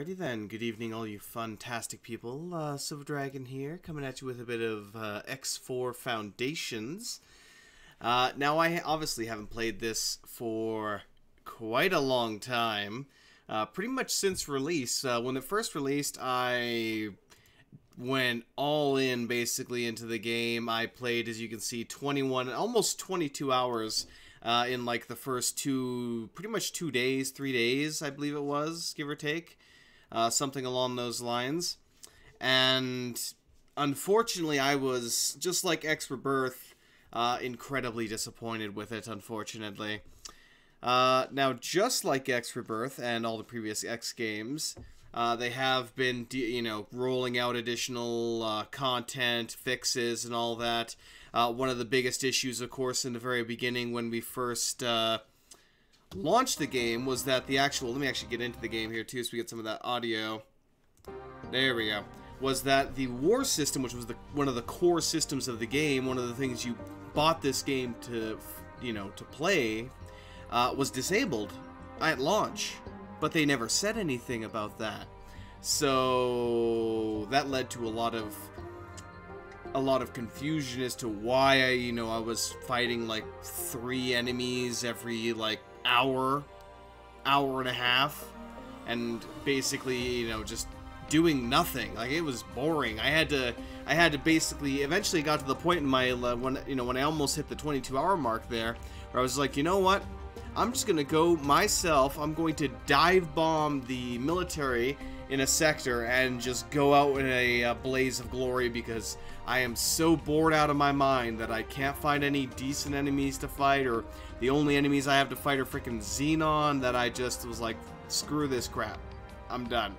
Alrighty then, good evening all you fantastic people, Silver Dragon here, coming at you with a bit of X4 Foundations. Now I obviously haven't played this for quite a long time, pretty much since release. When it first released, I went all in basically into the game. I played, as you can see, 21, almost 22 hours in like the first pretty much 2 days, 3 days, I believe it was, give or take. Something along those lines. And unfortunately, I was, just like X Rebirth, incredibly disappointed with it, unfortunately. Now, just like X Rebirth and all the previous X games, they have been, rolling out additional content, fixes, and all that. One of the biggest issues, of course, in the very beginning when we first launched the game was that the actual, let me actually get into the game here too so we get some of that audio. There we go. Was that the war system, which was one of the core systems of the game, one of the things you bought this game to, to play, was disabled at launch. But they never said anything about that. So that led to a lot of confusion as to why I was fighting like 3 enemies every like hour and a half, and basically just doing nothing. Like, it was boring. I had to basically eventually got to the point in my when I almost hit the 22-hour mark there, where I was like, you know what, I'm just gonna go myself. I'm going to dive bomb the military in a sector and just go out in a blaze of glory, because I am so bored out of my mind that I can't find any decent enemies to fight, or the only enemies I have to fight are freaking Xenon, that I just was like, screw this crap. I'm done.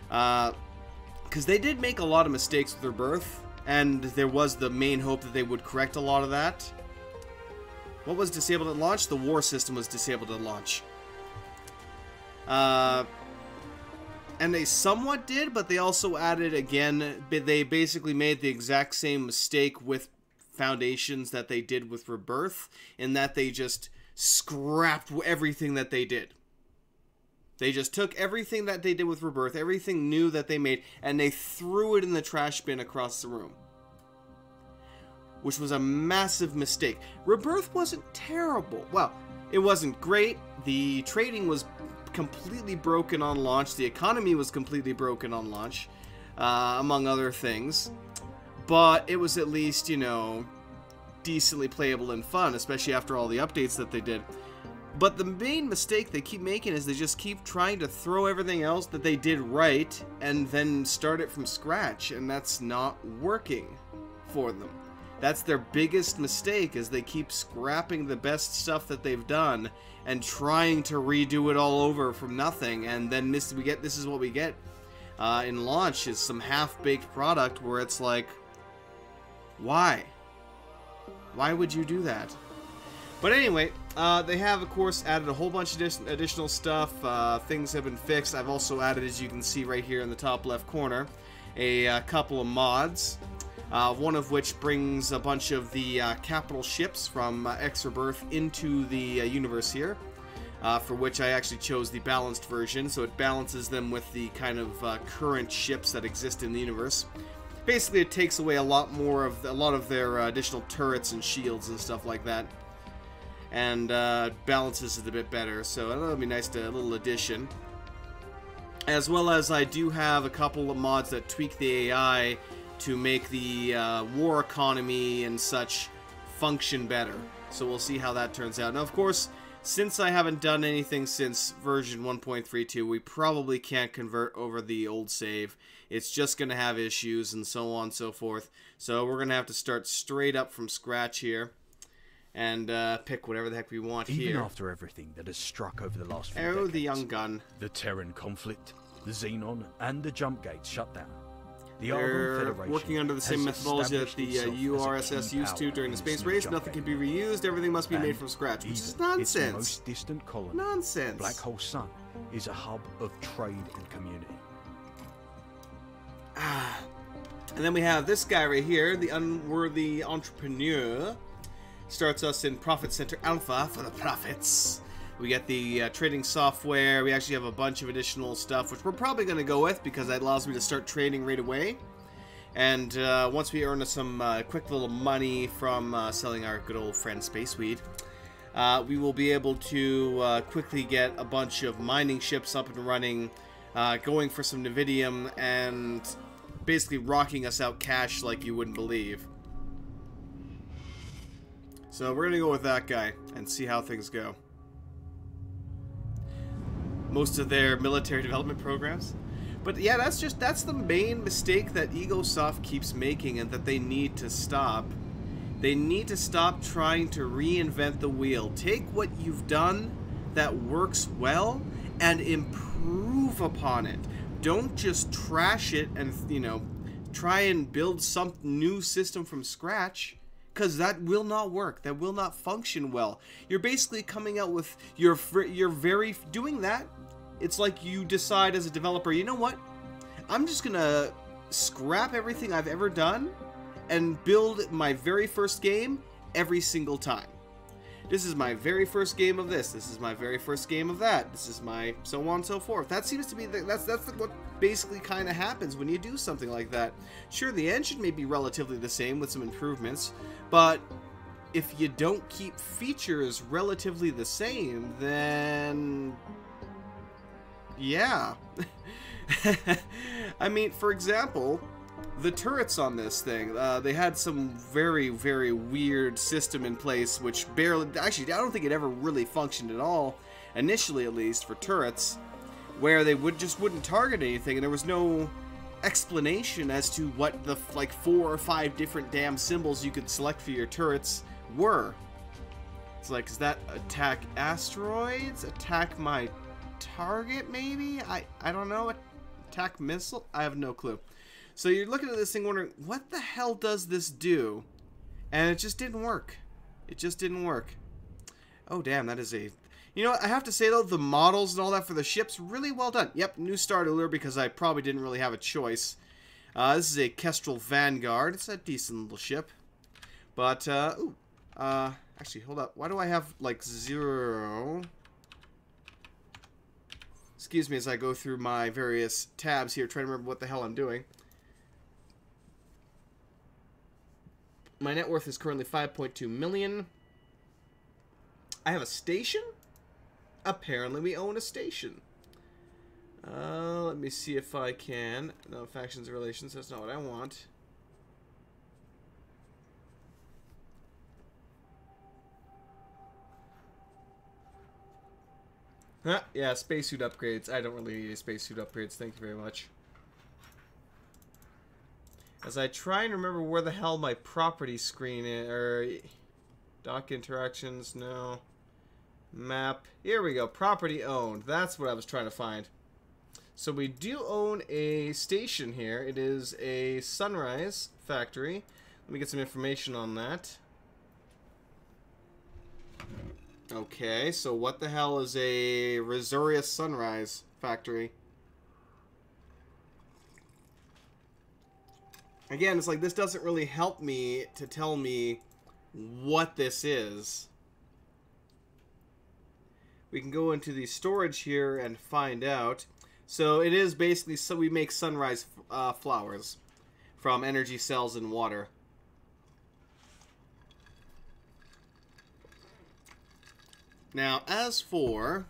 Because they did make a lot of mistakes with Rebirth, and there was the main hope that they would correct a lot of that. What was disabled at launch? The war system was disabled at launch. And they somewhat did, but they also added, again, they basically made the exact same mistake with Foundations that they did with Rebirth, in that they just scrapped everything that they did. They just took everything that they did with Rebirth, everything new that they made, and they threw it in the trash bin across the room. Which was a massive mistake. Rebirth wasn't terrible. Well, it wasn't great. The trading was completely broken on launch. The economy was completely broken on launch, among other things. But it was at least, decently playable and fun, especially after all the updates that they did. But the main mistake they keep making is they just keep trying to throw everything else that they did right and then start it from scratch, and that's not working for them. That's their biggest mistake, is they keep scrapping the best stuff that they've done and trying to redo it all over from nothing, and then this is what we get in launch, is some half-baked product where it's like, why? Why would you do that? But anyway, they have, of course, added a whole bunch of additional stuff. Things have been fixed. I've also added, as you can see right here in the top left corner, a couple of mods. One of which brings a bunch of the capital ships from X Rebirth into the universe here, for which I actually chose the balanced version, so it balances them with the kind of current ships that exist in the universe. Basically, it takes away a lot of their additional turrets and shields and stuff like that, and balances it a bit better. So that'll be nice, a little addition. As well as I do have a couple of mods that tweak the AI to make the war economy and such function better. So we'll see how that turns out. Now, of course, since I haven't done anything since version 1.32, we probably can't convert over the old save. It's just going to have issues and so on and so forth. So we're going to have to start straight up from scratch here and pick whatever the heck we want here. Even after everything that has struck over the last few decades, the young gun. The Terran conflict, the Xenon, and the jump gates shut down. They're working under the same methodology that the URSS used to during the space race. Nothing can be reused. Everything must be made from scratch, which is nonsense. Its most distant colony, nonsense. Black Hole Sun, is a hub of trade and community. And then we have this guy right here, the unworthy entrepreneur. Starts us in Profit Center Alpha for the profits. We get the trading software. We actually have a bunch of additional stuff, which we're probably going to go with because that allows me to start trading right away. And once we earn some quick little money from selling our good old friend Spaceweed, we will be able to quickly get a bunch of mining ships up and running, going for some Navidium, and basically rocking us out cash like you wouldn't believe. So we're going to go with that guy and see how things go. Most of their military development programs. But yeah, that's the main mistake that EgoSoft keeps making and that they need to stop. They need to stop trying to reinvent the wheel. Take what you've done that works well and improve upon it. Don't just trash it and, you know, try and build some new system from scratch, because that will not work. That will not function well. You're basically coming out with doing that. It's like you decide as a developer, you know what? I'm just gonna scrap everything I've ever done and build my very first game every single time. This is my very first game of this. This is my very first game of that. This is my so on and so forth. That seems to be that's what basically kind of happens when you do something like that. Sure, the engine may be relatively the same with some improvements, but if you don't keep features relatively the same, then yeah. I mean, for example, the turrets on this thing, they had some very, very weird system in place, which barely, actually, I don't think it ever really functioned at all, initially at least, for turrets, where they wouldn't target anything, and there was no explanation as to what the, like, 4 or 5 different damn symbols you could select for your turrets were. It's like, is that attack asteroids? Attack my target, maybe? I don't know. Attack missile? I have no clue. So you're looking at this thing wondering, what the hell does this do? And it just didn't work. It just didn't work. Oh, damn, that is a... You know what, I have to say, though, the models and all that for the ships, really well done. Yep, new start lure because I probably didn't really have a choice. This is a Kestrel Vanguard. It's a decent little ship. But, actually, hold up. Why do I have, like, 0... Excuse me as I go through my various tabs here, trying to remember what the hell I'm doing. My net worth is currently 5.2 million. I have a station? Apparently we own a station. Let me see if I can. No, factions and relations, that's not what I want. Huh, yeah, spacesuit upgrades. I don't really need a spacesuit upgrades, thank you very much. As I try and remember where the hell my property screen is, or dock interactions, no. Map, here we go, property owned. That's what I was trying to find. So we do own a station here. It is a Sunrise factory. Let me get some information on that. Okay, so what the hell is a Rosurious Sunrise factory? Again, it's like this doesn't really help me to tell me what this is. We can go into the storage here and find out. So it is basically, so we make sunrise flowers from energy cells and water. Now, as for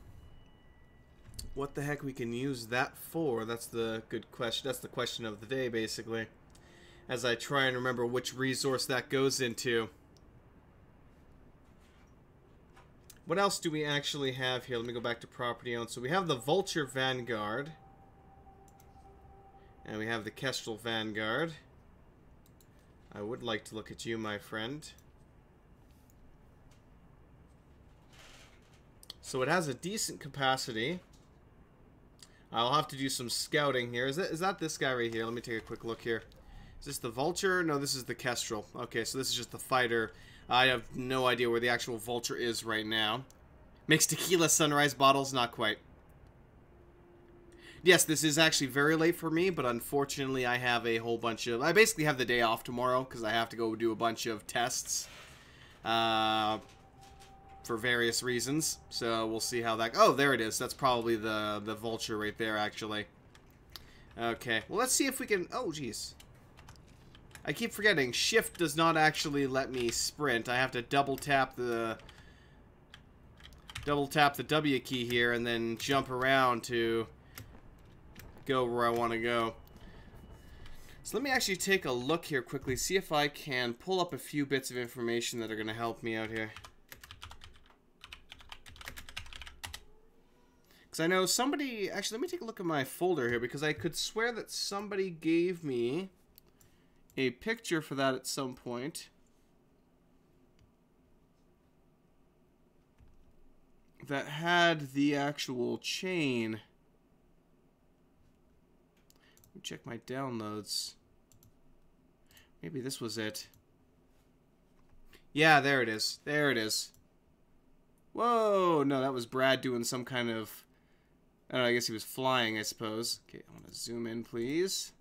what the heck we can use that for, that's the good question. That's the question of the day, basically. As I try and remember which resource that goes into. What else do we actually have here? Let me go back to property owned. So we have the Vulture Vanguard. And we have the Kestrel Vanguard. I would like to look at you, my friend. So it has a decent capacity. I'll have to do some scouting here. Is that this guy right here? Let me take a quick look here. Is this the Vulture? No, this is the Kestrel. Okay, so this is just the fighter. I have no idea where the actual Vulture is right now. Makes tequila sunrise bottles? Not quite. Yes, this is actually very late for me, but unfortunately I have a whole bunch of... I basically have the day off tomorrow because I have to go do a bunch of tests. for various reasons. So we'll see how that... Oh, there it is. That's probably the vulture right there, actually. Okay. Well, let's see if we can... Oh, jeez. I keep forgetting. Shift does not actually let me sprint. I have to double tap the W key here and then jump around to go where I want to go. So let me actually take a look here quickly, see if I can pull up a few bits of information that are going to help me out here. Because I know somebody... Actually, let me take a look at my folder here, because I could swear that somebody gave me a picture for that at some point. That had the actual chain. Let me check my downloads. Maybe this was it. Yeah, there it is. There it is. Whoa! No, that was Brad doing some kind of... I don't know, I guess he was flying, I suppose. Okay, I want to zoom in, please.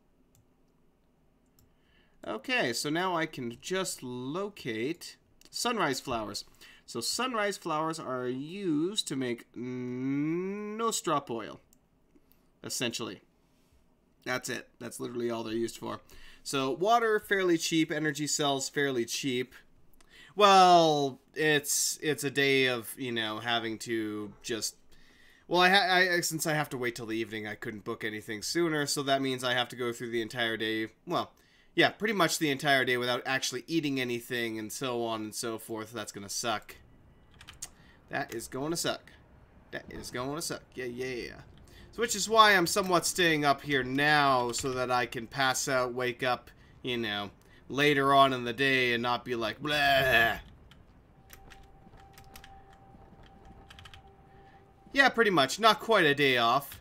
Okay, so now I can just locate sunrise flowers. So sunrise flowers are used to make no strop oil, essentially. That's it. That's literally all they're used for. So water, fairly cheap. Energy cells, fairly cheap. Well, it's a day of, you know, having to just... Well, since I have to wait till the evening, I couldn't book anything sooner, so that means I have to go through the entire day. Well, yeah, pretty much the entire day without actually eating anything and so on and so forth. That's going to suck. That is going to suck. That is going to suck. Yeah, yeah. So, which is why I'm somewhat staying up here now so that I can pass out, wake up, you know, later on in the day and not be like, blah. Yeah, pretty much. Not quite a day off.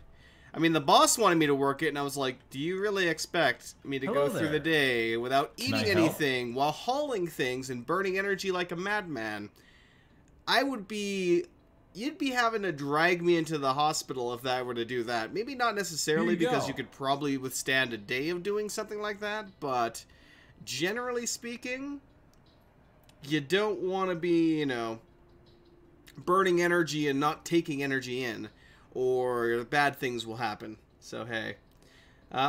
I mean, the boss wanted me to work it, and I was like, do you really expect me to go through the day without eating anything while hauling things and burning energy like a madman? I would be... You'd be having to drag me into the hospital if I were to do that. Maybe not necessarily because you could probably withstand a day of doing something like that, but generally speaking, you don't want to be, you know, burning energy and not taking energy in, or bad things will happen. So, hey.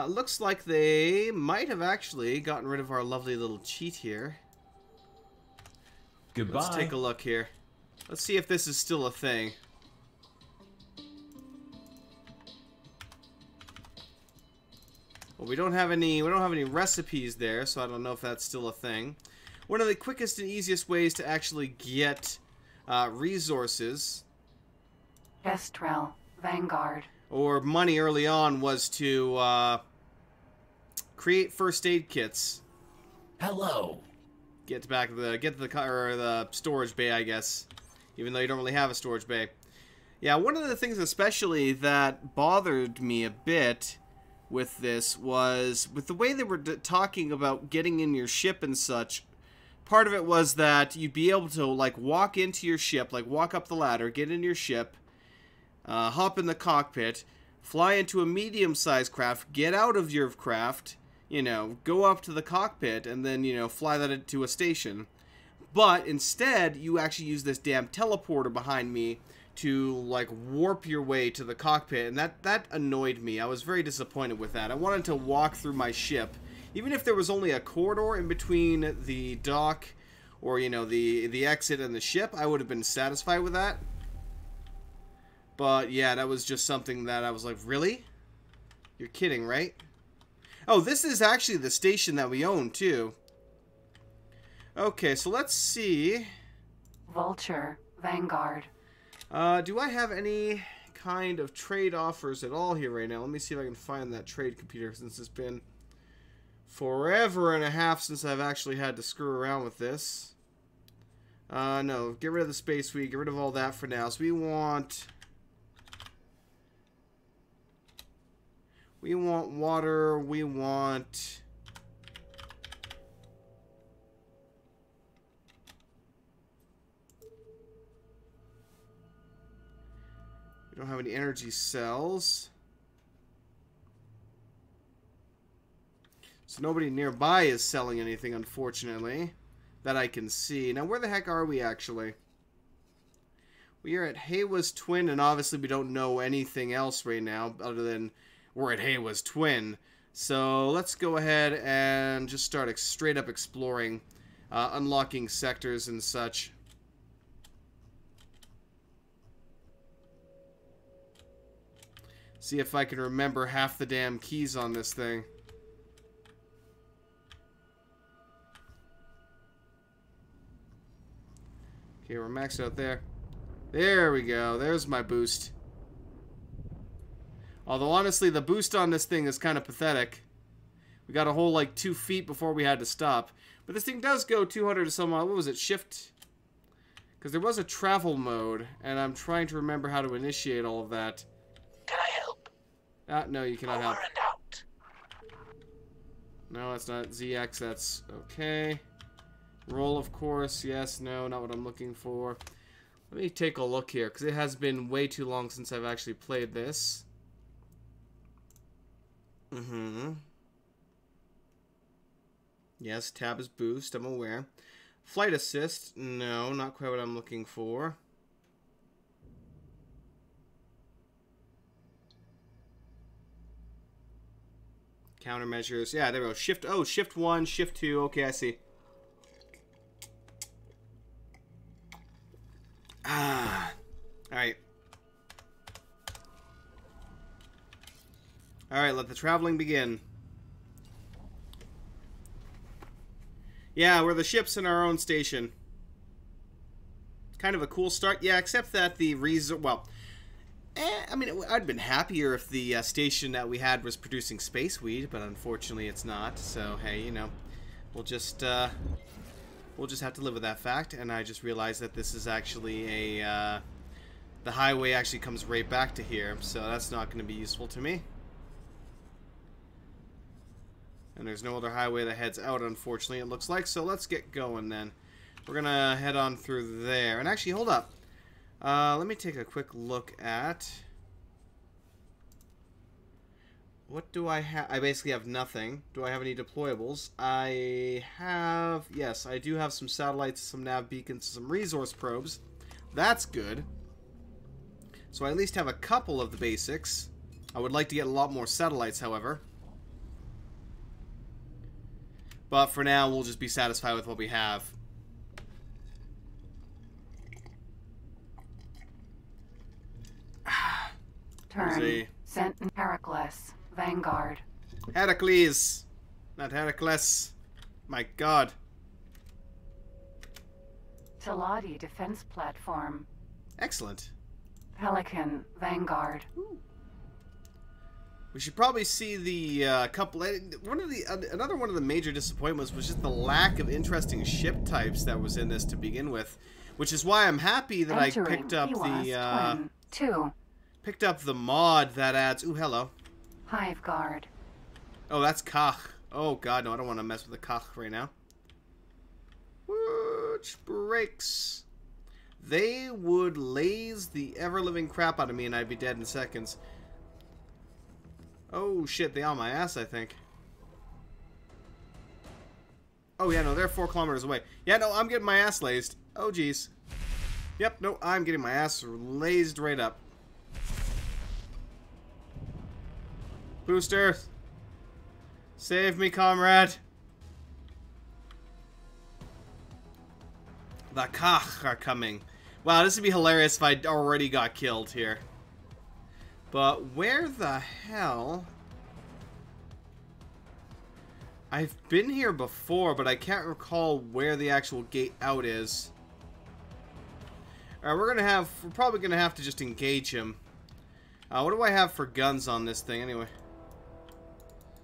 Looks like they might have actually gotten rid of our lovely little cheat here. Goodbye. Let's take a look here. Let's see if this is still a thing. Well, we don't have any recipes there, so I don't know if that's still a thing. One of the quickest and easiest ways to actually get resources, Kestrel, Vanguard, or money early on was to create first aid kits. Hello. Get to the storage bay, I guess. Even though you don't really have a storage bay. Yeah, one of the things especially that bothered me a bit with this was with the way they were talking about getting in your ship and such. Part of it was that you'd be able to, like, walk into your ship, like, walk up the ladder, get in your ship, hop in the cockpit, fly into a medium-sized craft, get out of your craft, you know, go up to the cockpit, and then, you know, fly that to a station. But instead, you actually use this damn teleporter behind me to, like, warp your way to the cockpit, and that annoyed me. I was very disappointed with that. I wanted to walk through my ship. Even if there was only a corridor in between the dock or, you know, the exit and the ship, I would have been satisfied with that. But, yeah, that was just something that I was like, really? You're kidding, right? Oh, this is actually the station that we own, too. Okay, so let's see. Vulture, Vanguard. Do I have any kind of trade offers at all here right now? Let me see if I can find that trade computer, since it's been forever and a half since I've actually had to screw around with this. No, get rid of the space suite, get rid of all that for now. So we want water, we want we don't have any energy cells. So nobody nearby is selling anything, unfortunately, that I can see. Now, where the heck are we, actually? We are at Heiwa's Twin, and obviously we don't know anything else right now other than we're at Heiwa's Twin. So let's go ahead and just start straight up exploring, unlocking sectors and such. See if I can remember half the damn keys on this thing. Okay, we're maxed out there. There we go. There's my boost. Although, honestly, the boost on this thing is kind of pathetic. We got a whole, like, 2 feet before we had to stop. But this thing does go 200 to some odd. What was it? Shift? Because there was a travel mode, and I'm trying to remember how to initiate all of that. Can I help? No, you cannot help. Over and out. No, that's not ZX. That's okay. Roll, of course. Yes, no, not what I'm looking for. Let me take a look here, because it has been way too long since I've actually played this. Yes, tab is boost, I'm aware. Flight assist, no, not quite what I'm looking for. Countermeasures, yeah, there we go. Shift 1, shift 2, okay, I see. Alright. Alright, let the traveling begin. Yeah, we're the ships in our own station. Kind of a cool start. Yeah, except that the reason... Well, I mean, I'd been happier if the station that we had was producing space weed, but unfortunately it's not. So, hey, you know, we'll just have to live with that fact. And I just realized that this is actually a... the highway actually comes right back to here, so that's not going to be useful to me. And there's no other highway that heads out, unfortunately, it looks like. So let's get going then. We're going to head on through there. And actually, hold up. Let me take a quick look at... What do I have? I basically have nothing. Do I have any deployables? I have... Yes, I do have some satellites, some nav beacons, some resource probes. That's good. So I at least have a couple of the basics. I would like to get a lot more satellites, however. But for now, we'll just be satisfied with what we have. Turn. Sentinel Heracles. Vanguard. Heracles. Not Heracles. My god. Taladi Defense Platform. Excellent. Pelican. Vanguard. Ooh. We should probably see the couple... Another one of the major disappointments was just the lack of interesting ship types that was in this to begin with. Which is why I'm happy that I picked up the... Picked up the mod that adds... Ooh, hello. Hive Guard. Oh, that's Kach. Oh, God, no, I don't want to mess with the Kach right now. Which breaks. They would laze the ever-living crap out of me and I'd be dead in seconds. Oh, shit, they on my ass, I think. Oh, yeah, no, they're 4 kilometers away. Yeah, no, I'm getting my ass lazed. Oh, jeez. Yep, no, I'm getting my ass lazed right up. Booster! Save me, comrade! The Kach are coming. Wow, this would be hilarious if I already got killed here. But where the hell... I've been here before, but I can't recall where the actual gate out is. Alright, we're probably gonna have to just engage him. What do I have for guns on this thing, anyway?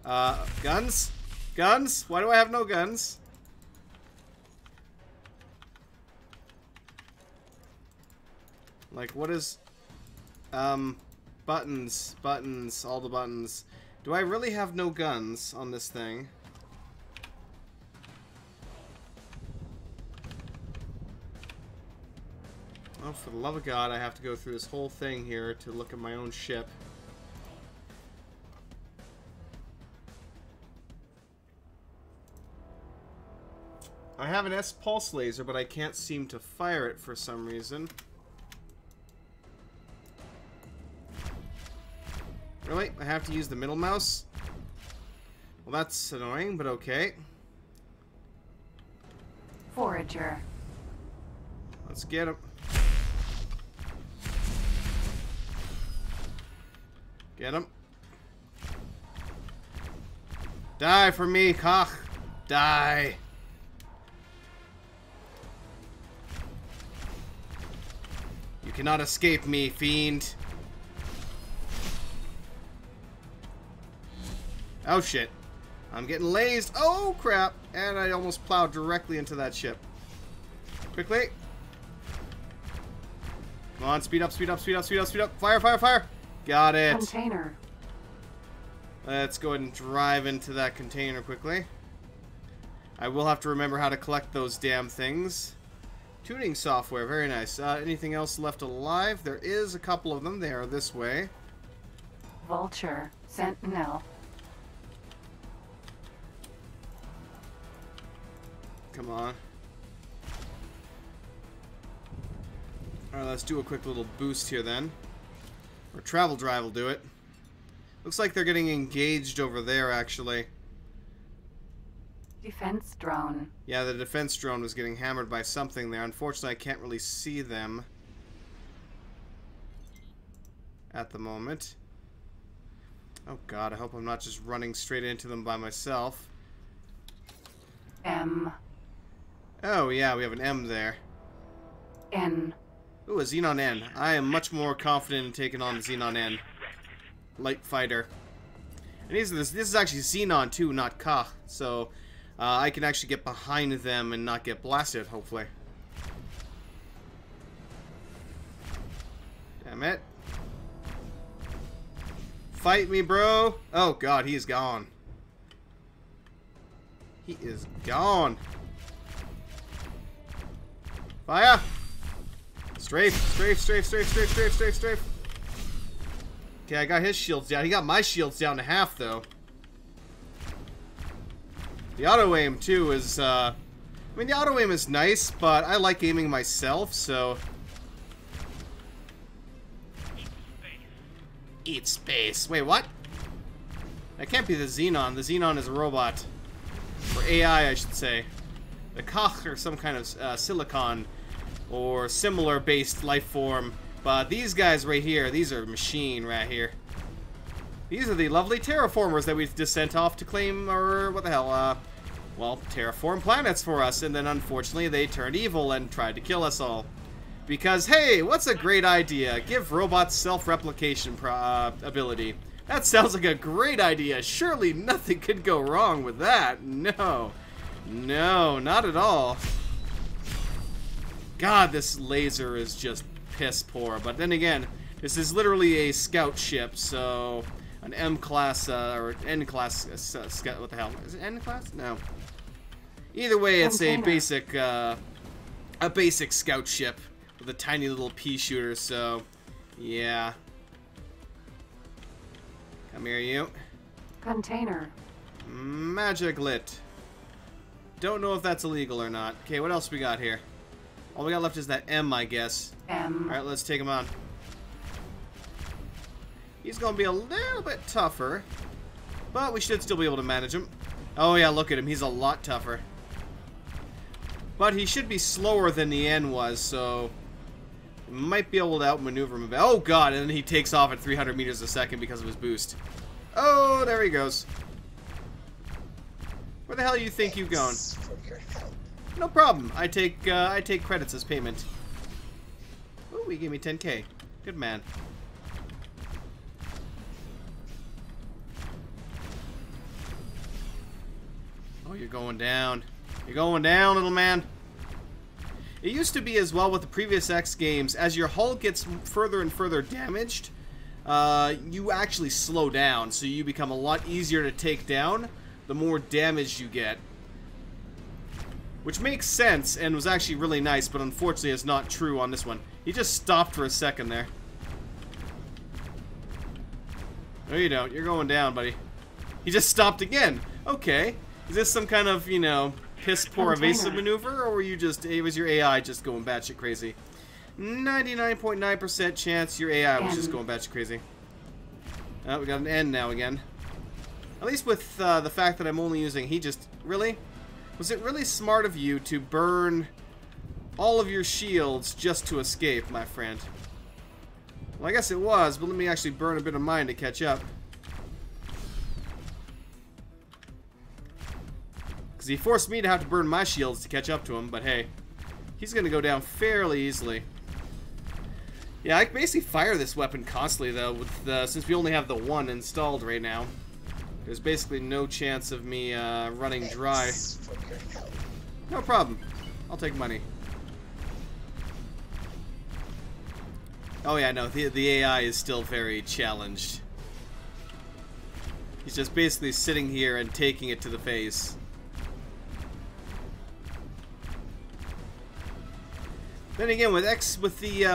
Guns? Guns? Why do I have no guns? Like, what is... Buttons. Buttons. All the buttons. Do I really have no guns on this thing? Oh, for the love of God, I have to go through this whole thing here to look at my own ship. I have an S-pulse laser, but I can't seem to fire it for some reason. Really? I have to use the middle mouse? Well, that's annoying, but okay. Forager. Let's get him. Get him. Die for me, Koch. Die. You cannot escape me, fiend. Oh shit. I'm getting lased. Oh crap. And I almost plowed directly into that ship. Quickly. Come on, speed up, speed up, speed up, speed up, speed up. Fire, fire, fire. Got it. Container. Let's go ahead and drive into that container quickly. I will have to remember how to collect those damn things. Tuning software, very nice. Anything else left alive? There is a couple of them. They are this way. Vulture. Sentinel. Come on. Alright, let's do a quick little boost here then. Or travel drive will do it. Looks like they're getting engaged over there, actually. Defense drone. Yeah, the defense drone was getting hammered by something there. Unfortunately, I can't really see them at the moment. Oh god, I hope I'm not just running straight into them by myself. M. Oh yeah, we have an M there. N. Ooh, a Xenon N. I am much more confident in taking on the Xenon N. Light fighter. And this is actually Xenon too, not Ka. So I can actually get behind them and not get blasted, hopefully. Damn it. Fight me, bro. Oh god, he is gone. He is gone. Fire! Strafe, strafe, strafe, strafe, strafe, strafe, strafe, strafe. Okay, I got his shields down. He got my shields down to half, though. The auto-aim, too, is, I mean, the auto-aim is nice, but I like aiming myself, so... Eat space. Wait, what? That can't be the Xenon. The Xenon is a robot. Or AI, I should say. The Koch are some kind of silicon or similar based life form. But these guys right here, these are machine right here. These are the lovely terraformers that we just sent off to claim, or what the hell, well, terraform planets for us. And then unfortunately they turned evil and tried to kill us all. Because, hey, what's a great idea? Give robots self-replication ability. That sounds like a great idea. Surely nothing could go wrong with that. No. No, not at all. God, this laser is just piss poor. But then again, this is literally a scout ship, so an M-class, or N-class scout, what the hell? Is it N-class? No. Either way, it's a basic scout ship with a tiny little pea shooter, so yeah. Come here, you. Container. Magic lit. Don't know if that's illegal or not. Okay, what else we got here? All we got left is that M, I guess. M. Alright, let's take him on. He's gonna be a little bit tougher, but we should still be able to manage him. Oh yeah, look at him. He's a lot tougher. But he should be slower than the N was, so we might be able to outmaneuver him a bit. Oh god, and then he takes off at 300 meters a second because of his boost. Oh, there he goes. Where the hell do you think you've gone? No problem. I take credits as payment. Ooh, he gave me 10k. Good man. Oh, you're going down. You're going down, little man. It used to be as well with the previous X games, as your hull gets further and further damaged, you actually slow down, so you become a lot easier to take down the more damage you get. Which makes sense and was actually really nice, but unfortunately is not true on this one. He just stopped for a second there. No, you don't. You're going down, buddy. He just stopped again. Okay. Is this some kind of, you know, piss poor evasive maneuver, or were you just, it was your AI just going batshit crazy? 99.9% chance your AI was just going batshit crazy. Oh, we got an N now again. At least with the fact that I'm only using... He just... Really? Was it really smart of you to burn all of your shields just to escape, my friend? Well, I guess it was, but let me actually burn a bit of mine to catch up. Because he forced me to have to burn my shields to catch up to him, but hey. He's going to go down fairly easily. Yeah, I can basically fire this weapon constantly, though, with since we only have the one installed right now. There's basically no chance of me running dry. No problem. I'll take money. Oh yeah, no, the AI is still very challenged. He's just basically sitting here and taking it to the face. Then again, with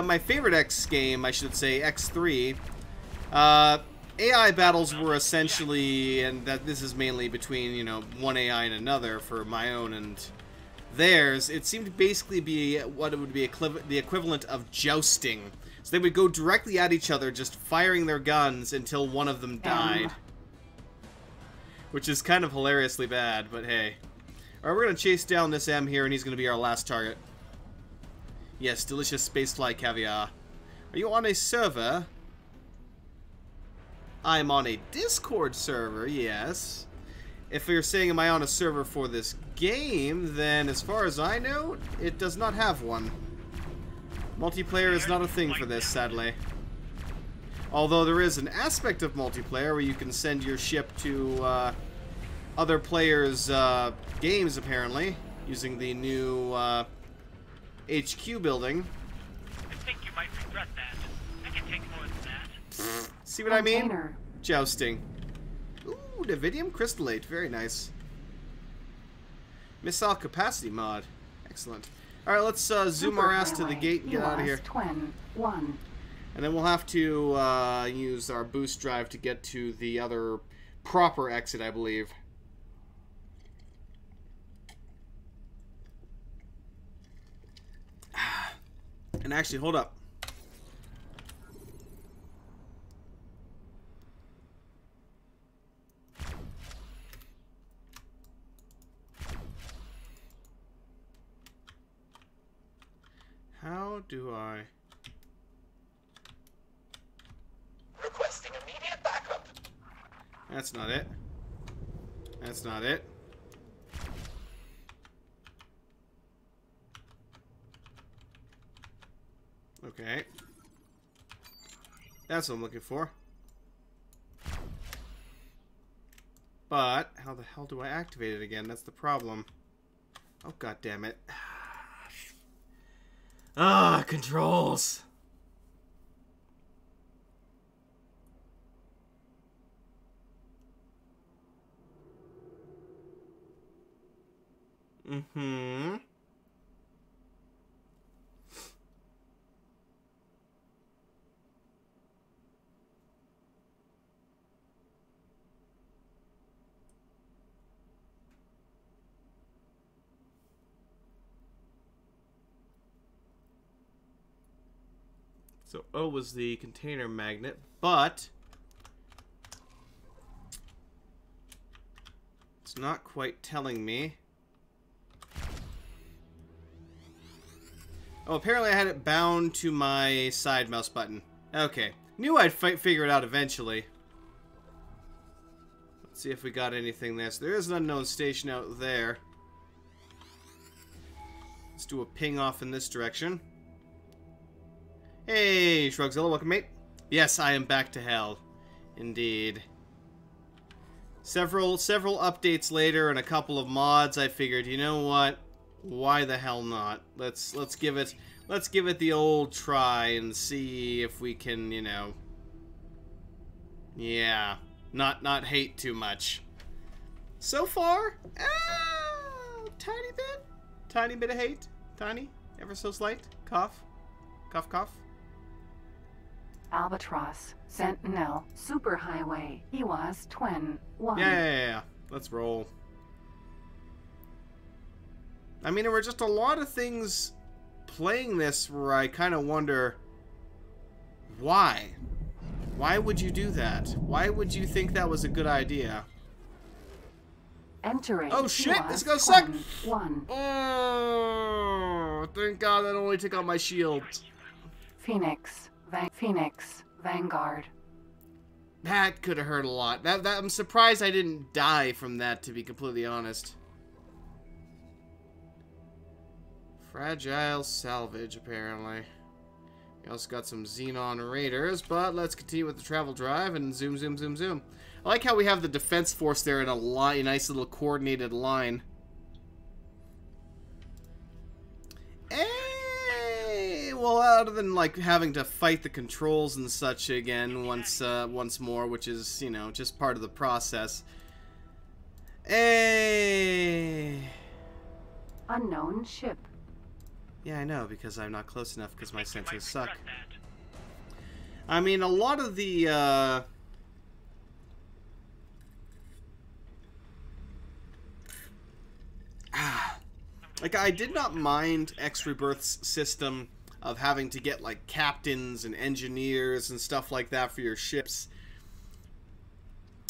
my favorite X game, I should say, X3, AI battles were essentially, and that this is mainly between, you know, one AI and another for my own and theirs, it seemed to basically be what it would be the equivalent of jousting. So they would go directly at each other, just firing their guns until one of them died. Which is kind of hilariously bad, but hey. Alright, we're going to chase down this M here, and he's going to be our last target. Yes, delicious spacefly caviar. Are you on a server? I'm on a Discord server, yes. If you're saying, am I on a server for this game, then as far as I know, it does not have one. Multiplayer is not a thing for this, sadly. Although there is an aspect of multiplayer where you can send your ship to other players' games, apparently, using the new HQ building. I think you might regret that. I can take more than that. See what I mean? Jousting. Ooh, Davidium crystallate. Very nice. Missile capacity mod. Excellent. Alright, let's zoom our ass to the gate and get out of here. And then we'll have to use our boost drive to get to the other proper exit, I believe. And actually, hold up. How do I... Requesting immediate backup. That's not it. That's not it. Okay. That's what I'm looking for. But, how the hell do I activate it again? That's the problem. Oh, god damn it. Ah, controls. Mm-hmm. So O was the container magnet, but it's not quite telling me. Oh, apparently I had it bound to my side mouse button. Okay. Knew I'd figure it out eventually. Let's see if we got anything there. So there is an unknown station out there. Let's do a ping off in this direction. Hey, Shrugzilla, welcome, mate. Yes, I am back to hell. Indeed. Several updates later and a couple of mods, I figured, you know what? Why the hell not? Let's give it the old try and see if we can, you know, yeah, not hate too much. So far, tiny bit of hate, tiny, ever so slight. Cough, cough, cough. Albatross, Sentinel, Superhighway, EWAS, Twin, 1. Yeah. Let's roll. I mean, there were just a lot of things playing this where I kind of wonder why. Why would you do that? Why would you think that was a good idea? Entering. Oh shit, TOS this is gonna suck! 1. Oh, thank God that only took out my shield. Phoenix. Phoenix. Vanguard. That could have hurt a lot. I'm surprised I didn't die from that, to be completely honest. Fragile salvage, apparently. We also got some Xenon Raiders, but let's continue with the travel drive and zoom, zoom, zoom, zoom. I like how we have the defense force there in a line, a nice little coordinated line. Hey, well, other than like having to fight the controls and such again once more, which is, you know, just part of the process. Hey. Unknown ship. Yeah, I know, because I'm not close enough because my sensors suck. I mean, a lot of the, like, I did not mind X Rebirth's system of having to get, like, captains and engineers and stuff like that for your ships.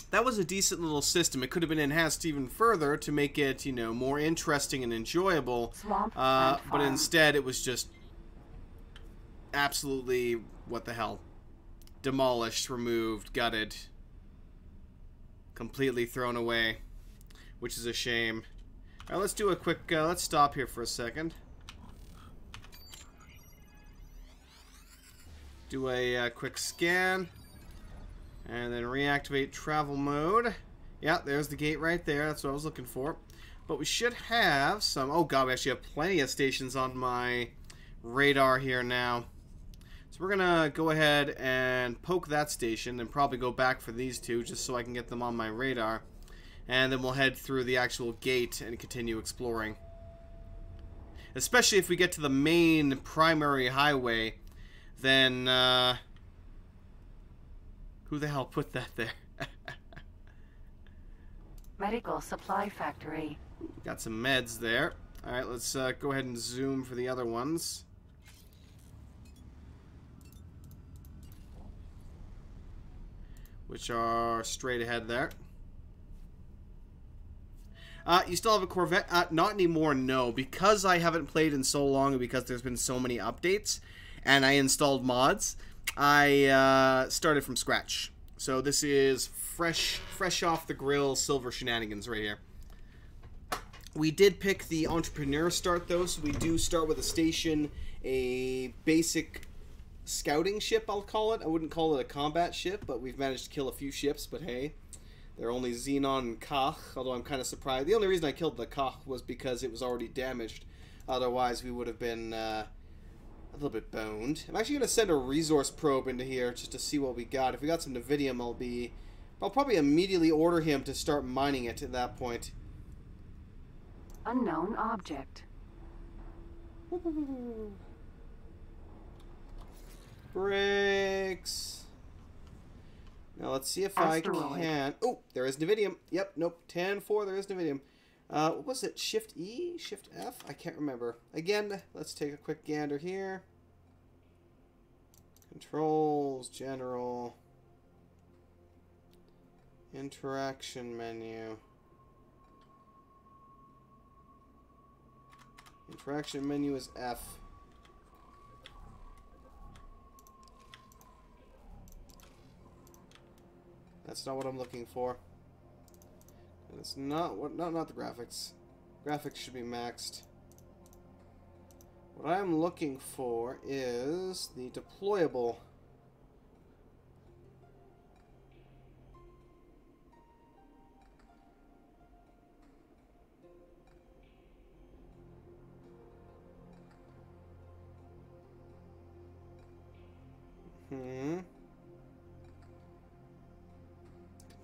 That was a decent little system. It could have been enhanced even further to make it, you know, more interesting and enjoyable. But instead, it was just absolutely, what the hell, demolished, removed, gutted, completely thrown away, which is a shame. All right, let's do a quick, let's stop here for a second. Do a quick scan. And then reactivate travel mode. Yeah, there's the gate right there. That's what I was looking for. But we should have some... Oh god, we actually have plenty of stations on my radar here now. So we're going to go ahead and poke that station and probably go back for these two just so I can get them on my radar. And then we'll head through the actual gate and continue exploring. Especially if we get to the main primary highway, then... who the hell put that there? Medical supply factory. Got some meds there. Alright, let's go ahead and zoom for the other ones. Which are straight ahead there. You still have a Corvette? Not anymore, no. Because I haven't played in so long and because there's been so many updates and I installed mods, I started from scratch. So this is fresh off the grill silver shenanigans right here. We did pick the entrepreneur start though, so we do start with a station, a basic scouting ship, I'll call it. I wouldn't call it a combat ship, but we've managed to kill a few ships, but hey. They're only Xenon and Koch, although I'm kind of surprised. The only reason I killed the Koch was because it was already damaged. Otherwise, we would have been a little bit boned. I'm actually going to send a resource probe into here just to see what we got. If we got some Nevidium, I'll probably immediately order him to start mining it at that point. Unknown object. Brakes. Now let's see if Asteroid. I can... Oh, there is Nevidium. Yep, nope. 10-4, there is Nevidium. What was it? Shift E? Shift F? I can't remember. Again, let's take a quick gander here. Controls, General. Interaction menu. Interaction menu is F. That's not what I'm looking for. And it's not what not the graphics. Graphics should be maxed. What I'm looking for is the deployable.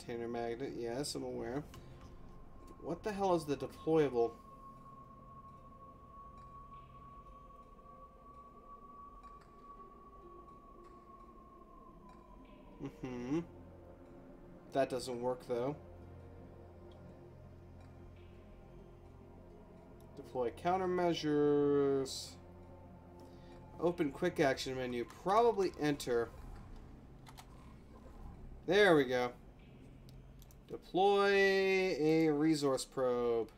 Container magnet, yes, I'm aware. What the hell is the deployable? That doesn't work though. Deploy countermeasures. Open quick action menu. Probably enter. There we go. Deploy a resource probe.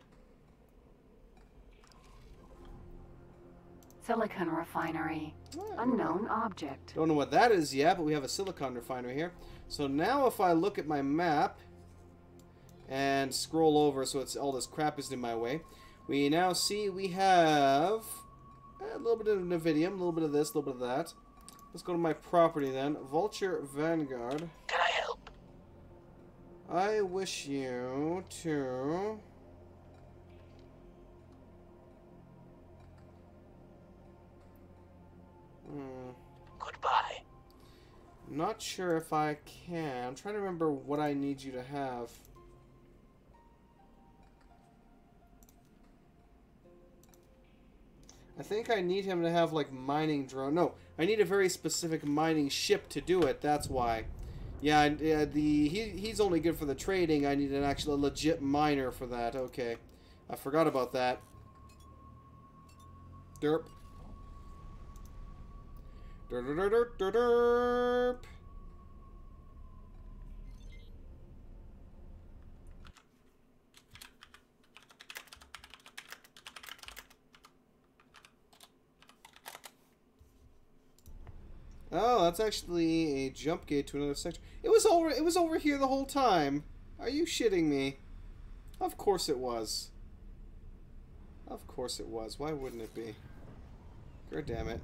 Silicon refinery. Unknown object. Don't know what that is yet, but we have a silicon refinery here. So now if I look at my map and scroll over so it's all this crap is in my way, we now see we have a little bit of Nevidium, a little bit of this, a little bit of that. Let's go to my property then. Vulture Vanguard. Can I help? I wish you to... Goodbye. Not sure if I can. I'm trying to remember what I need you to have. I think I need him to have, like, mining drone. No, I need a very specific mining ship to do it. That's why. Yeah, he's only good for the trading. I need an actual legit miner for that. Okay. I forgot about that. Derp. Derp. Oh, that's actually a jump gate to another sector. It was over here the whole time. Are you shitting me? Of course it was. Of course it was. Why wouldn't it be? God damn it.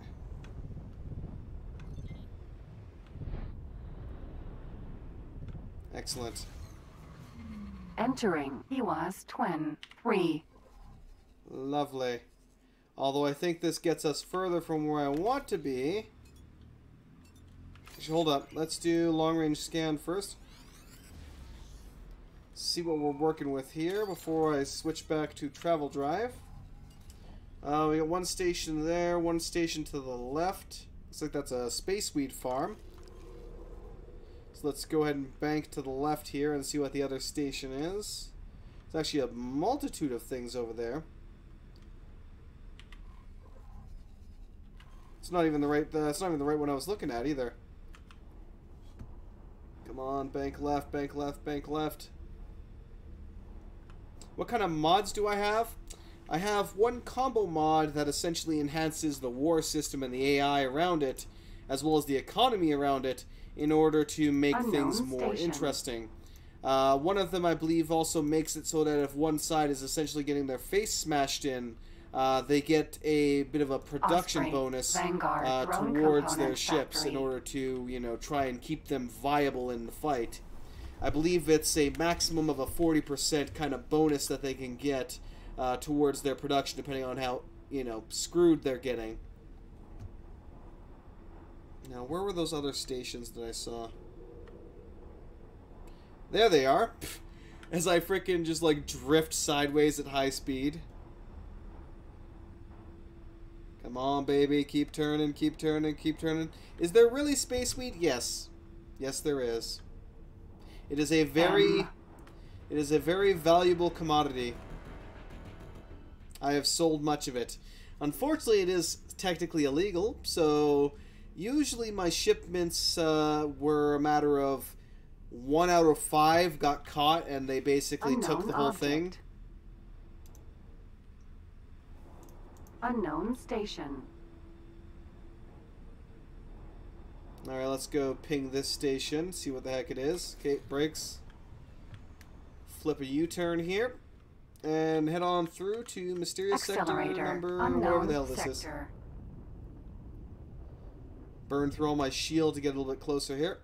Excellent. Entering EWAS Twin 3. Lovely. Although I think this gets us further from where I want to be. Hold up. Let's do long-range scan first. See what we're working with here before I switch back to travel drive. We got one station there, one station to the left. Looks like that's a space weed farm. So let's go ahead and bank to the left here and see what the other station is. There's actually a multitude of things over there. It's not even the right. It's not even the right one I was looking at either. Come on, bank left, bank left, bank left. What kind of mods do I have? I have one combo mod that essentially enhances the war system and the AI around it, as well as the economy around it, in order to make things more interesting. One of them, I believe, also makes it so that if one side is essentially getting their face smashed in, they get a bit of a production bonus towards their ships in order to, you know, try and keep them viable in the fight. I believe it's a maximum of a 40% kind of bonus that they can get towards their production, depending on how, you know, screwed they're getting. Now, where were those other stations that I saw? There they are. As I frickin' just, like, drift sideways at high speed. Come on, baby. Keep turning, keep turning, keep turning. Is there really space weed? Yes. Yes, there is. It is a very valuable commodity. I have sold much of it. Unfortunately, it is technically illegal, so usually my shipments were a matter of 1 out of 5 got caught, and they basically took the whole thing. Unknown station. Alright, let's go ping this station, see what the heck it is. Okay, brakes. Flip a U-turn here. And head on through to mysterious sector number, whatever the hell this is. Burn through all my shield to get a little bit closer here.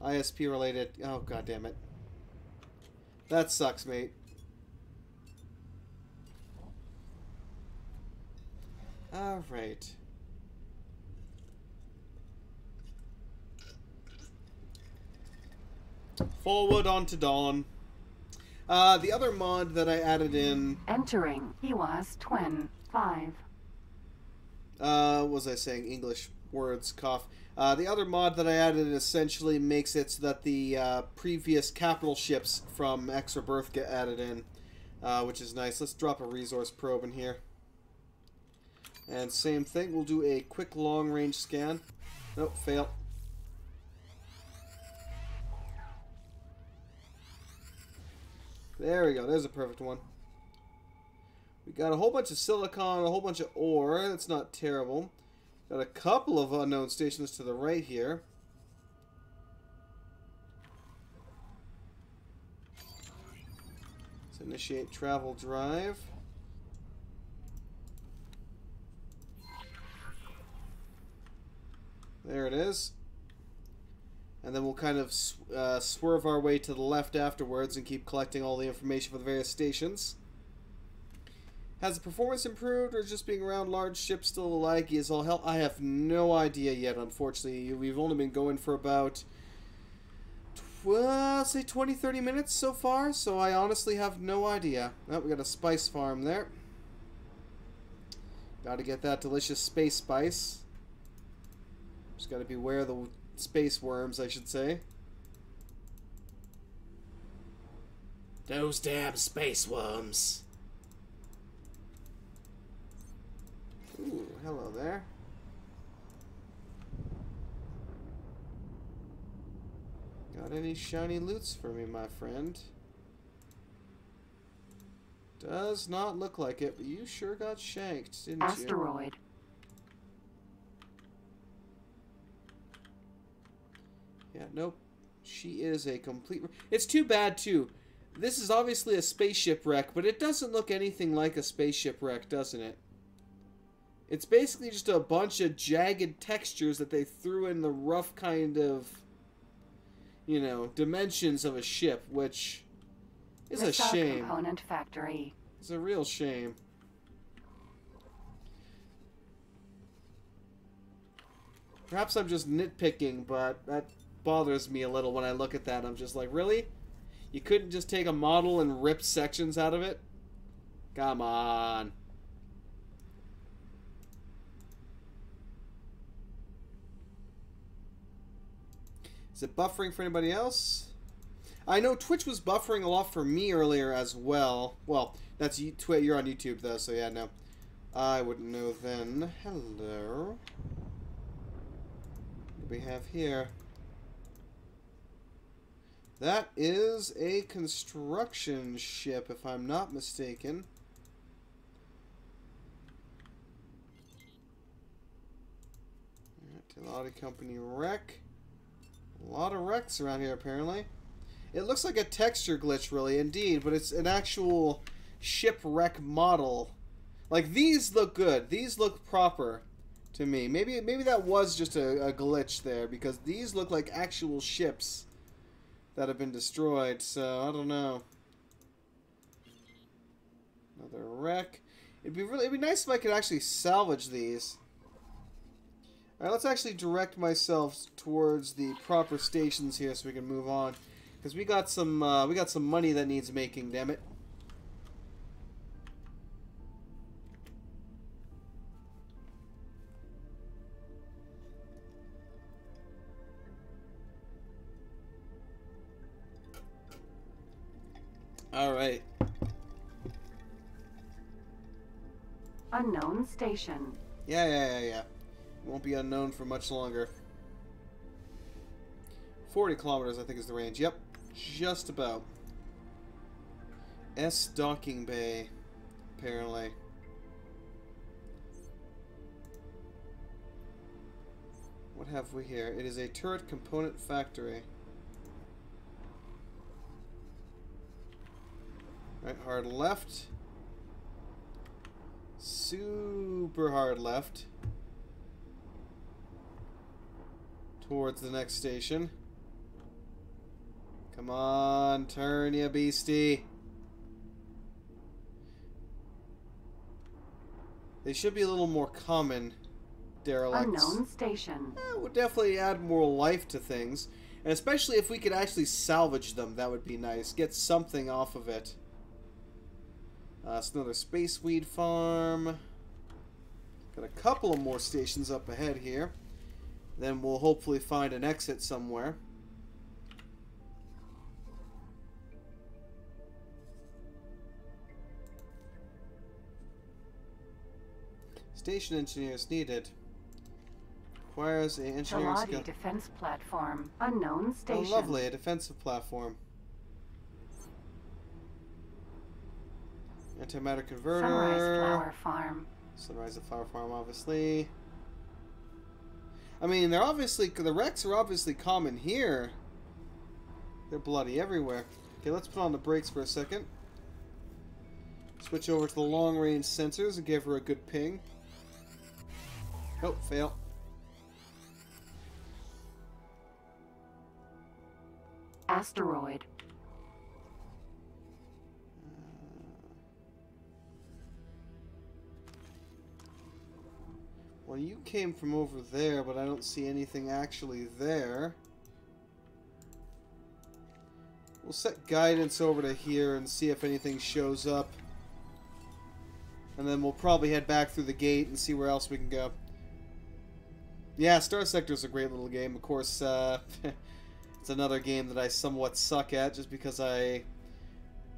ISP related. Oh, god damn it. That sucks, mate. Alright. Forward onto dawn. The other mod that I added in... Entering EWAS Twin 5. What was I saying? English words, cough. The other mod that I added essentially makes it so that the previous capital ships from X Rebirth get added in, which is nice. Let's drop a resource probe in here. And same thing, we'll do a quick long-range scan. Nope, fail. There we go. There's a perfect one. We got a whole bunch of silicon, a whole bunch of ore. That's not terrible. Got a couple of unknown stations to the right here. Let's initiate travel drive. There it is. And then we'll kind of swerve our way to the left afterwards and keep collecting all the information for the various stations. Has the performance improved, or just being around large ships still laggy as all hell? I have no idea yet, unfortunately. We've only been going for about, say 20-30 minutes so far, so I honestly have no idea. Oh, we got a spice farm there. Got to get that delicious space spice. Just got to beware of the space worms, I should say. Those damn space worms. Ooh, hello there. Got any shiny loots for me, my friend? Does not look like it, but you sure got shanked, didn't you? Asteroid. Yeah, nope. She is a complete... It's too bad, too. This is obviously a spaceship wreck, but it doesn't look anything like a spaceship wreck, doesn't it? It's basically just a bunch of jagged textures that they threw in the rough kind of, you know, dimensions of a ship, which is a shame. Component factory. It's a real shame. Perhaps I'm just nitpicking, but that bothers me a little when I look at that. I'm just like, really? You couldn't just take a model and rip sections out of it? Come on. Is it buffering for anybody else? I know Twitch was buffering a lot for me earlier as well. Well, that's you're on YouTube though, so yeah, no. I wouldn't know then. Hello. What do we have here? That is a construction ship, if I'm not mistaken. Telauti Company wreck. A lot of wrecks around here, apparently. It looks like a texture glitch, really, indeed, but it's an actual shipwreck model. Like, these look good. These look proper to me. Maybe that was just a glitch there, because these look like actual ships that have been destroyed, so I don't know. Another wreck. It'd be nice if I could actually salvage these. Alright, let's actually direct myself towards the proper stations here so we can move on. Because we got some money that needs making, damn it. Alright. Unknown station. Yeah. Won't be unknown for much longer. 40 kilometers, I think, is the range. Yep, just about. S Docking Bay, apparently. What have we here? It is a turret component factory. Right, hard left. Super hard left. Towards the next station. Come on, turn, ya beastie. They should be a little more common derelicts. Unknown station. Would definitely add more life to things. And especially if we could actually salvage them, that would be nice. Get something off of it. It's another space weed farm. Got a couple of more stations up ahead here. Then we'll hopefully find an exit somewhere. Station engineers needed. Requires a engineering skill. Chaladi defense platform. Unknown Oh, station. lovely. A defensive platform. Antimatter converter. Sunrise flower farm. Sunrise flower farm, obviously. I mean, they're obviously... The wrecks are obviously common here. They're bloody everywhere. Okay, let's put on the brakes for a second. Switch over to the long-range sensors and give her a good ping. Oh, fail. Asteroid. Well, you came from over there, but I don't see anything actually there. We'll set guidance over to here and see if anything shows up. And then we'll probably head back through the gate and see where else we can go. Yeah, Star Sector's a great little game. Of course, it's another game that I somewhat suck at just because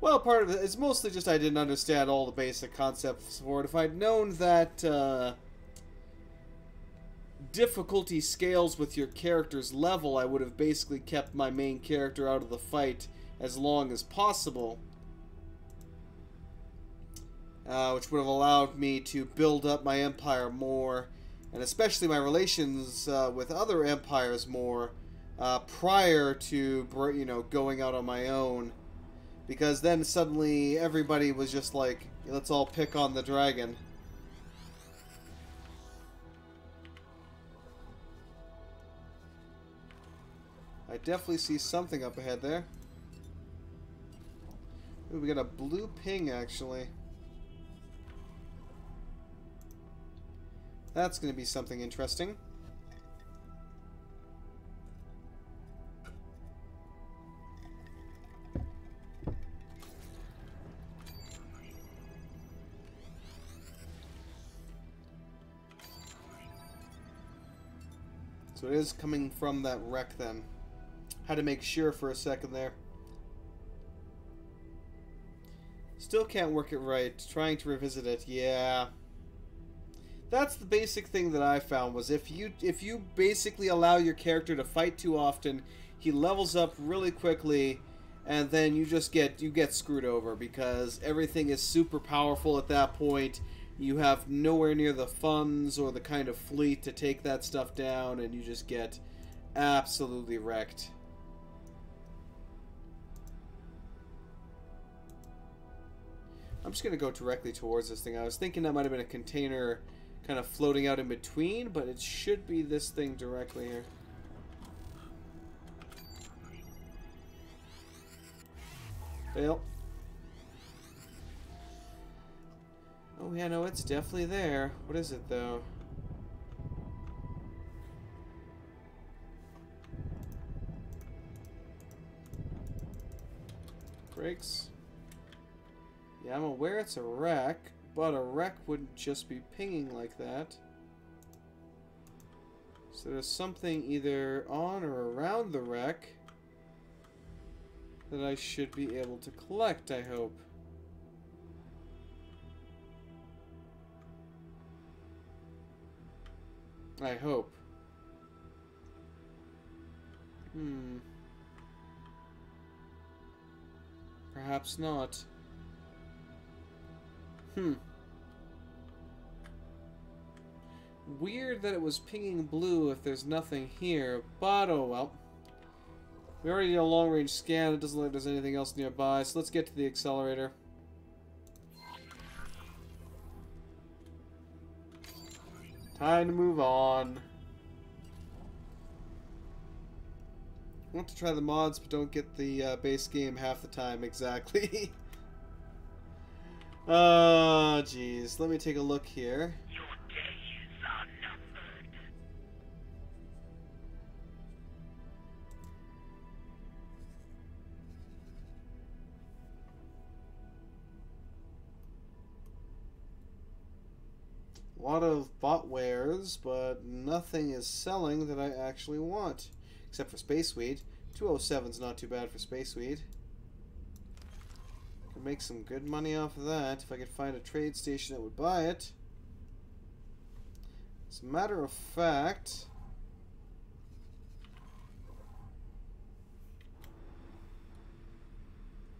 well, part of it's mostly just I didn't understand all the basic concepts for it. If I'd known that difficulty scales with your character's level, I would have basically kept my main character out of the fight as long as possible. Which would have allowed me to build up my empire more, and especially my relations with other empires more, prior to, you know, going out on my own. Because then suddenly everybody was just like, let's all pick on the dragon. I definitely see something up ahead there. Ooh, we got a blue ping, actually. That's going to be something interesting. So it is coming from that wreck then. Had to make sure for a second there. Still can't work it right. Trying to revisit it. Yeah. That's the basic thing that I found, was if you basically allow your character to fight too often, he levels up really quickly, and then you get screwed over because everything is super powerful at that point. You have nowhere near the funds or the kind of fleet to take that stuff down, and you just get absolutely wrecked. I'm just going to go directly towards this thing. I was thinking that might have been a container kind of floating out in between, but it should be this thing directly here. Fail. Oh yeah, no, it's definitely there. What is it, though? Brakes. Yeah, I'm aware it's a wreck, but a wreck wouldn't just be pinging like that. So there's something either on or around the wreck that I should be able to collect, I hope. I hope. Perhaps not. Weird that it was pinging blue if there's nothing here, but oh well. We already did a long-range scan. It doesn't look like there's anything else nearby, so let's get to the accelerator. Time to move on. I want to try the mods, but don't get the base game half the time exactly. Oh, jeez. Let me take a look here. Your days are numbered. A lot of bot wares, but nothing is selling that I actually want. Except for Space Weed. 207's not too bad for Space Weed. Could make some good money off of that if I could find a trade station that would buy it. As a matter of fact,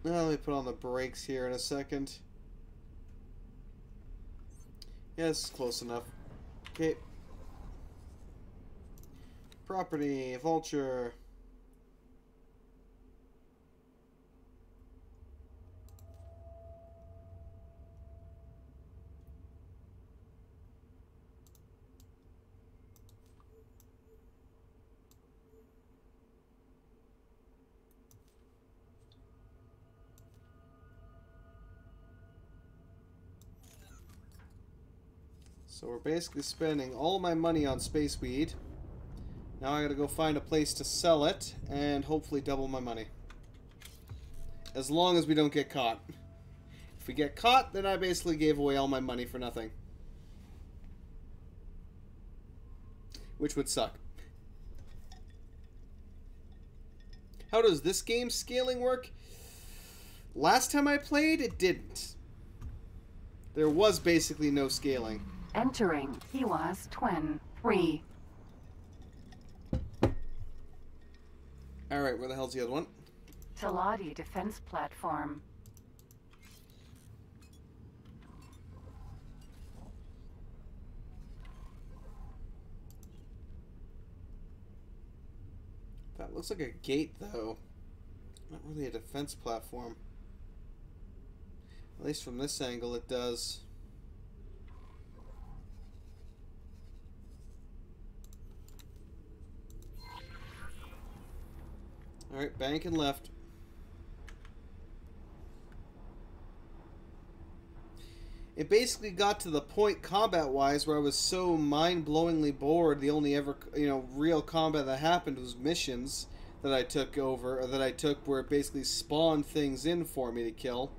Well, let me put on the brakes here in a second. Yes, close enough. Okay. Property, vulture. So we're basically spending all my money on space weed. Now I gotta go find a place to sell it and hopefully double my money. As long as we don't get caught. If we get caught, then I basically gave away all my money for nothing. Which would suck. How does this game's scaling work? Last time I played, it didn't. There was basically no scaling. Entering. He was twin. 3. Alright, where the hell's the other one? Talati defense platform. That looks like a gate, though. Not really a defense platform. At least from this angle, it does. Alright, bank and left. It basically got to the point combat-wise where I was so mind-blowingly bored. The only ever, real combat that happened was missions that I took over, or that I took where it basically spawned things in for me to kill.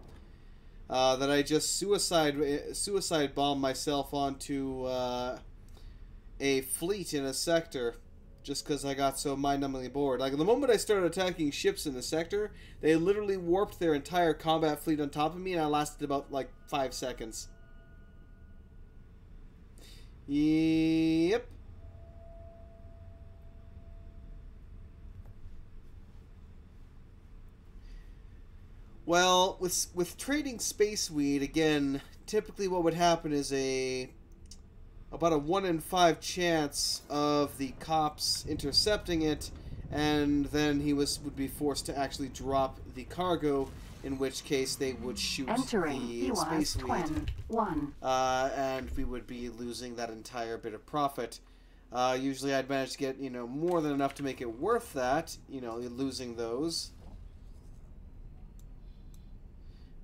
That I just suicide bombed myself onto a fleet in a sector just because I got so mind-numbingly bored. Like, the moment I started attacking ships in the sector, they literally warped their entire combat fleet on top of me, and I lasted about, 5 seconds. Yep. Well, with trading space weed, again, typically what would happen is about a 1 in 5 chance of the cops intercepting it, and then he would be forced to actually drop the cargo, in which case they would shoot the space weed. 1. And we would be losing that entire bit of profit. Usually I'd manage to get, more than enough to make it worth that, losing those.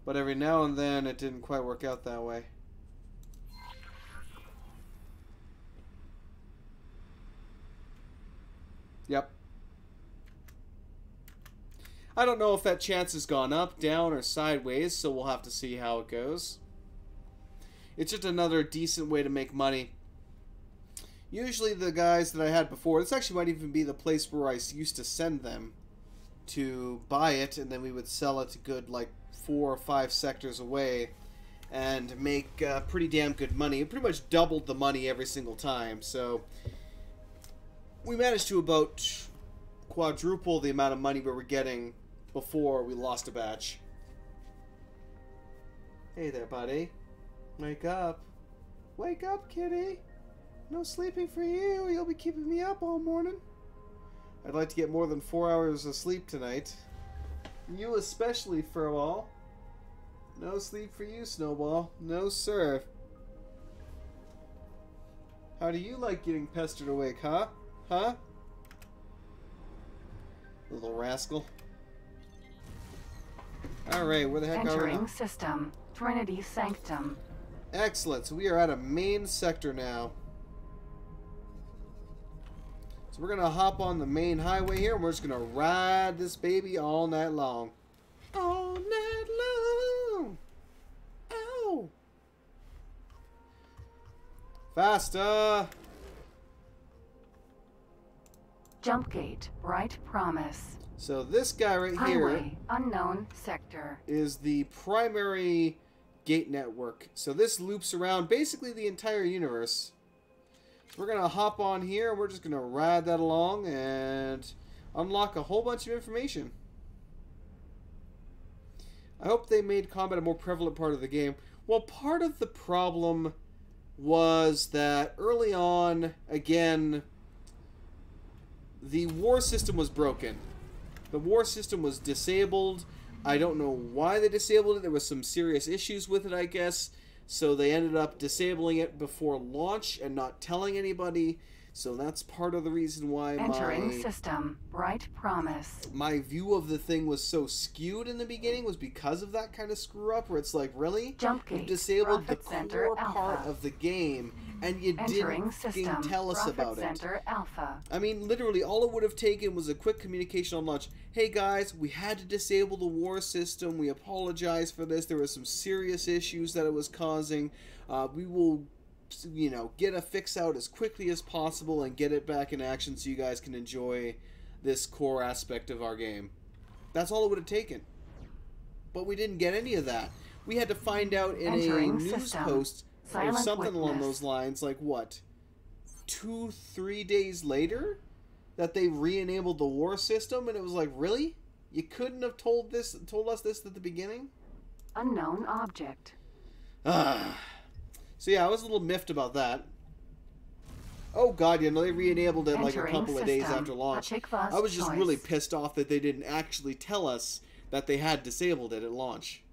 But every now and then it didn't quite work out that way. Yep. I don't know if that chance has gone up, down, or sideways, so we'll have to see how it goes. It's just another decent way to make money. Usually the guys that I had before, this actually might even be the place where I used to send them to buy it, and then we would sell it to good, 4 or 5 sectors away and make pretty damn good money. It pretty much doubled the money every single time, so we managed to about quadruple the amount of money we were getting before we lost a batch. Hey there, buddy. Wake up. Wake up, kitty. No sleeping for you. You'll be keeping me up all morning. I'd like to get more than 4 hours of sleep tonight. You especially, Furwall. No sleep for you, Snowball. No, sir. How do you like getting pestered awake, huh? Huh? Little rascal. Alright, where the heck are we? Entering system. Trinity Sanctum. Excellent. So we are at a main sector now. So we're going to hop on the main highway here, and we're just going to ride this baby all night long. All night long. Ow. Faster. Jump gate. Right promise. So this guy right here Highway. Unknown sector. is the primary gate network. So this loops around basically the entire universe. So we're going to hop on here, and we're just going to ride that along and unlock a whole bunch of information. I hope they made combat a more prevalent part of the game. Well, part of the problem was that early on, again, the war system was broken. The war system was disabled. I don't know why they disabled it. There was some serious issues with it, I guess. So they ended up disabling it before launch and not telling anybody. So that's part of the reason why Entering system. Right promise. my view of the thing was so skewed in the beginning was because of that kind of screw up where it's like, really? Jumpgate. You disabled the Profit Center core part Alpha. of the game and you Entering didn't system. fucking tell us Profit about Center it. Alpha. I mean, literally, all it would have taken was a quick communication on launch. Hey guys, we had to disable the war system. We apologize for this. There were some serious issues that it was causing. We will, you know, get a fix out as quickly as possible and get it back in action so you guys can enjoy this core aspect of our game. That's all it would have taken. But we didn't get any of that. We had to find out in Entering a news system. post or Silent something along witness. those lines, like what, 2-3 days later, that they re-enabled the war system, and it was like, really? You couldn't have told us this at the beginning? Unknown object. So yeah, I was a little miffed about that. Oh god, you know, they re-enabled it like a Entering couple of days system. after launch. Achikva's I was just choice. really pissed off that they didn't actually tell us that they had disabled it at launch.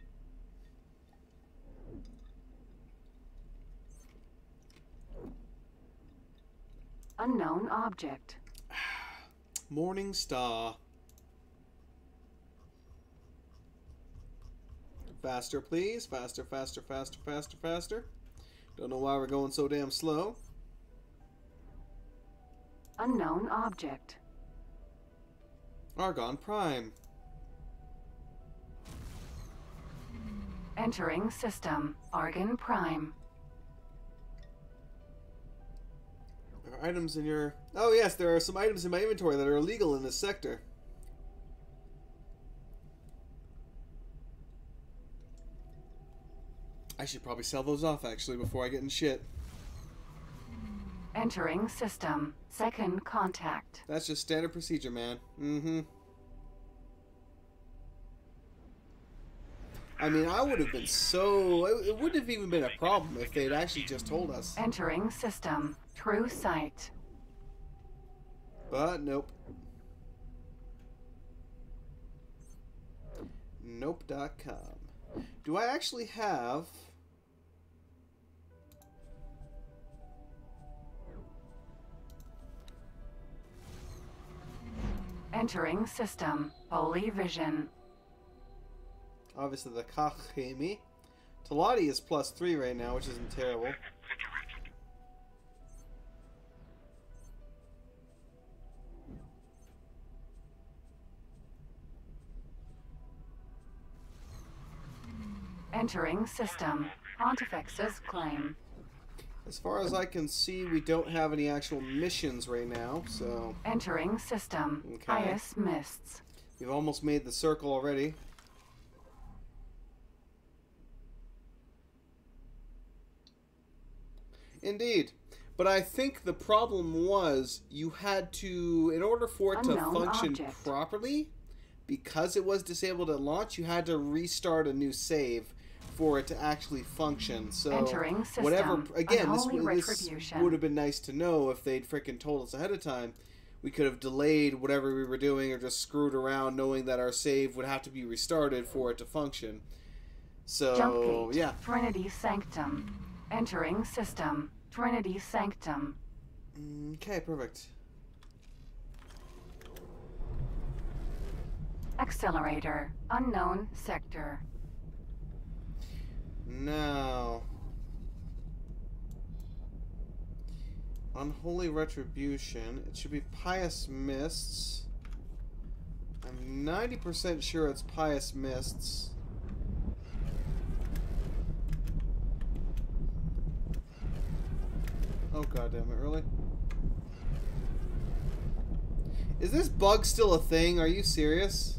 Unknown object. Morning Star. Faster, please. Faster, faster, faster, faster, faster. Don't know why we're going so damn slow. Unknown object. Argon Prime. Entering system. Argon Prime. There are items in your... Oh yes, there are some items in my inventory that are illegal in this sector. I should probably sell those off, actually, before I get in shit. Entering system. Second contact. That's just standard procedure, man. Mm-hmm. I mean, I would have been so... It wouldn't have even been a problem if they'd actually just told us. Entering system. True sight. But, nope. Nope.com. Do I actually have... Entering system. Holy vision. Obviously the Kachemi. Talati is +3 right now, which isn't terrible. Entering system. Pontifex's claim. As far as I can see, we don't have any actual missions right now, so... Entering system. Okay. Pious mists. We've almost made the circle already. Indeed. But I think the problem was you had to, in order for it to Unknown function object. properly, because it was disabled at launch, you had to restart a new save for it to actually function. So Entering system. whatever, again, this Unholy would retribution. have been nice to know if they'd frickin' told us ahead of time. We could have delayed whatever we were doing or just screwed around knowing that our save would have to be restarted for it to function. So, Jumpgate. yeah. Trinity Sanctum. Entering system. Trinity Sanctum. Okay, perfect. Accelerator. Unknown sector. Now, Unholy Retribution. It should be Pious Mists. I'm 90% sure it's Pious Mists. Oh goddamn it, really? Is this bug still a thing? Are you serious?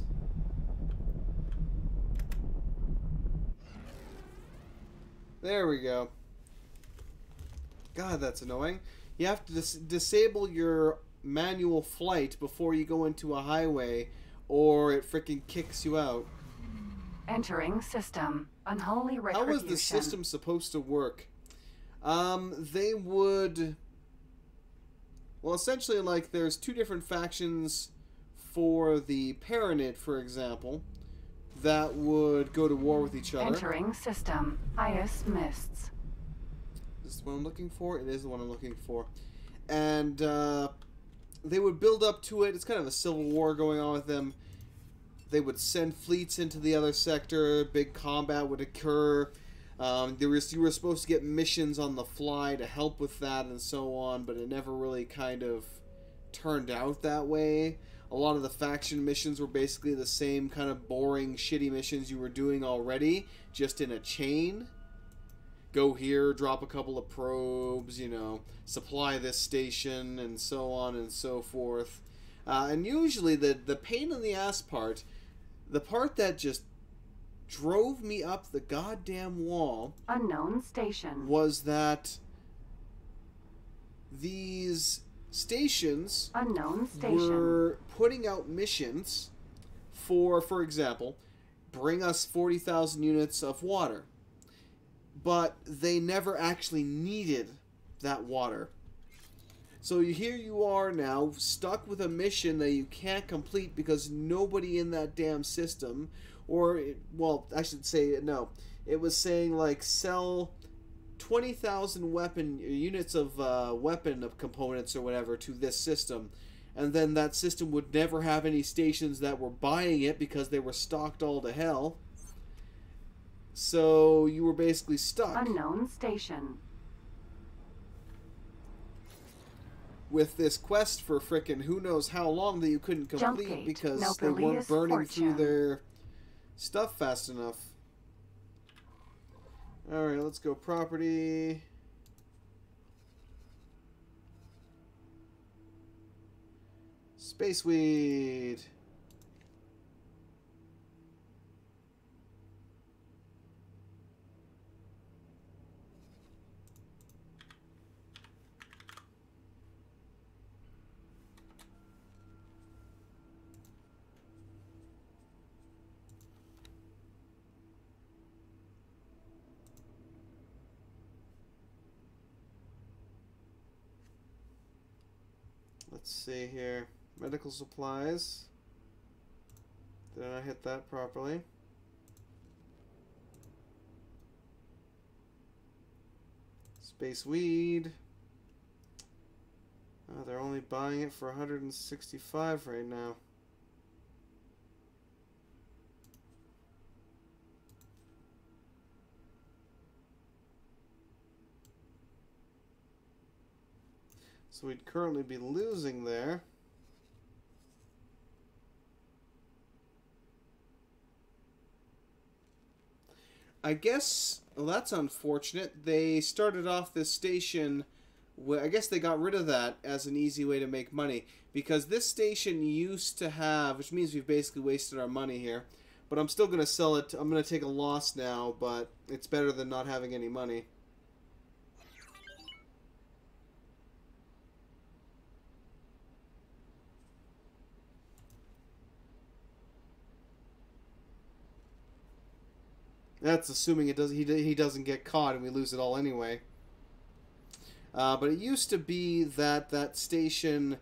There we go. God, that's annoying. You have to disable your manual flight before you go into a highway, or it freaking kicks you out. Entering system. Unholy How retribution. was the system supposed to work? They would... Well, essentially, like, there's two different factions for the Paranid, for example, that would go to war with each other. Entering system. Highest mists. Is this what I'm looking for? It is the one I'm looking for. And they would build up to it. It's kind of a civil war going on with them. They would send fleets into the other sector. Big combat would occur. You were supposed to get missions on the fly to help with that and so on, but it never really kind of turned out that way. A lot of the faction missions were basically the same kind of boring, shitty missions you were doing already, just in a chain. Go here, drop a couple of probes, you know, supply this station, and so on and so forth. And usually the pain in the ass part, the part that just drove me up the goddamn wall, Unknown station. was that these stations Unknown station. were putting out missions for example, bring us 40,000 units of water. But they never actually needed that water. So here you are now, stuck with a mission that you can't complete because nobody in that damn system, well, I should say, no. It was saying, like, sell 20,000 units of weapon of components or whatever to this system. And then that system would never have any stations that were buying it because they were stocked all to hell. So you were basically stuck. Unknown station. With this quest for frickin' who knows how long that you couldn't complete Jumpgate. because No they weren't Peleus burning through fortune. their stuff fast enough. Alright, let's go property. Space Weed. Let's see here. Medical supplies. Did I hit that properly? Space Weed. Oh, they're only buying it for 165 right now. So we'd currently be losing there. I guess, well, that's unfortunate. They started off this station, I guess they got rid of that as an easy way to make money. Because this station used to have, which means we've basically wasted our money here. But I'm still going to sell it. I'm going to take a loss now, but it's better than not having any money. That's assuming it does. He doesn't get caught and we lose it all anyway. But it used to be that that station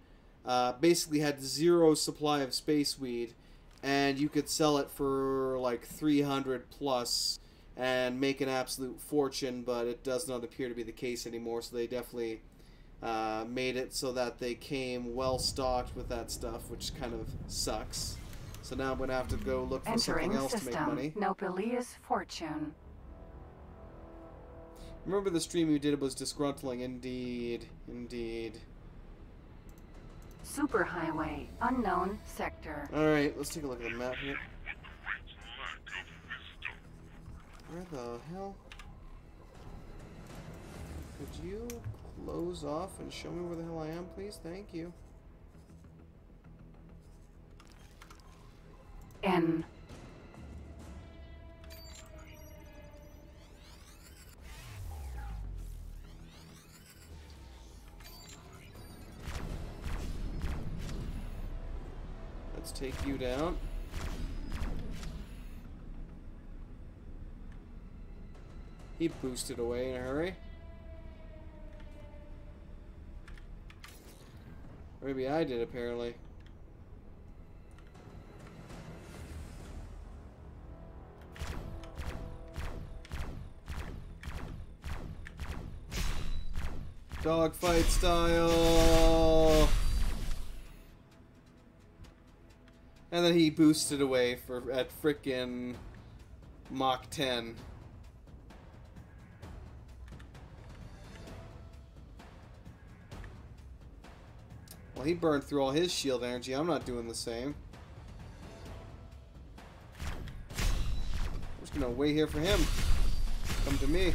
basically had zero supply of space weed, and you could sell it for like 300 plus and make an absolute fortune. But it does not appear to be the case anymore. So they definitely made it so that they came well stocked with that stuff, which kind of sucks. So now I'm going to have to go look for something else to make money. No Peleus fortune. Remember the stream you did was disgruntling. Indeed. Indeed. Superhighway. Unknown sector. Alright, let's take a look at the map here. Where the hell? Could you close off and show me where the hell I am, please? Thank you. N. Let's take you down. He boosted away in a hurry. Or maybe I did, apparently. Dogfight style! And then he boosted away at frickin' Mach 10. Well, he burned through all his shield energy. I'm not doing the same. I'm just gonna wait here for him. Come to me.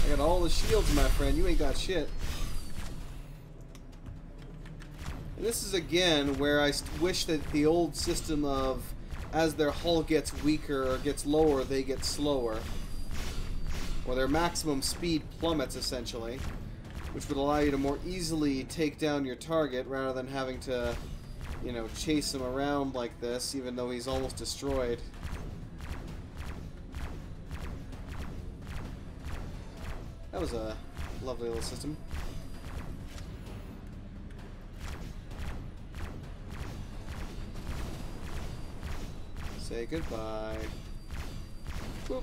I got all the shields, my friend. You ain't got shit. And this is, again, where I wish that the old system of as their hull gets weaker or gets lower, they get slower. Or their maximum speed plummets, essentially. Which would allow you to more easily take down your target rather than having to, you know, chase him around like this, even though he's almost destroyed. That was a lovely little system. Say goodbye. Boop.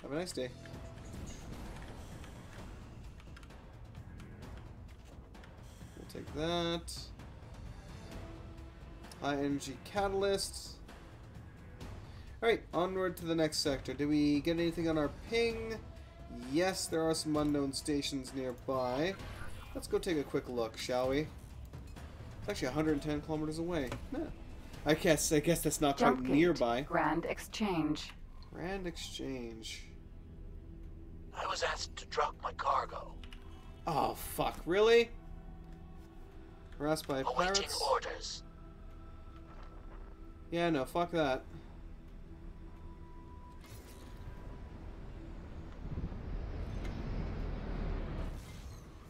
Have a nice day. We'll take that. High energy catalyst. Alright, onward to the next sector. Did we get anything on our ping? Yes, there are some unknown stations nearby. Let's go take a quick look, shall we? It's actually 110 kilometers away. Yeah. I guess that's not quite nearby. Grand Exchange. Grand Exchange. I was asked to drop my cargo. Oh, fuck. Really? Harassed by Awaiting pirates? orders. Yeah, no, fuck that.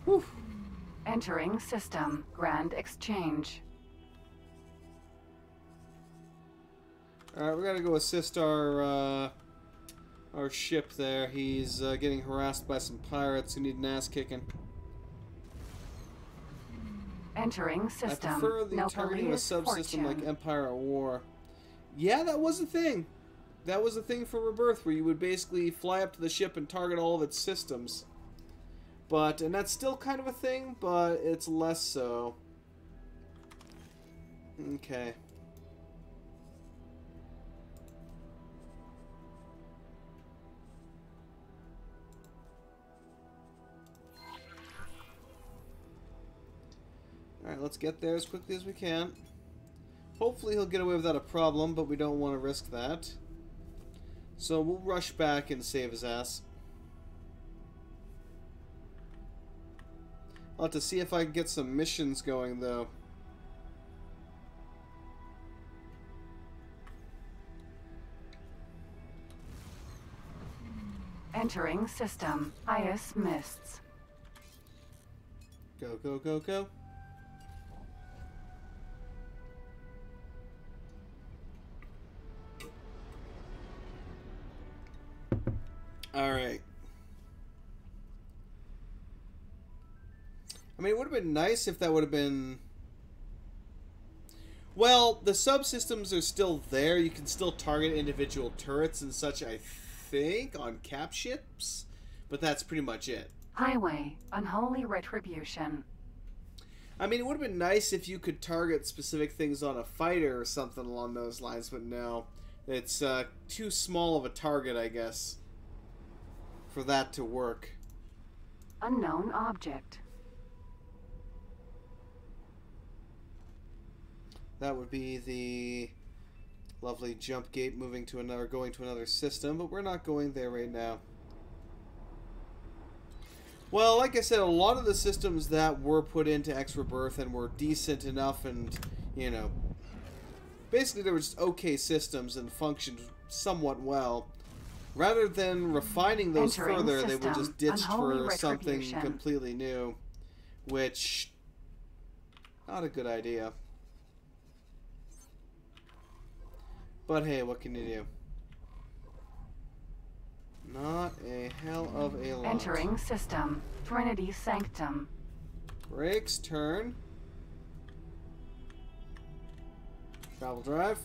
Whew. Entering system. Grand Exchange. Alright, we gotta go assist our ship there. He's getting harassed by some pirates who need an ass kicking. Entering system. I prefer the targeting of a subsystem like Empire at War. Yeah, that was a thing. That was a thing for Rebirth, where you would basically fly up to the ship and target all of its systems. And that's still kind of a thing, but it's less so. Okay. Alright, let's get there as quickly as we can. Hopefully he'll get away without a problem, but we don't want to risk that. So we'll rush back and save his ass. I'll have to see if I can get some missions going, though. Entering system. Ice mists. Go, go, go, go. Alright. I mean, it would have been nice if that would have been... Well, the subsystems are still there. You can still target individual turrets and such, I think, on cap ships. But that's pretty much it. Highway. Unholy retribution. I mean, it would have been nice if you could target specific things on a fighter or something along those lines, but no. It's too small of a target, I guess, for that to work. Unknown object. That would be the lovely jump gate moving to another, going to another system, but we're not going there right now. Well, like I said, a lot of the systems that were put into X Rebirth and were decent enough and, you know, basically they were just okay systems and functioned somewhat well. Rather than refining those further, they were just ditched for something completely new, which, not a good idea. But hey, what can you do? Not a hell of a lot. Entering system. Trinity Sanctum. Brakes, turn. Travel drive.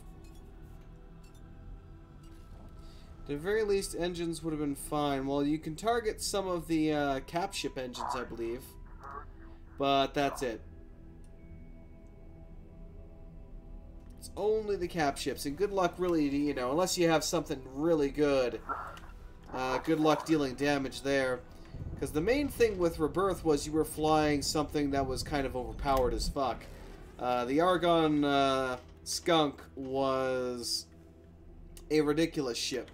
At the very least, engines would have been fine. Well, you can target some of the cap ship engines, I believe. But that's it. It's only the cap ships. And good luck really, you know, unless you have something really good. Good luck dealing damage there. Because the main thing with Rebirth was you were flying something that was kind of overpowered as fuck. The Argon Skunk was a ridiculous ship.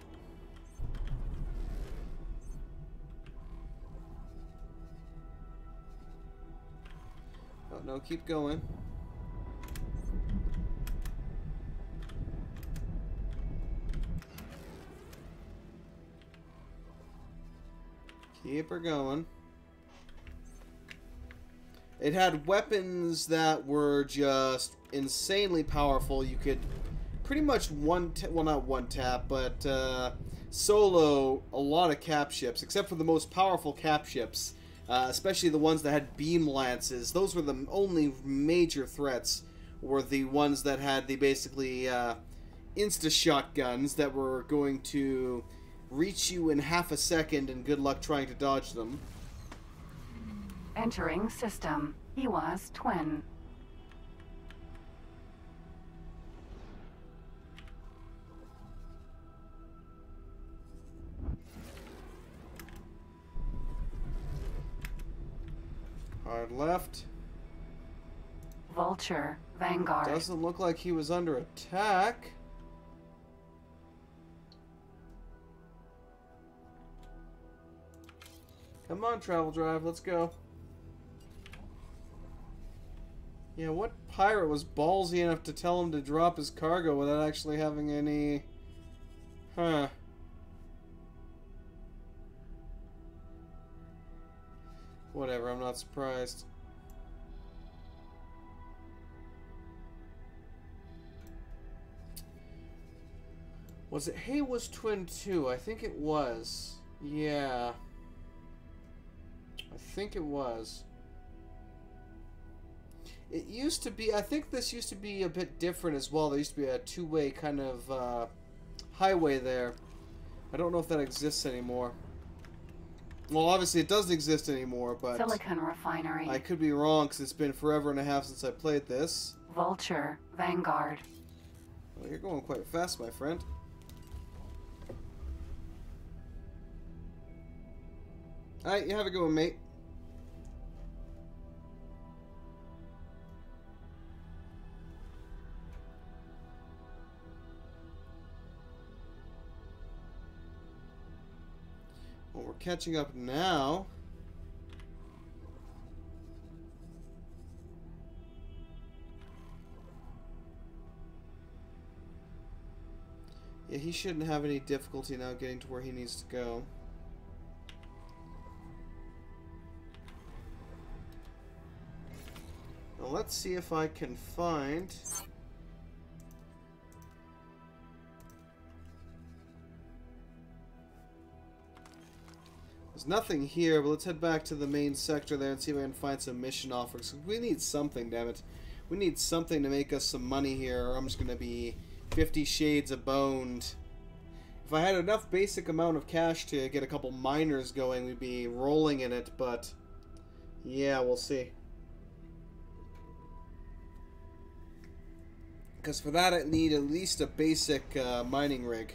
Oh, no, keep going. Keep her going. It had weapons that were just insanely powerful. You could pretty much well, not one tap, but solo a lot of cap ships, except for the most powerful cap ships, especially the ones that had beam lances. Those were the only major threats, were the ones that had the basically insta-shotguns that were going to reach you in half a second, and good luck trying to dodge them. Entering system. Iwa's twin. Hard left. Vulture. Vanguard. Doesn't look like he was under attack. Come on, travel drive, let's go. Yeah, what pirate was ballsy enough to tell him to drop his cargo without actually having any... Huh. Whatever, I'm not surprised. Was it Haywood's twin too? I think it was. Yeah. I think it was. It used to be, I think this used to be a bit different as well. There used to be a two-way kind of highway there. I don't know if that exists anymore. Well, obviously it doesn't exist anymore, but... Silicon refinery. I could be wrong, because it's been forever and a half since I played this. Vulture. Vanguard. Well, you're going quite fast, my friend. Alright, you have a good one, mate. Well, we're catching up now. Yeah, he shouldn't have any difficulty now getting to where he needs to go. Now let's see if I can find... There's nothing here, but let's head back to the main sector there and see if I can find some mission offers. We need something, damn it. We need something to make us some money here, or I'm just going to be 50 shades of boned. If I had enough basic amount of cash to get a couple miners going, we'd be rolling in it, but yeah, we'll see. Because for that I need at least a basic mining rig.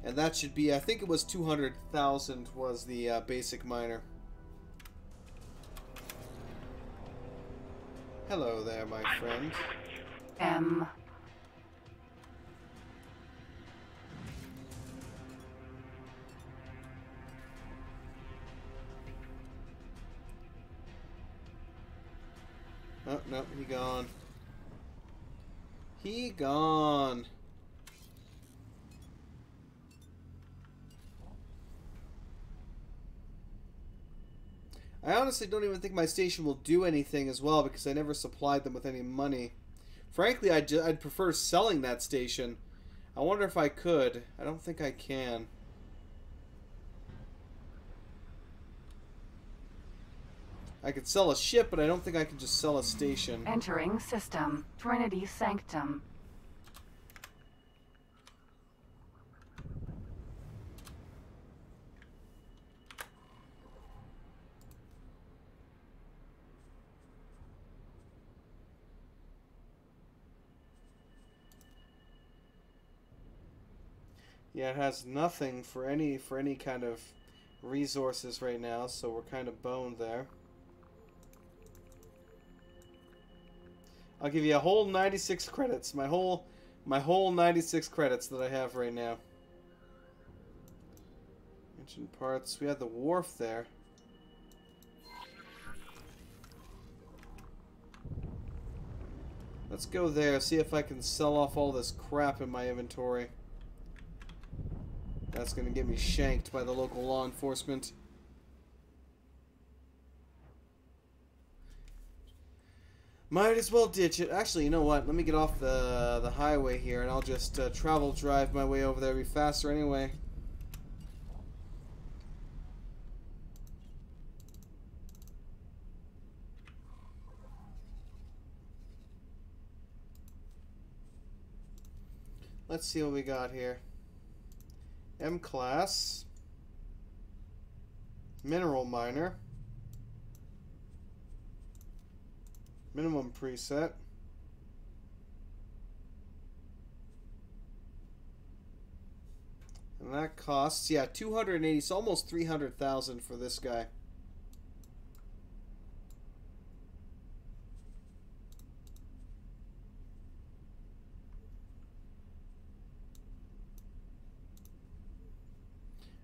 And that should be, I think it was 200,000 was the basic miner. Hello there, my friend. M. Oh, no, he gone. He gone. I honestly don't even think my station will do anything as well because I never supplied them with any money. Frankly, I'd prefer selling that station. I wonder if I could. I don't think I can. I could sell a ship, but I don't think I could just sell a station. Entering system. Trinity Sanctum. Yeah, it has nothing for any kind of resources right now, so we're kind of boned there. I'll give you a whole 96 credits. My whole 96 credits that I have right now. Engine parts. We had the wharf there. Let's go there, see if I can sell off all this crap in my inventory. That's going to get me shanked by the local law enforcement. Might as well ditch it. Actually, you know what? Let me get off the highway here, and I'll just travel drive my way over there. It'll be faster anyway. Let's see what we got here. M-Class. Mineral Miner. Minimum preset. And that costs, yeah, 280, so almost 300,000 for this guy.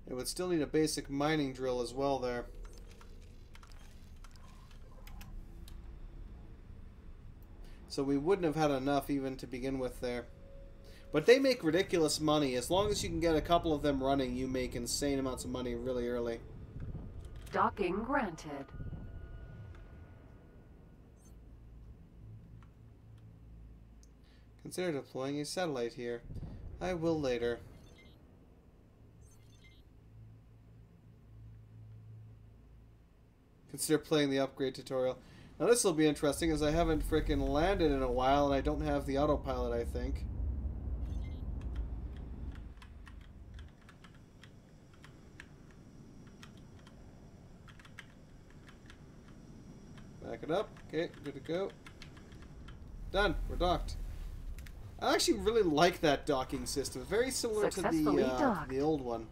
It would still need a basic mining drill as well there. So we wouldn't have had enough even to begin with there. But they make ridiculous money. As long as you can get a couple of them running, you make insane amounts of money really early. Docking granted. Consider deploying a satellite here. I will later. Consider playing the upgrade tutorial. Now this will be interesting as I haven't frickin' landed in a while and I don't have the autopilot, I think. Back it up. Okay, good to go. Done. We're docked. I actually really like that docking system. Very similar to the old one.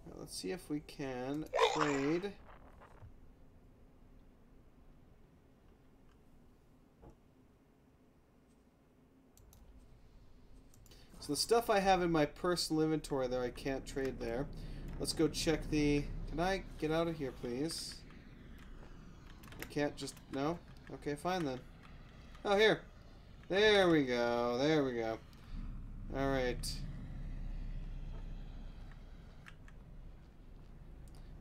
Now, let's see if we can trade. So the stuff I have in my personal inventory there, I can't trade there. Let's go check the... Can I get out of here, please? I can't just... No? Okay, fine then. Oh, here. There we go. There we go. Alright.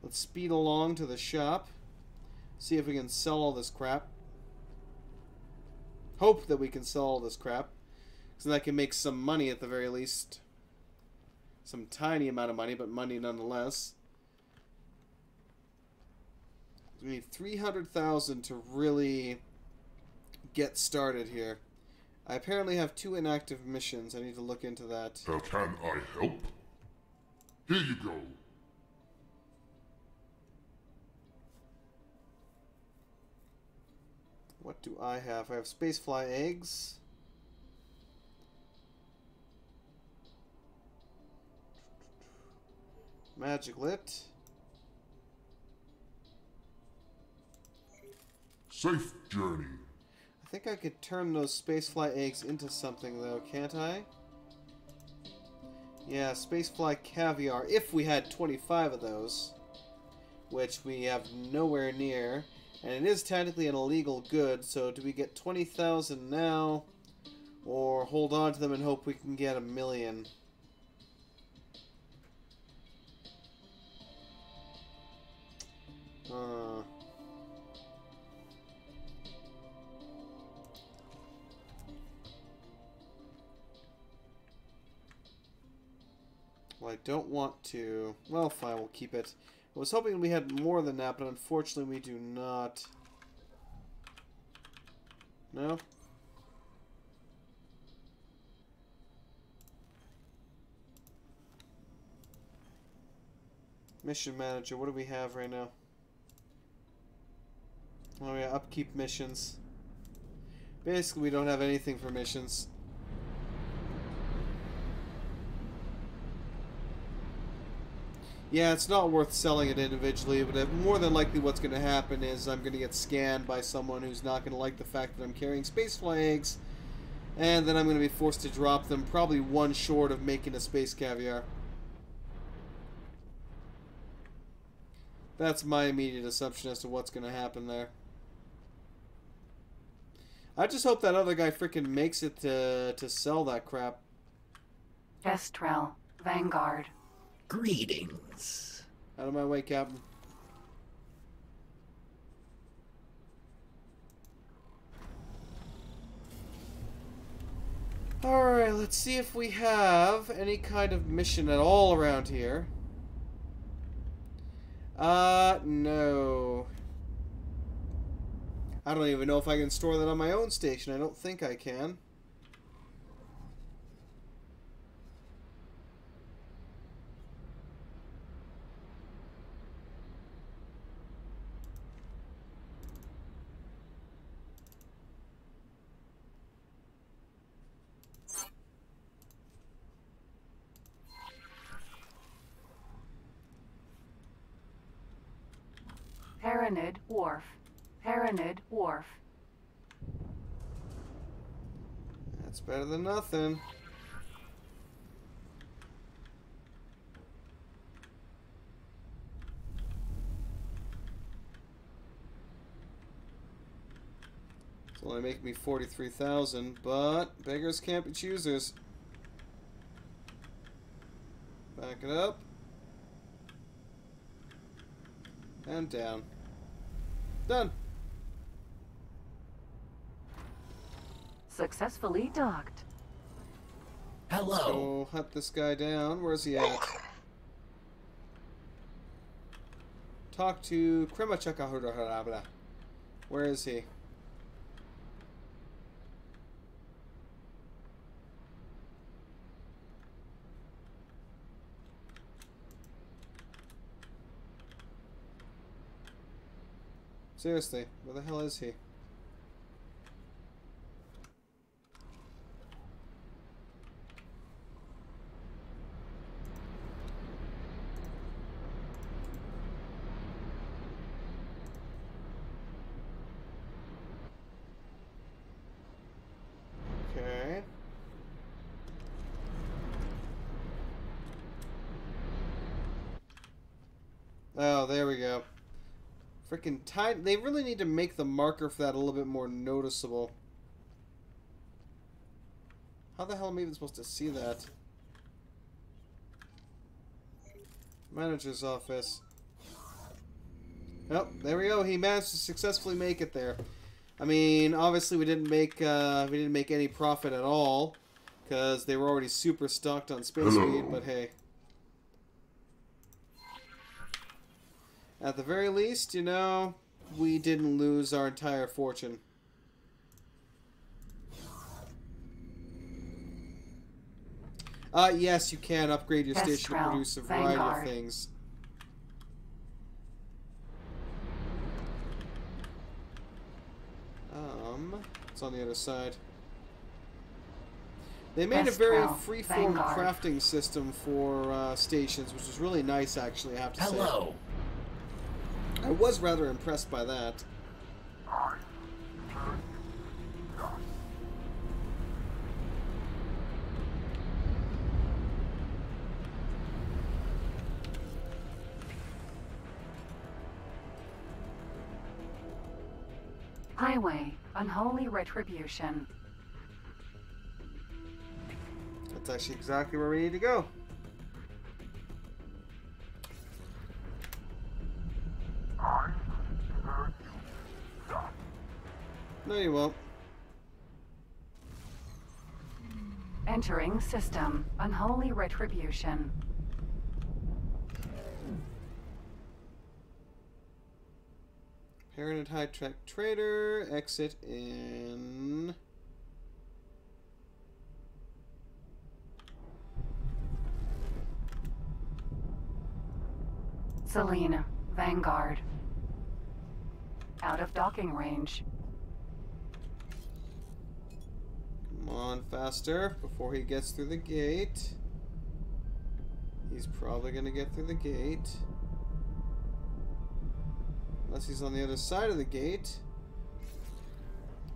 Let's speed along to the shop. See if we can sell all this crap. Hope that we can sell all this crap. So that I can make some money at the very least. Some tiny amount of money, but money nonetheless. We need 300,000 to really get started here. I apparently have 2 inactive missions. I need to look into that. How can I help? Here you go. What do I have? I have spacefly eggs. Magic lit. Safe journey. I think I could turn those spacefly eggs into something though, can't I? Yeah, spacefly caviar, if we had 25 of those. Which we have nowhere near. And it is technically an illegal good, so do we get 20,000 now? Or hold on to them and hope we can get 1 million? Well, I don't want to... Well, fine, we'll keep it. I was hoping we had more than that, but unfortunately we do not. No? Mission manager, what do we have right now? Oh yeah, upkeep missions. Basically, we don't have anything for missions. Yeah, it's not worth selling it individually, but more than likely what's going to happen is I'm going to get scanned by someone who's not going to like the fact that I'm carrying space flags, and then I'm going to be forced to drop them, probably one short of making a space caviar. That's my immediate assumption as to what's going to happen there. I just hope that other guy freaking makes it to sell that crap. Kestrel, Vanguard. Greetings. Out of my way, Captain. Alright, let's see if we have any kind of mission at all around here. No. I don't even know if I can store that on my own station. I don't think I can. Paranid Wharf. Paranid Wharf. That's better than nothing. It's only making me 43,000, but beggars can't be choosers. Back it up. And down. Done. Successfully docked. Hello. So hunt this guy down. Where's he at? Talk to Kremachaka. Where is he? Seriously, where the hell is he? Okay. Oh, there we go. Freaking tiny. They really need to make the marker for that a little bit more noticeable. How the hell am I even supposed to see that? Manager's office. Oh, there we go. He managed to successfully make it there. I mean, obviously we didn't make any profit at all because they were already super stocked on space weed. But hey. At the very least, you know, we didn't lose our entire fortune. Yes, you can upgrade your station to produce a variety of things. It's on the other side. They made a very free-form crafting system for stations, which was really nice, actually, I have to say. Hello. I was rather impressed by that. Highway, Unholy Retribution. That's actually exactly where we need to go. No, you won't. Entering system, Unholy Retribution. Tyranid high-tech trader. Exit in... Selena, Vanguard. Out of docking range. Come on, faster, before he gets through the gate. He's probably going to get through the gate. Unless he's on the other side of the gate.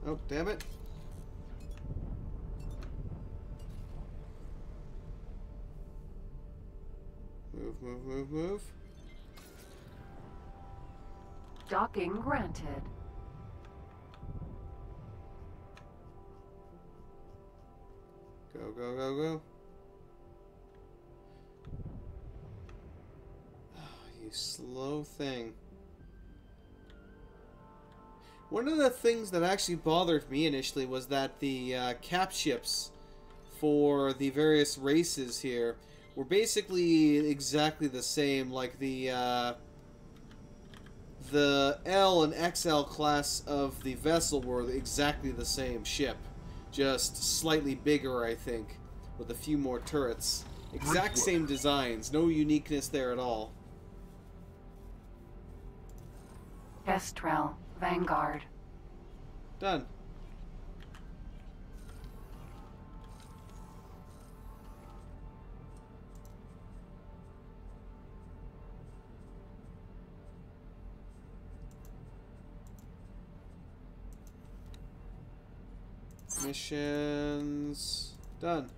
Oh, damn it. Move, move, move, move. Docking granted. Go, go, go, go. Oh, you slow thing. One of the things that actually bothered me initially was that the cap ships for the various races here were basically exactly the same, like the L and XL class of the vessel were exactly the same ship. Just slightly bigger, I think, with a few more turrets. Exact same designs, no uniqueness there at all. Kestrel, Vanguard. Done. Missions done.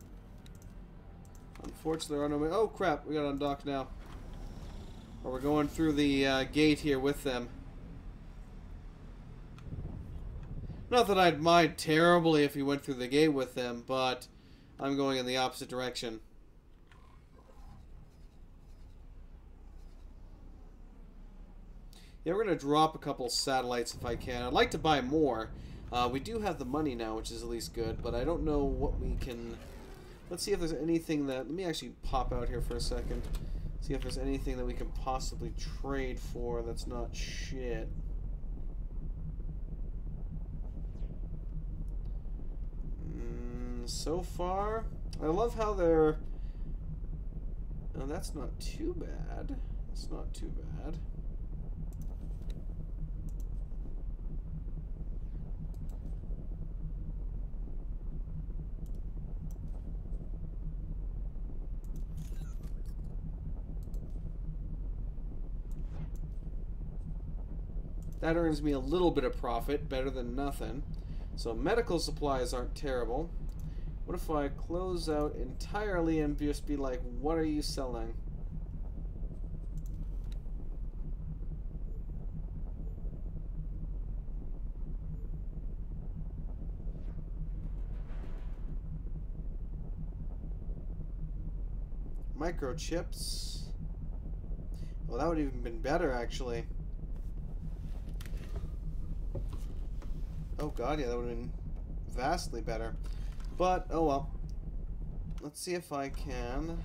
Unfortunately, there are no. Oh crap! We got to undock now. Or we're going through the gate here with them. Not that I'd mind terribly if we went through the gate with them, but I'm going in the opposite direction. Yeah, we're going to drop a couple satellites if I can. I'd like to buy more. We do have the money now, which is at least good, but I don't know what we can... Let's see if there's anything that... Let me actually pop out here for a second. See if there's anything that we can possibly trade for that's not shit. So far, I love how they're... Oh, that's not too bad. That's not too bad. That earns me a little bit of profit, better than nothing. So medical supplies aren't terrible. What if I close out entirely and just be like, what are you selling? Microchips. Well, that would have even been better, actually. Oh god, yeah, that would have been vastly better. But, oh well. Let's see if I can...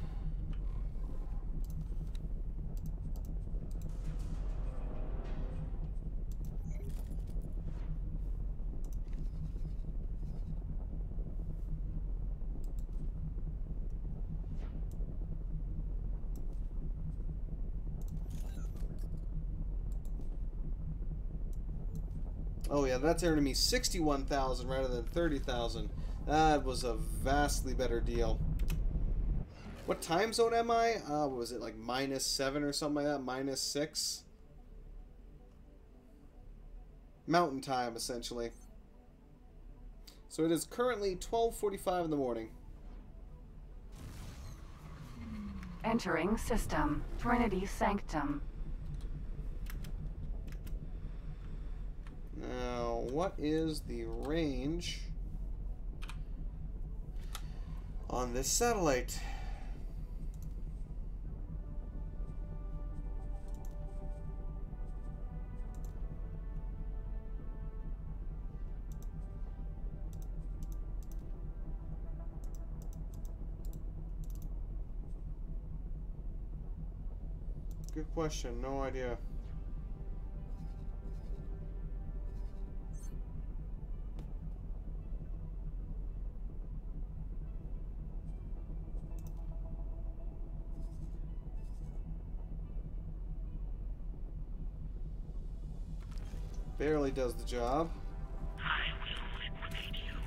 Oh yeah, that's earning me 61,000 rather than 30,000. That was a vastly better deal. What time zone am I? What was it, like -7 or something like that? -6? Mountain time, essentially. So it is currently 12:45 in the morning. Entering system. Trinity Sanctum. Now, what is the range on this satellite? Good question, no idea. barely does the job. I will liquidate you.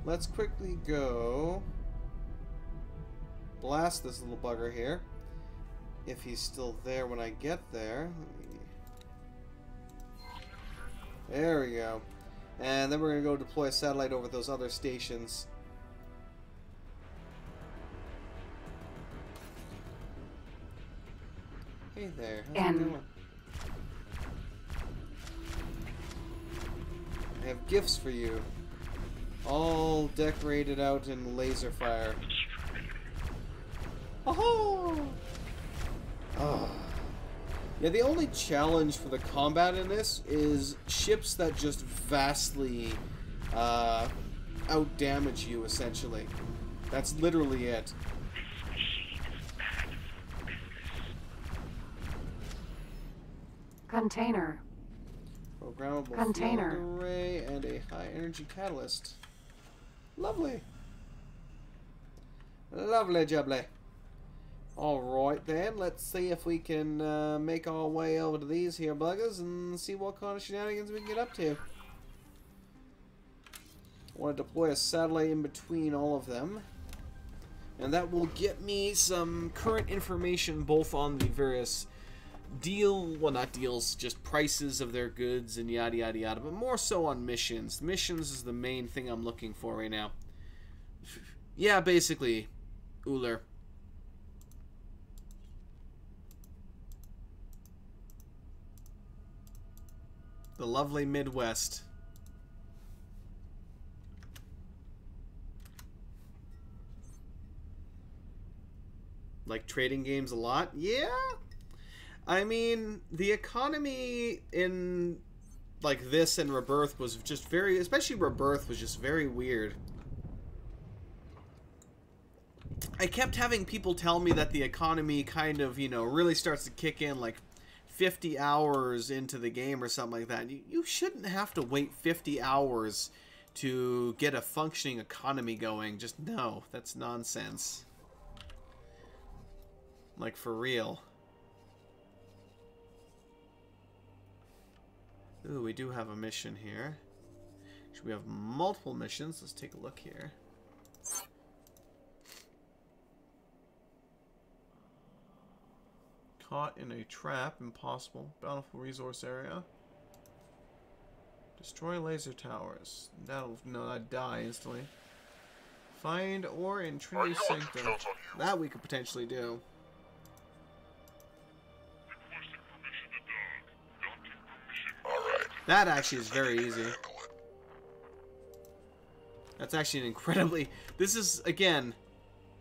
Let's quickly go blast this little bugger here. If he's still there when I get there. There we go. And then we're going to go deploy a satellite over those other stations. Hey there. How's it going? I have gifts for you. All decorated out in laser fire. Oh! Oh. Yeah, the only challenge for the combat in this is ships that just vastly outdamage you, essentially. That's literally it. Container. Programmable Container. field array and a high energy catalyst. Lovely. Lovely jubbly. Alright then, let's see if we can make our way over to these here buggers and see what kind of shenanigans we can get up to. I want to deploy a satellite in between all of them. And that will get me some current information both on the various well, not deals, just prices of their goods and yada yada yada, but more so on missions. Missions is the main thing I'm looking for right now. Yeah, basically, Uller. The lovely Midwest. Like trading games a lot? Yeah. I mean, the economy in like this and Rebirth was just very, especially Rebirth was just very weird. I kept having people tell me that the economy kind of, you know, really starts to kick in like 50 hours into the game or something like that. You shouldn't have to wait 50 hours to get a functioning economy going. Just no, that's nonsense. Like, for real. Ooh, we do have a mission here. Actually, we have multiple missions. Let's take a look here. Caught in a trap. Impossible. Bountiful resource area. Destroy laser towers. That'll... no, I'd die instantly. Find ore in Trinity Sanctum. That we could potentially do. That actually is very easy. That's actually an incredibly... This is, again,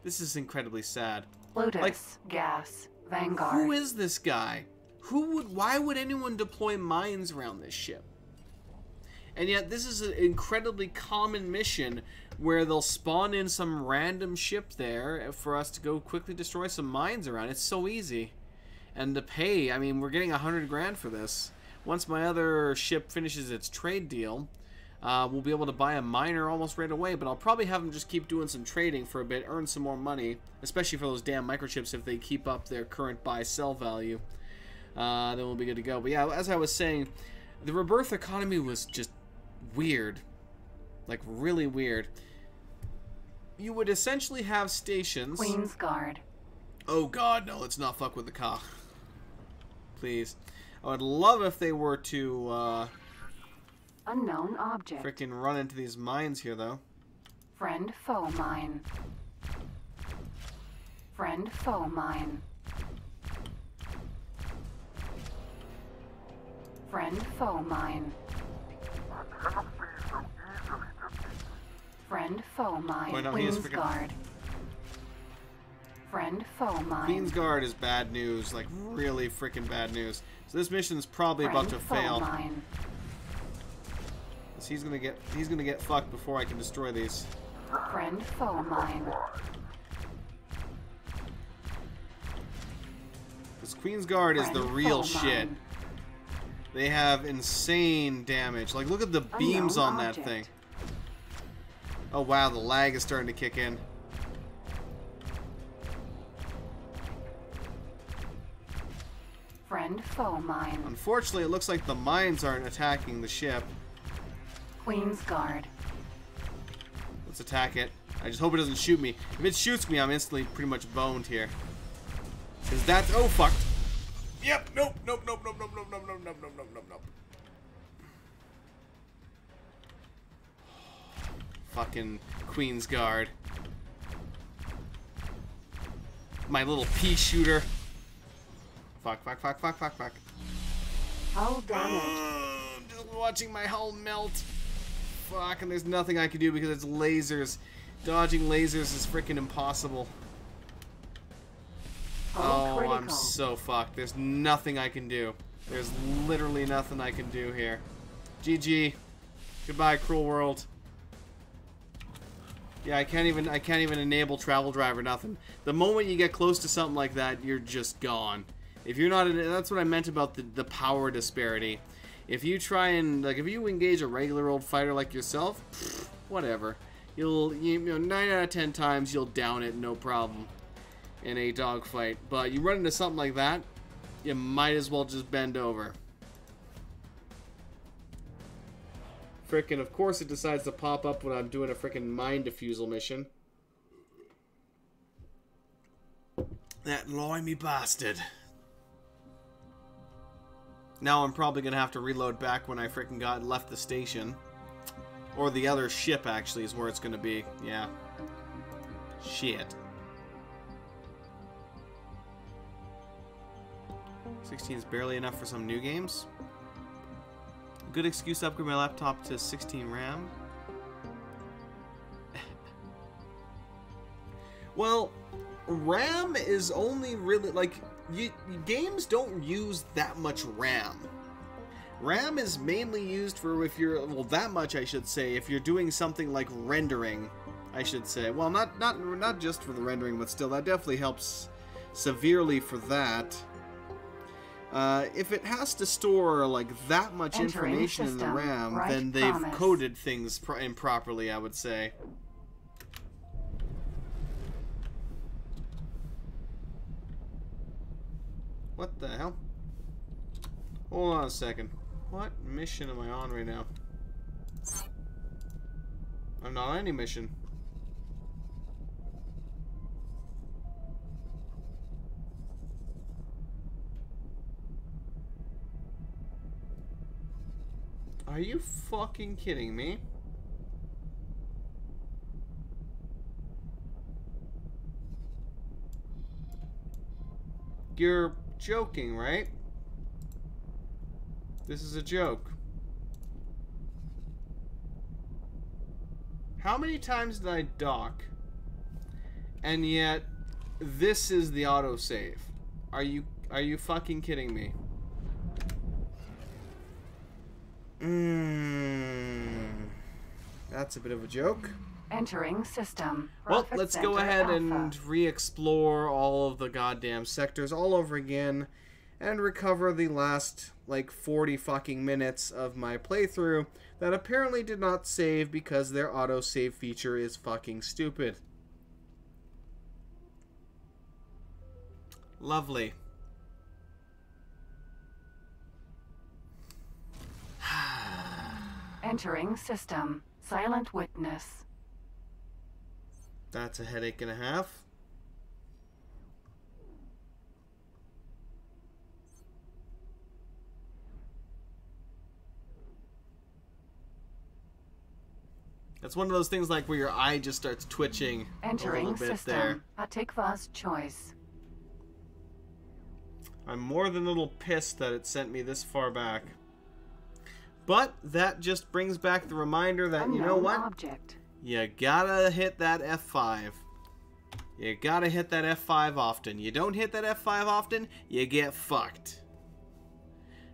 this is incredibly sad. Lotus, like, gas, Vanguard. Who is this guy? Why would anyone deploy mines around this ship? And yet this is an incredibly common mission where they'll spawn in some random ship there for us to go quickly destroy some mines around. It's so easy. And to pay, I mean, we're getting 100 grand for this. Once my other ship finishes its trade deal, we'll be able to buy a miner almost right away, but I'll probably have them just keep doing some trading for a bit, earn some more money, especially for those damn microchips if they keep up their current buy-sell value. Then we'll be good to go. But yeah, as I was saying, the Rebirth economy was just weird. Like, really weird. You would essentially have stations... Queen's Guard. Oh god, no, let's not fuck with the car. Please. I would love if they were to, Unknown object. frickin' run into these mines here, though. Friend foe mine. Friend foe mine. Friend foe mine. Friend foe mine. Wait, no, he is Queen's freaking... Guard. Friend foe mine. Queen's Guard is bad news, like really freaking bad news. So this mission's probably about to fail. Mine. He's gonna get fucked before I can destroy these. Friend foe mine. This Queen's Guard is the real shit. They have insane damage. Like, look at the beams on that thing. Oh wow, the lag is starting to kick in. Friend-foe mine. Unfortunately, it looks like the mines aren't attacking the ship. Queen's Guard. Let's attack it. I just hope it doesn't shoot me. If it shoots me, I'm instantly pretty much boned here. Because that's... Oh, fuck. Yep. Nope. Nope. Nope. Nope. Nope. Nope. Nope. Nope. Nope. Nope. Nope. Nope. Nope. Fucking Queen's Guard. My little pea shooter. Fuck. Fuck. Fuck. Fuck. Fuck. Fuck. Hull damage. I'm just watching my hull melt. Fuck, and there's nothing I can do because it's lasers. Dodging lasers is freaking impossible. Hull Oh, critical. I'm so fucked. There's nothing I can do. There's literally nothing I can do here. GG. Goodbye, cruel world. Yeah, I can't even enable travel driver, nothing. The moment you get close to something like that, you're just gone. If you're not, that's what I meant about the power disparity. If you try and, like, if you engage a regular old fighter like yourself, pfft, whatever. You know, 9 out of 10 times you'll down it, no problem, in a dogfight. But you run into something like that, you might as well just bend over. Frickin', of course it decides to pop up when I'm doing a frickin' mine defusal mission. That limey bastard. Now I'm probably gonna have to reload back when I frickin' left the station. Or the other ship, actually, is where it's gonna be. Yeah. Shit. 16 is barely enough for some new games. Good excuse to upgrade my laptop to 16 RAM. Well, RAM is only really, like, games don't use that much RAM. RAM is mainly used for if you're, well, that much I should say, if you're doing something like rendering, I should say. Well, not just for the rendering, but still, that definitely helps severely for that. If it has to store, like, that much information in the RAM, then they've coded things improperly, I would say. What the hell? Hold on a second. What mission am I on right now? I'm not on any mission. Are you fucking kidding me? You're joking, right? This is a joke. How many times did I dock? And yet, this is the autosave. Are you fucking kidding me? That's a bit of a joke. Entering system. Well, Profit let's go Center ahead Alpha. and re-explore all of the goddamn sectors all over again and recover the last, like, 40 fucking minutes of my playthrough that apparently did not save because their autosave feature is fucking stupid. Lovely. Entering system. Silent witness. That's a headache and a half. That's one of those things like where your eye just starts twitching Entering a little bit system. there. Atikva's choice. I'm more than a little pissed that it sent me this far back. But that just brings back the reminder that, you know Unknown what? object. You gotta hit that F5. You gotta hit that F5 often. You don't hit that F5 often, you get fucked.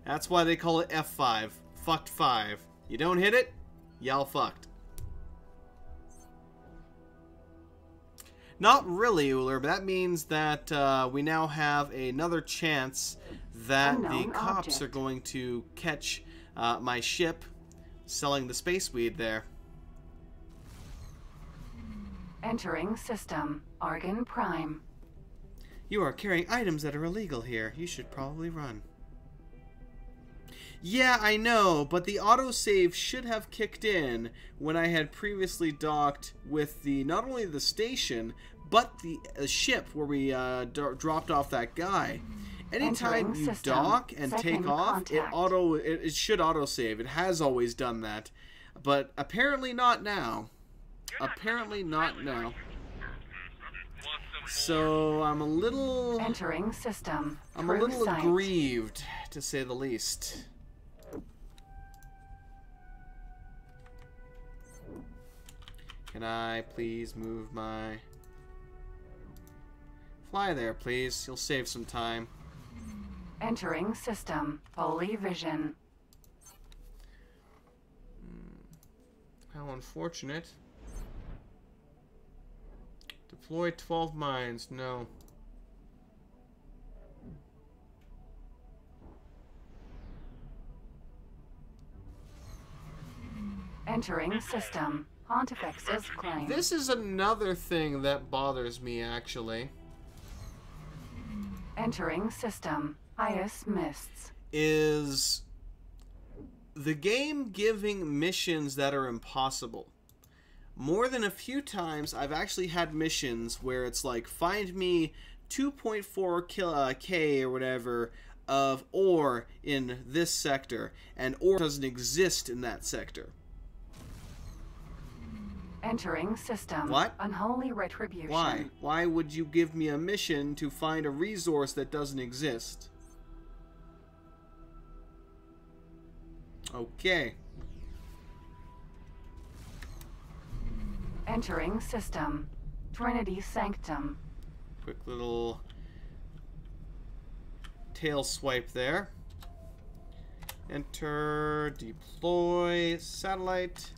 That's why they call it F5. Fucked 5. You don't hit it, y'all fucked. Not really, Uller, but that means that we now have another chance that Unknown the cops object. are going to catch my ship selling the space weed there. Entering system. Argon Prime. You are carrying items that are illegal here. You should probably run. Yeah, I know, but the autosave should have kicked in when I had previously docked with the not only the station, but the ship where we dropped off that guy. Anytime Entering you system. dock and Second take off, contact. it should autosave. It has always done that, but apparently not now. Apparently not now. So I'm a little Entering system. I'm a True little sight. aggrieved, to say the least. Can I please move my... Fly there, please. You'll save some time. Entering system. Fully vision. How unfortunate. Deploy 12 mines. No. Entering system. Pontifex's claim. This is another thing that bothers me, actually. Entering system. Ice mists. Is the game giving missions that are impossible. More than a few times, I've actually had missions where it's like, find me 2.4 K or whatever of ore in this sector, and ore doesn't exist in that sector. Entering system. What? Unholy retribution. Why? Why would you give me a mission to find a resource that doesn't exist? Okay. Entering system. Trinity Sanctum. Quick little tail swipe there. Enter, deploy, satellite.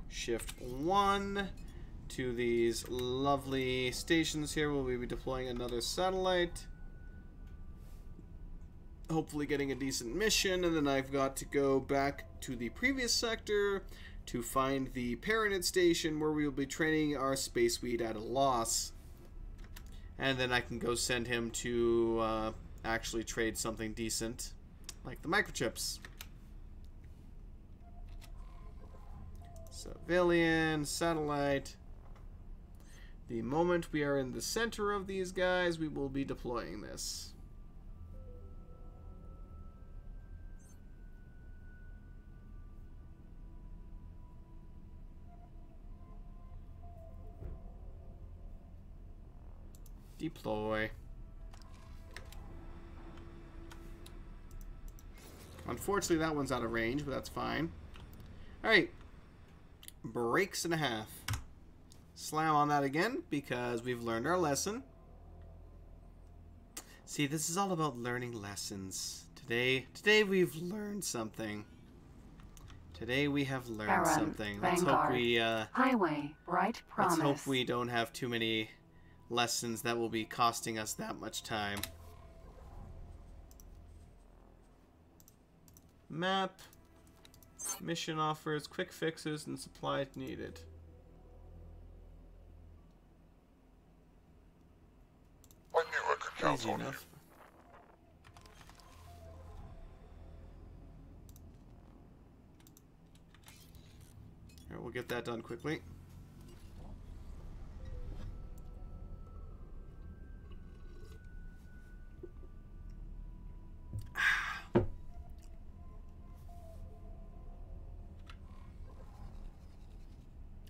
Shift 1 to these lovely stations here. We'll be deploying another satellite. Hopefully getting a decent mission, and then I've got to go back to the previous sector to find the Paranid station where we will be training our Space Weed at a loss. And then I can go send him to actually trade something decent, like the microchips. Civilian, satellite. The moment we are in the center of these guys, we will be deploying this. Deploy. Unfortunately, that one's out of range, but that's fine. Alright. Brakes and a half. Slam on that again, because we've learned our lesson. See, this is all about learning lessons. Today we've learned something. Today we have learned Baron, something. Let's hope Vanguard. we, Highway. Bright promise. let's hope we don't have too many lessons that will be costing us that much time. Map. Mission offers, quick fixes, and supplies needed. I knew I could count Easy on you. enough. Here, we'll get that done quickly.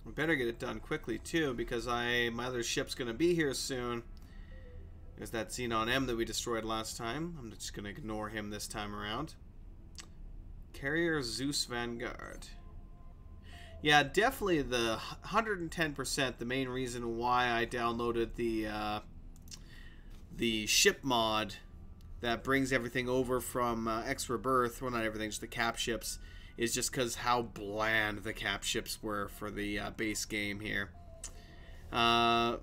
We better get it done quickly too, because my other ship's gonna be here soon. There's that Xenon M that we destroyed last time. I'm just gonna ignore him this time around. Carrier Zeus Vanguard. Yeah, definitely the 110%. The main reason why I downloaded the ship mod that brings everything over from X Rebirth. Well, not everything, just the cap ships. Is just because how bland the cap ships were for the base game here. I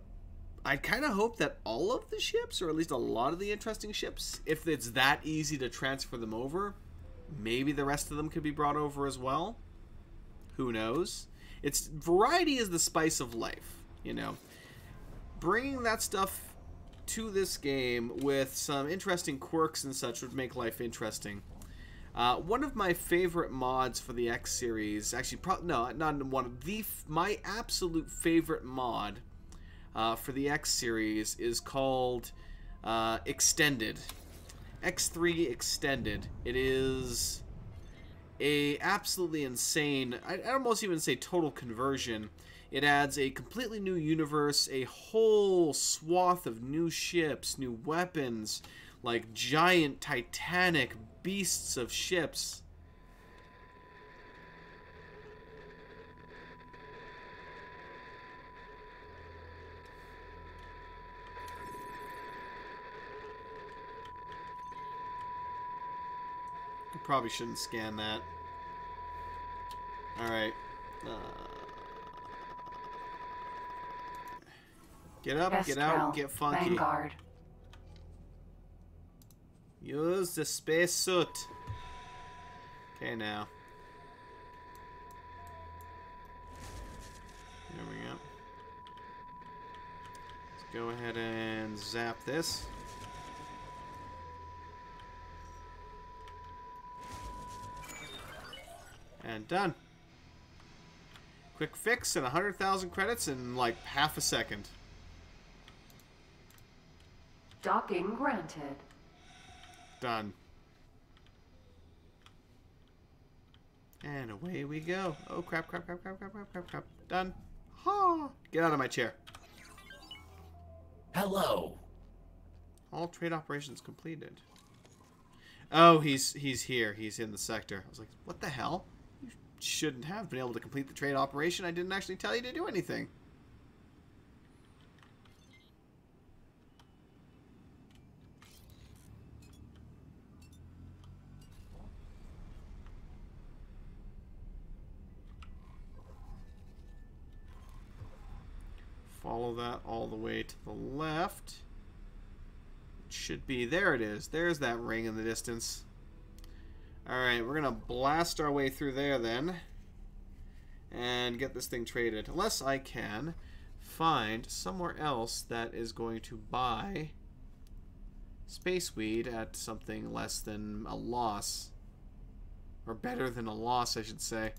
kind of hope that all of the ships, or at least a lot of the interesting ships, if it's that easy to transfer them over, maybe the rest of them could be brought over as well. Who knows? It's variety is the spice of life, you know. Bringing that stuff to this game with some interesting quirks and such would make life interesting. One of my favorite mods for the X series, actually, no, not one of my absolute favorite mod for the X series is called Extended. X3 Extended. It is a absolutely insane, I'd almost even say total conversion. It adds a completely new universe, a whole swath of new ships, new weapons, like giant titanic beasts of ships. I probably shouldn't scan that. Alright. Get up, get out, get funky. Vanguard. Use the space suit. Okay, now. There we go. Let's go ahead and zap this. And done. Quick fix and 100,000 credits in like half a second. Docking granted. Done. And away we go. Oh, crap, crap, crap, crap, crap, crap, crap, crap. Done. Ha! Get out of my chair. Hello. All trade operations completed. Oh, he's here. He's in the sector. I was like, what the hell? You shouldn't have been able to complete the trade operation. I didn't actually tell you to do anything. Follow that all the way to the left. It should be. There it is. There's that ring in the distance. Alright, we're going to blast our way through there then. And get this thing traded. Unless I can find somewhere else that is going to buy space weed at something less than a loss. Or better than a loss, I should say.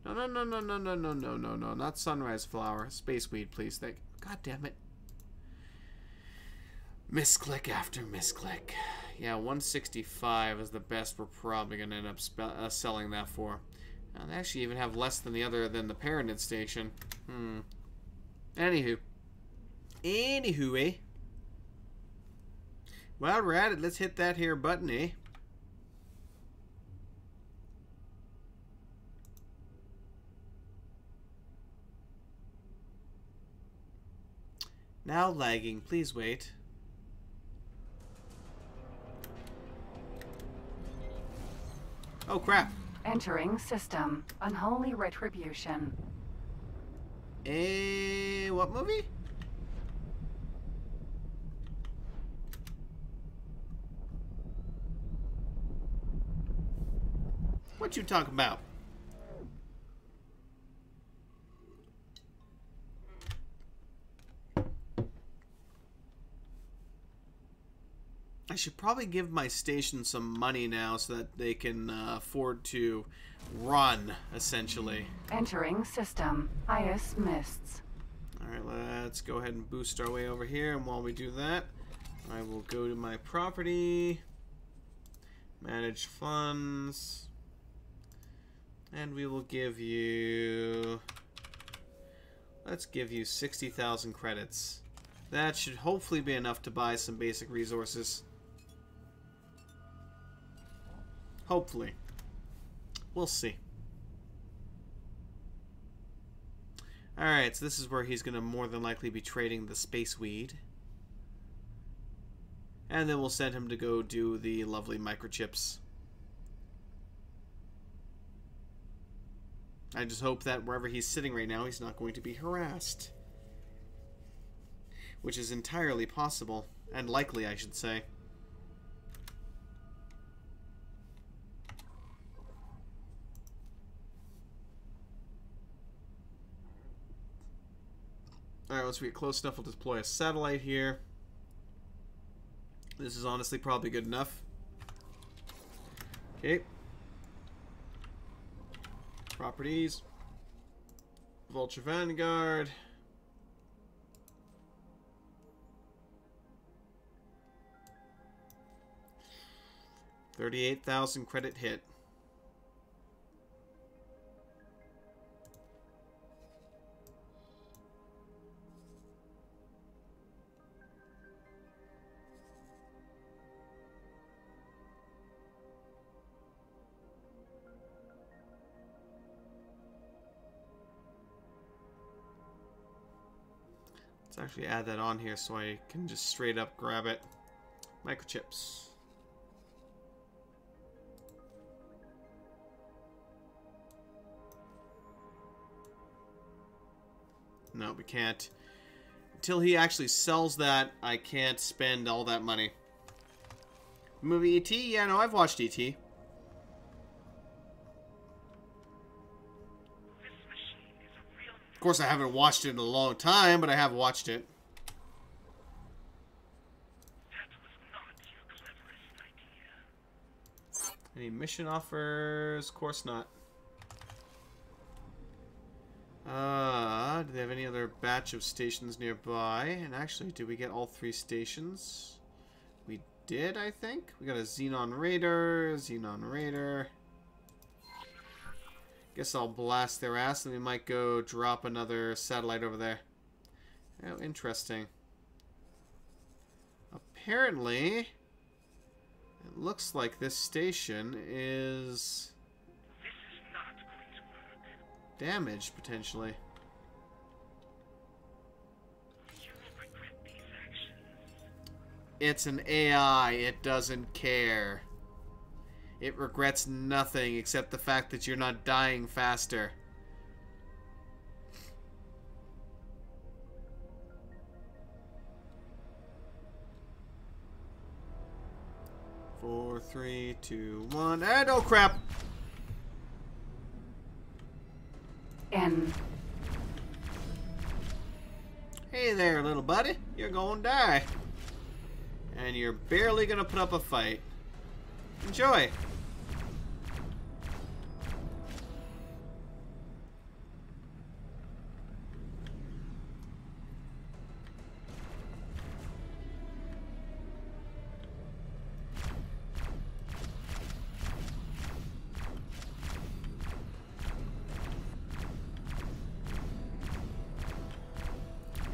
No, no, no, no, no, no, no, no, no, no. Not sunrise flower. Space weed, please. God damn it. Misclick after misclick. Yeah, 165 is the best we're probably going to end up selling that for. They actually even have less than the Paranid station. Anywho. Eh? While we're at it, let's hit that here button, eh? Now lagging. Please wait. Oh, crap. Entering system. Unholy retribution. What movie? What you talking about? I should probably give my station some money now so that they can afford to run, essentially. Entering system. Ice mists. Alright, let's go ahead and boost our way over here, and while we do that, I will go to my property, manage funds, and we will give you... Let's give you 60,000 credits. That should hopefully be enough to buy some basic resources. Hopefully. We'll see. Alright, so this is where he's going to more than likely be trading the space weed. And then we'll send him to go do the lovely microchips. I just hope that wherever he's sitting right now, he's not going to be harassed. Which is entirely possible. And likely, I should say. Alright, once we get close enough, we'll deploy a satellite here. This is honestly probably good enough. Okay. Properties. Vulture Vanguard. 38,000 credit hit. Let's actually add that on here so I can just straight up grab it. Microchips. No, we can't. Until he actually sells that, I can't spend all that money. Movie E.T.? Yeah, no, I've watched E.T. Of course, I haven't watched it in a long time, but I have watched it. Any mission offers? Of course not. Do they have any other batch of stations nearby? And actually, did we get all 3 stations? We did, I think. We got a Xenon Raider. Guess I'll blast their ass, and we might go drop another satellite over there. Oh, interesting. Apparently, it looks like this station is damaged, potentially. It's an AI. It doesn't care. It regrets nothing except the fact that you're not dying faster. Four, 3, 2, 1, and oh crap! N. Hey there, little buddy. You're gonna die. And you're barely gonna put up a fight. Enjoy.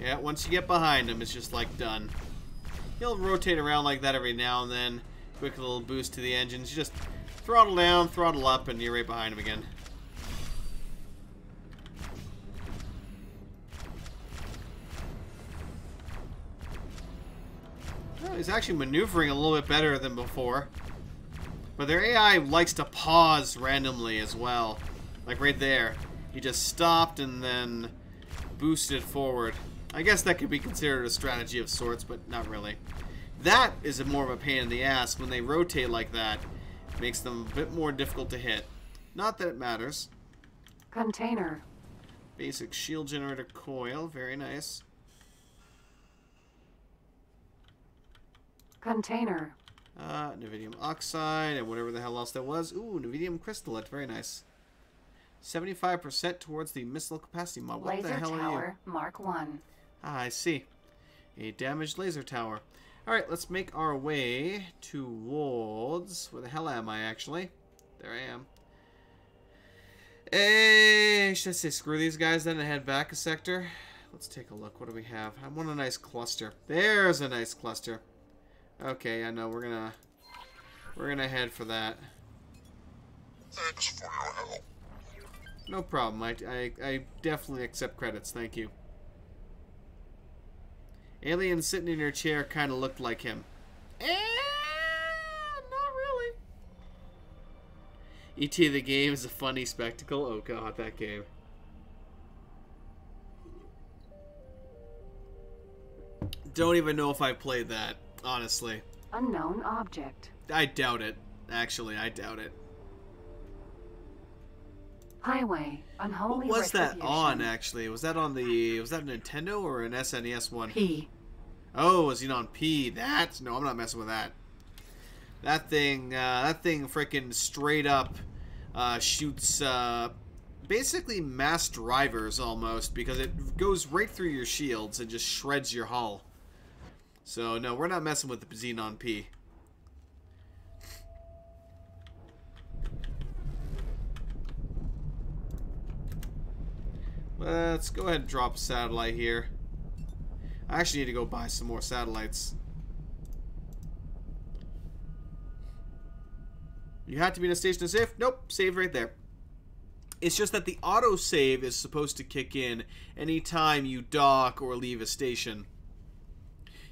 Yeah, once you get behind him, it's just like done. He'll rotate around like that every now and then. Quick little boost to the engines. You just throttle down, throttle up, and you're right behind him again. Well, he's actually maneuvering a little bit better than before. But their AI likes to pause randomly as well. Like right there. He just stopped and then boosted forward. I guess that could be considered a strategy of sorts, but not really. That is more of a pain in the ass when they rotate like that. It makes them a bit more difficult to hit. Not that it matters. Container. Basic shield generator coil. Very nice. Container. Nevidium oxide and whatever the hell else that was. Ooh, nevidium crystallite. Very nice. 75% towards the missile capacity mod. What Laser the hell tower, are you? Mark 1. Ah, I see. A damaged laser tower. Alright, let's make our way towards... Where the hell am I, actually? There I am. Hey, should I say screw these guys then and head back a sector? Let's take a look. What do we have? I want a nice cluster. There's a nice cluster. Okay, I know. We're gonna head for that. Thanks for your help. No problem. I definitely accept credits. Thank you. Alien sitting in your chair kind of looked like him. Not really. E.T. the game is a funny spectacle. Oh god, that game. Don't even know if I played that, honestly. Unknown object. I doubt it. Actually, I doubt it. Highway. Unholy What was that retribution. on, actually? Was that on the... Was that a Nintendo or an SNES one? P. Oh, was it on P? That? No, I'm not messing with that. That thing freaking straight up shoots basically mass drivers almost, because it goes right through your shields and just shreds your hull. So no, we're not messing with the Xenon P. Let's go ahead and drop a satellite here. I actually need to go buy some more satellites. You have to be in a station to save? Nope, save right there. It's just that the autosave is supposed to kick in anytime you dock or leave a station.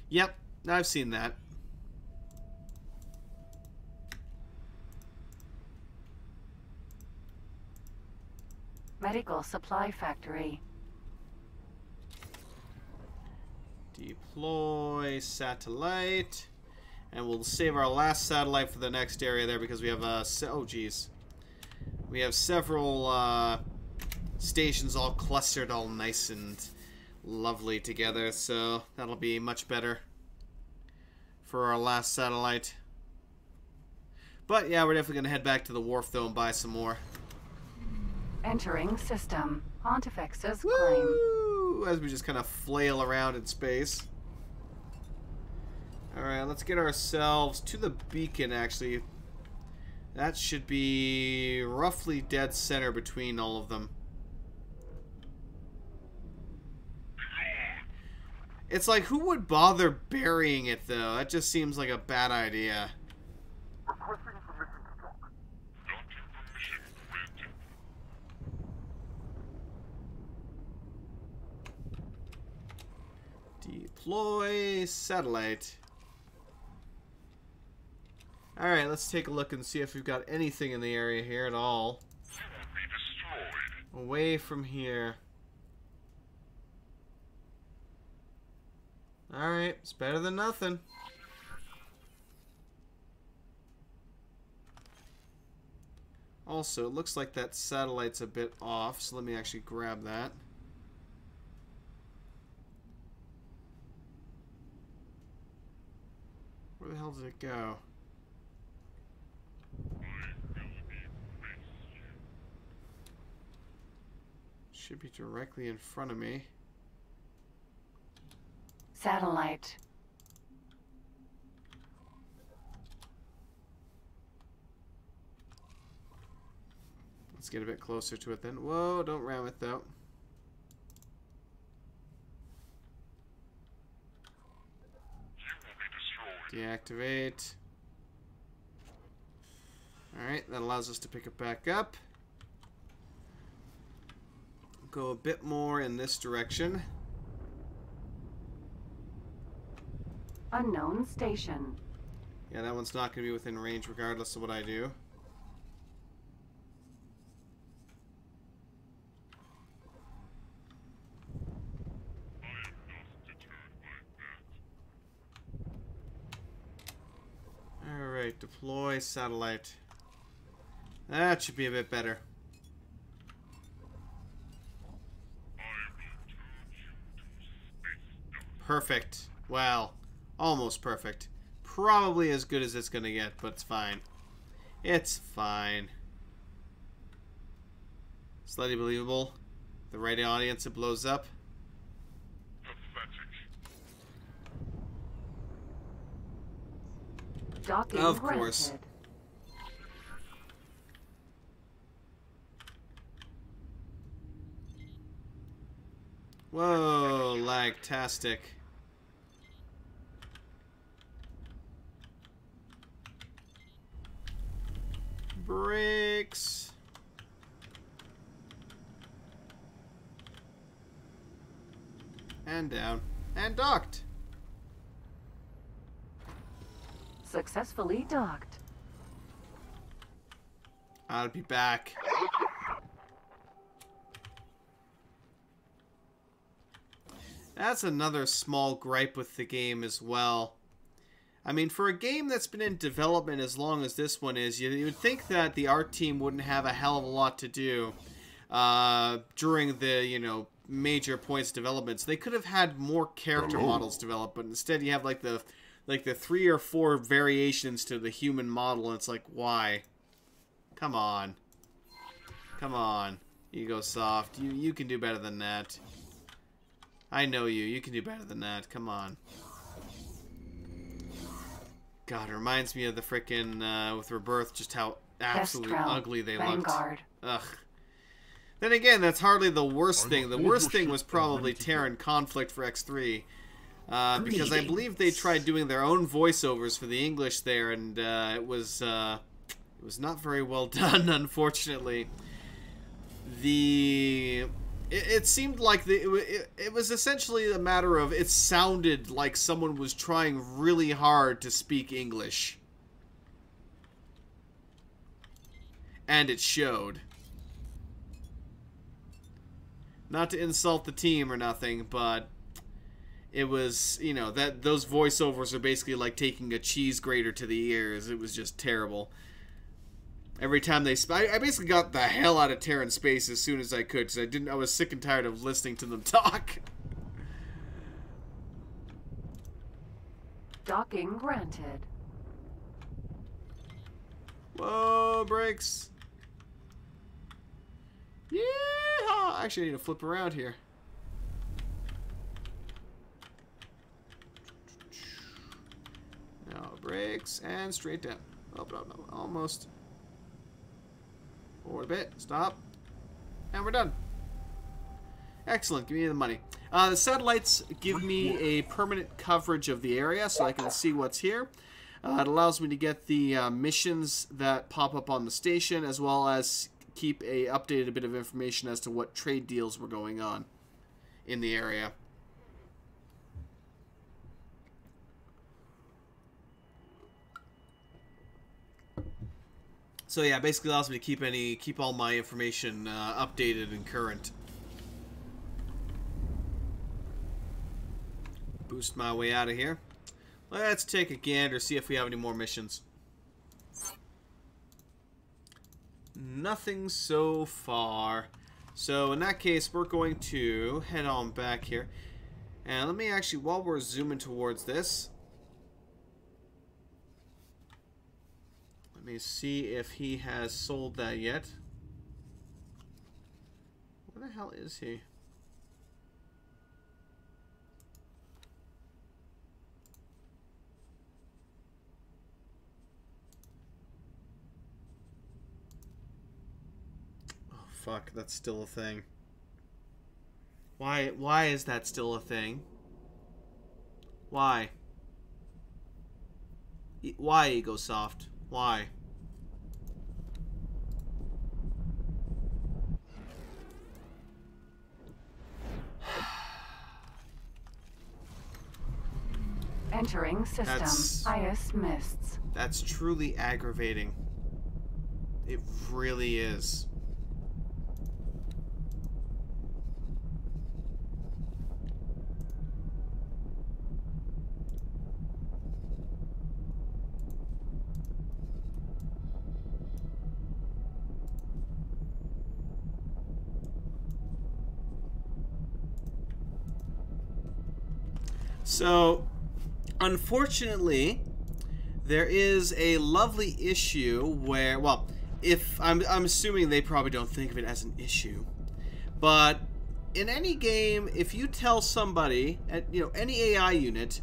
Yep, I've seen that. Medical supply factory. Deploy satellite. And we'll save our last satellite for the next area there, because we have oh geez. We have several stations all clustered all nice and lovely together, so that'll be much better for our last satellite. But yeah, we're definitely going to head back to the wharf though and buy some more. Entering system. Pontifex's claim. Woo! As we just kind of flail around in space. Alright, let's get ourselves to the beacon, actually. That should be roughly dead center between all of them. It's like, who would bother burying it, though? That just seems like a bad idea. Deploy satellite. Alright, let's take a look and see if we've got anything in the area here at all. Away from here. Alright, it's better than nothing. Also, it looks like that satellite's a bit off, so let me actually grab that. Where the hell did it go? Should be directly in front of me. Satellite. Let's get a bit closer to it then. Whoa, don't ram it though. Deactivate. Alright, that allows us to pick it back up. Go a bit more in this direction. Unknown station. Yeah, that one's not going to be within range regardless of what I do. Alright, deploy satellite. That should be a bit better. Perfect. Well, almost perfect. Probably as good as it's gonna get, but it's fine. It's fine. Slightly believable. The right audience, it blows up. Docking Of course. granted. Whoa, lagtastic. Brakes. And down. And docked. Successfully docked. I'll be back. That's another small gripe with the game as well. I mean, for a game that's been in development as long as this one is, you would think that the art team wouldn't have a hell of a lot to do during the, you know, major points development. So they could have had more character models developed, but instead you have like the like the 3 or 4 variations to the human model, and it's like, why? Come on. Come on. Ego Soft. You can do better than that. I know you. You can do better than that. Come on. God, it reminds me of the frickin' with Rebirth, just how absolutely ugly they Vanguard. looked. Ugh. Then again, that's hardly the worst thing. The worst thing was probably Terran Conflict for X3. Because I believe they tried doing their own voiceovers for the English there, and it was not very well done, unfortunately. It seemed like it was essentially a matter of it sounded like someone was trying really hard to speak English. And it showed. Not to insult the team or nothing, but it was, you know, that those voiceovers are basically like taking a cheese grater to the ears. It was just terrible. Every time they I basically got the hell out of Terran space as soon as I could, because I was sick and tired of listening to them talk. Docking granted. Whoa, brakes. Yeah. Actually, I need to flip around here. Now, brakes, and straight down. Oh, no, almost. Forward a bit. Stop. And we're done. Excellent. Give me the money. The satellites give me a permanent coverage of the area, so I can see what's here. It allows me to get the missions that pop up on the station, as well as keep a updated bit of information as to what trade deals were going on in the area. So yeah, basically allows me to keep all my information updated and current. Boost my way out of here. Let's take a gander, see if we have any more missions. Nothing so far. So in that case, we're going to head on back here. And let me actually, while we're zooming towards this, let me see if he has sold that yet. Where the hell is he? Oh fuck, that's still a thing. Why is that still a thing? Why? Why, Ego Soft? Why? Entering system. IS mists. That's truly aggravating. It really is. So, unfortunately, there is a lovely issue where, well, if I'm assuming they probably don't think of it as an issue, but in any game, if you tell somebody, any AI unit,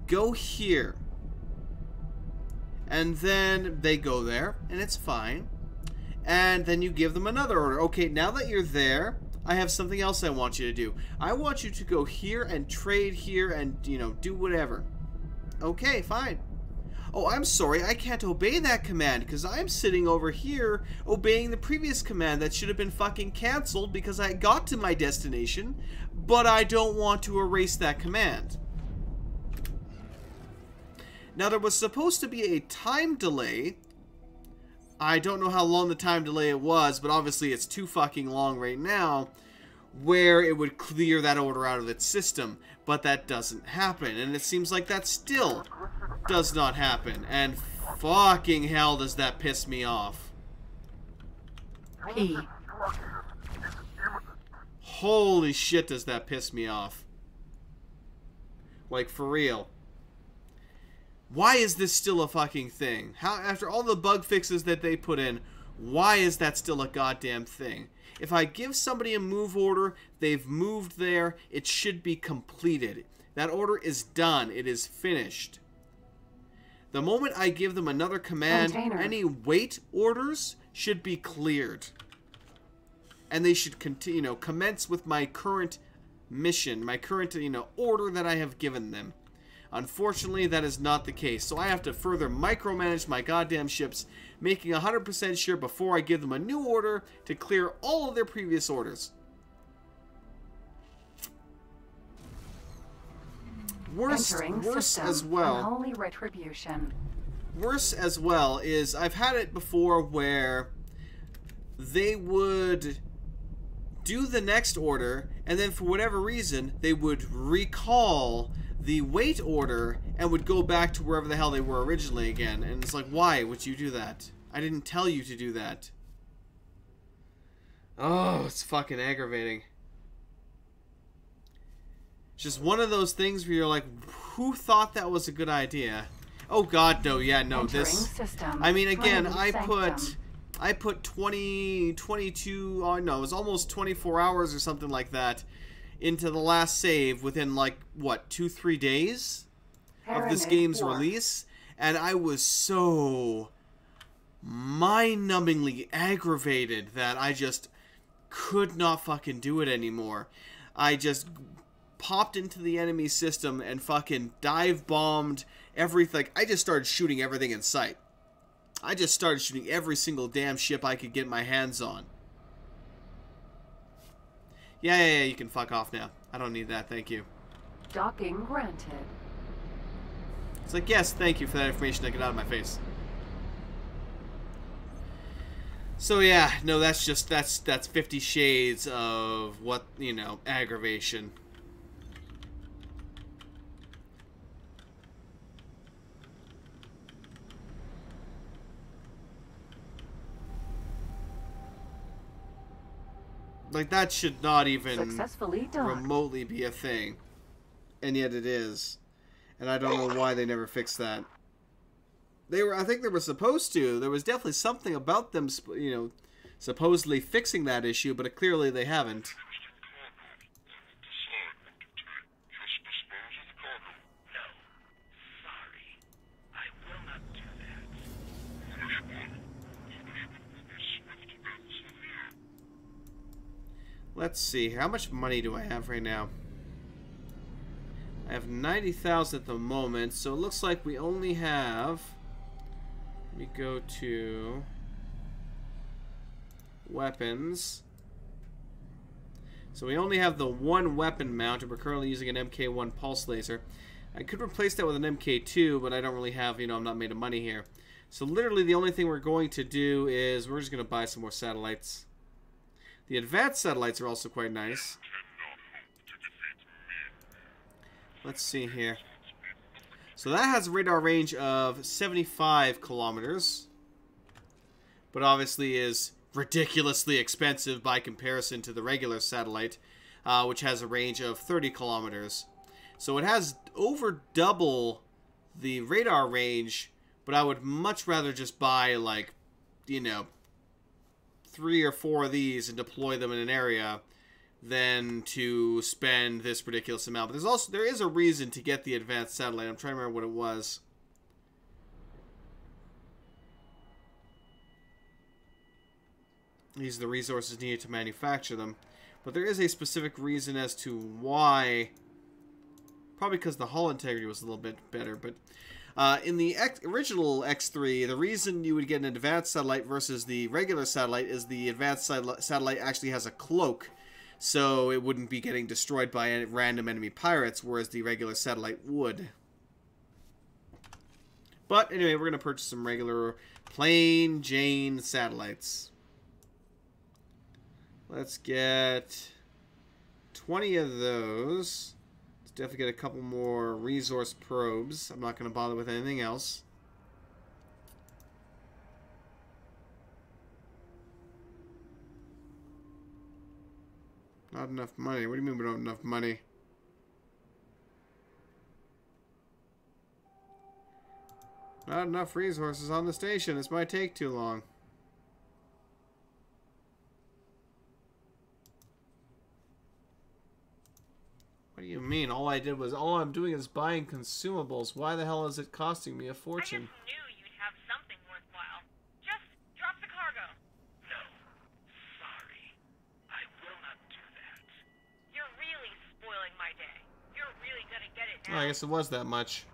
go here, and then they go there, and it's fine, and then you give them another order. Okay, now that you're there, I have something else I want you to do. I want you to go here and trade here and, do whatever. Okay, fine. Oh, I'm sorry, I can't obey that command because I'm sitting over here obeying the previous command that should have been fucking cancelled because I got to my destination, but I don't want to erase that command. Now, there was supposed to be a time delay. I don't know how long the time delay it was, but obviously it's too fucking long right now, where it would clear that order out of its system, but that doesn't happen, and it seems like that still does not happen, and fucking hell does that piss me off. P. Holy shit does that piss me off. Like, for real. Why is this still a fucking thing? How, after all the bug fixes that they put in, why is that still a goddamn thing? If I give somebody a move order, they've moved there, it should be completed. That order is done. It is finished. The moment I give them another command, any wait orders should be cleared. And they should continue, commence with my current mission, my current, order that I have given them. Unfortunately, that is not the case. So I have to further micromanage my goddamn ships, making 100% sure before I give them a new order to clear all of their previous orders. Worse as well. Unholy retribution. Worse as well is I've had it before where they would do the next order, and then for whatever reason, they would recall the wait order and would go back to wherever the hell they were originally again. And it's like, why would you do that? I didn't tell you to do that. Oh, it's fucking aggravating. It's just one of those things where you're like, who thought that was a good idea? Oh god, no, yeah, no, this... I mean, again, I put 22, oh no, it was almost 24 hours or something like that into the last save within, like, what, 2-3 days of this game's release? And I was so mind-numbingly aggravated that I just could not fucking do it anymore. I just popped into the enemy system and fucking dive-bombed everything. I just started shooting everything in sight. I just started shooting every single damn ship I could get my hands on. Yeah, you can fuck off now. I don't need that, thank you. Docking granted. It's like, yes, thank you for that information. Get out of my face. So yeah, no, that's 50 shades of what, aggravation. Like, that should not even remotely be a thing. And yet it is. And I don't know why they never fixed that. I think they were supposed to. There was definitely something about them, supposedly fixing that issue, but clearly they haven't. Let's see, how much money do I have right now? I have 90,000 at the moment, so it looks like we only have... Let me go to... weapons. So we only have the one weapon mount, and we're currently using an MK1 pulse laser. I could replace that with an MK2, but I don't really have, I'm not made of money here. So literally the only thing we're going to do is we're just going to buy some more satellites. The advanced satellites are also quite nice. Let's see here. So that has a radar range of 75 kilometers. But obviously is ridiculously expensive by comparison to the regular satellite, which has a range of 30 kilometers. So it has over double the radar range, but I would much rather just buy, like, 3 or 4 of these and deploy them in an area than to spend this ridiculous amount. But there is a reason to get the advanced satellite. I'm trying to remember what it was. These are the resources needed to manufacture them. But there is a specific reason as to why. Probably because the hull integrity was a little bit better, but in the original X3, the reason you would get an advanced satellite versus the regular satellite is the advanced satellite actually has a cloak, so it wouldn't be getting destroyed by random enemy pirates, whereas the regular satellite would. But anyway, we're going to purchase some regular plain Jane satellites. Let's get 20 of those. Definitely get a couple more resource probes. I'm not going to bother with anything else. Not enough money. What do you mean we don't have enough money? Not enough resources on the station. This might take too long. What do you mean? All I'm doing is buying consumables. Why the hell is it costing me a fortune? I just knew you'd have something worthwhile. Just drop the cargo. No. Sorry. I will not do that. You're really spoiling my day. You're really gonna get it Oh, now. I guess it was that much.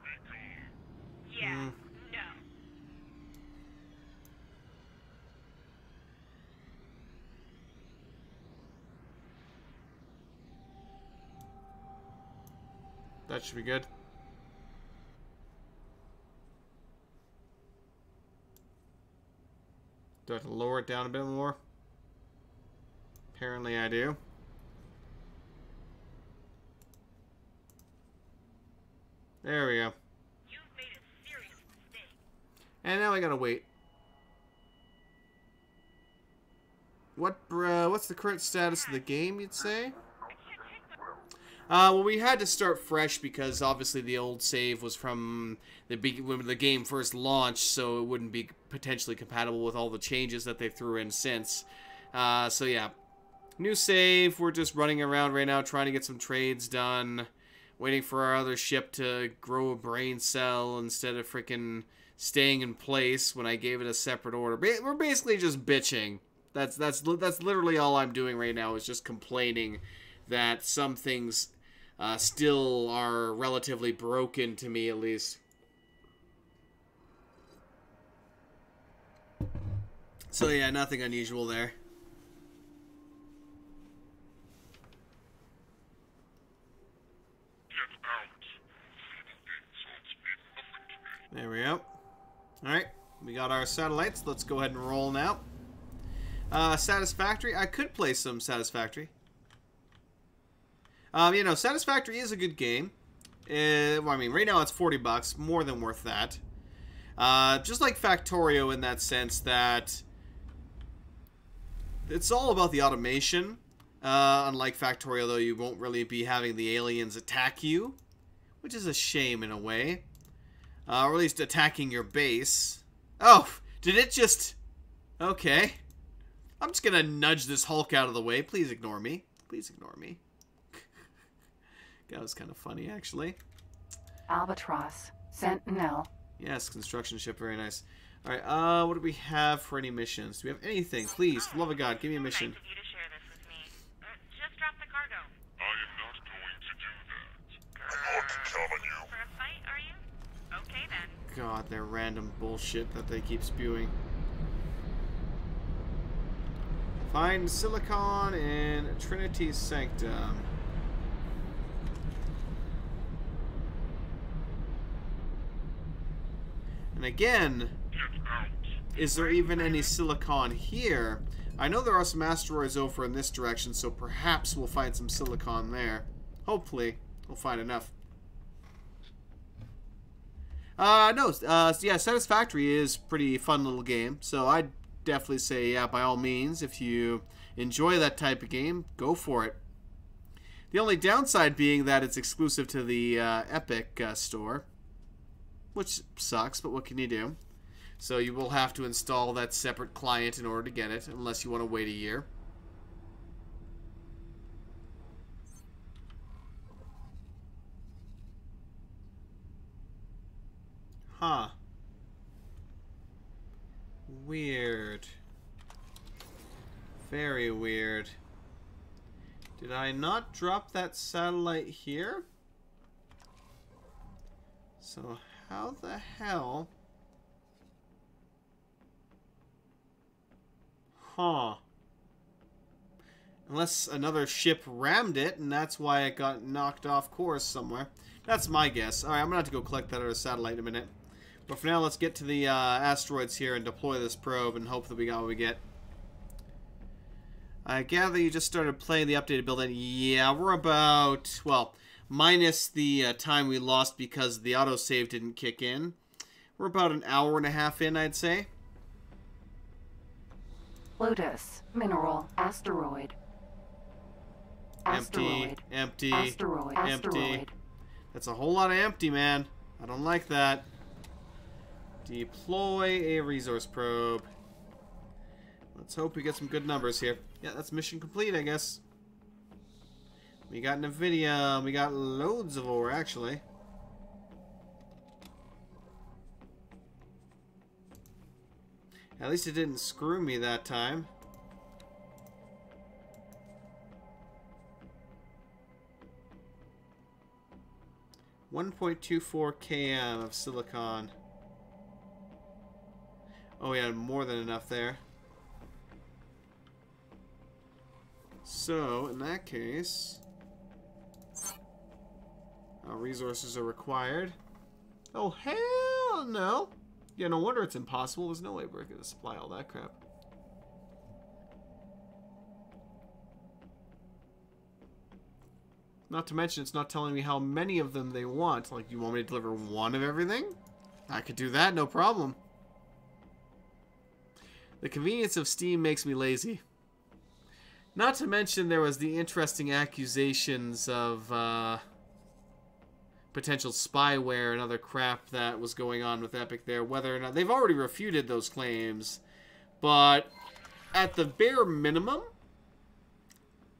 Yeah. No. That should be good. Do I have to lower it down a bit more? Apparently I do. There we go. You've made a serious mistake. And now I gotta wait. What's the current status of the game, you'd say? Well, we had to start fresh because obviously the old save was from when the game first launched, so it wouldn't be potentially compatible with all the changes that they threw in since. So yeah, new save. We're just running around right now trying to get some trades done, waiting for our other ship to grow a brain cell instead of freaking staying in place when I gave it a separate order. We're basically just bitching. That's literally all I'm doing right now is just complaining that some things still are relatively broken to me, at least. So yeah, nothing unusual there. There we go. Alright, we got our satellites. Let's go ahead and roll now. Satisfactory. I could play some Satisfactory. You know, Satisfactory is a good game. Well, I mean, right now it's $40, more than worth that. Just like Factorio in that sense that it's all about the automation. Unlike Factorio, though, you won't really be having the aliens attack you, which is a shame in a way. Or at least attacking your base. Oh, did it just... Okay. I'm just gonna nudge this Hulk out of the way. Please ignore me. Please ignore me. That was kind of funny, actually. Albatross. Sentinel. Yes, construction ship, very nice. Alright, what do we have for any missions? Do we have anything? Please, for the love of God, give me a mission. Nice of you to share this with me. Just drop the cargo. I am not going to do that. I'm not telling you. For a fight, are you? Okay then. God, their random bullshit that they keep spewing. Find Silicon in Trinity Sanctum. And again, is there even any silicon here? I know there are some asteroids over in this direction, so perhaps we'll find some silicon there. Hopefully, we'll find enough. No, yeah, Satisfactory is pretty fun little game, so I'd definitely say, yeah, by all means, if you enjoy that type of game, go for it. The only downside being that it's exclusive to the Epic store, which sucks, but what can you do? So you will have to install that separate client in order to get it, unless you want to wait a year. Huh. Weird. Very weird. Did I not drop that satellite here? So how the hell... Huh. Unless another ship rammed it, and that's why it got knocked off course somewhere. That's my guess. Alright, I'm gonna have to go collect that other satellite in a minute. But for now, let's get to the asteroids here and deploy this probe and hope that we got what we get. I gather you just started playing the updated build, and yeah, we're about, well, minus the time we lost because the autosave didn't kick in. We're about an hour and a half in, I'd say. Lotus. Mineral. Asteroid. Asteroid. Empty. Asteroid. Empty. Asteroid. That's a whole lot of empty, man. I don't like that. Deploy a resource probe. Let's hope we get some good numbers here. Yeah, that's mission complete, I guess. We got Nvidia. We got loads of ore, actually. At least it didn't screw me that time. .24 km of silicon. Oh yeah, more than enough there. So, in that case, our resources are required. Oh, hell no! Yeah, no wonder it's impossible. There's no way we're going to supply all that crap. Not to mention, it's not telling me how many of them they want. Like, you want me to deliver one of everything? I could do that, no problem. The convenience of Steam makes me lazy. Not to mention, there was the interesting accusations of potential spyware and other crap that was going on with Epic there. Whether or not... They've already refuted those claims. But at the bare minimum,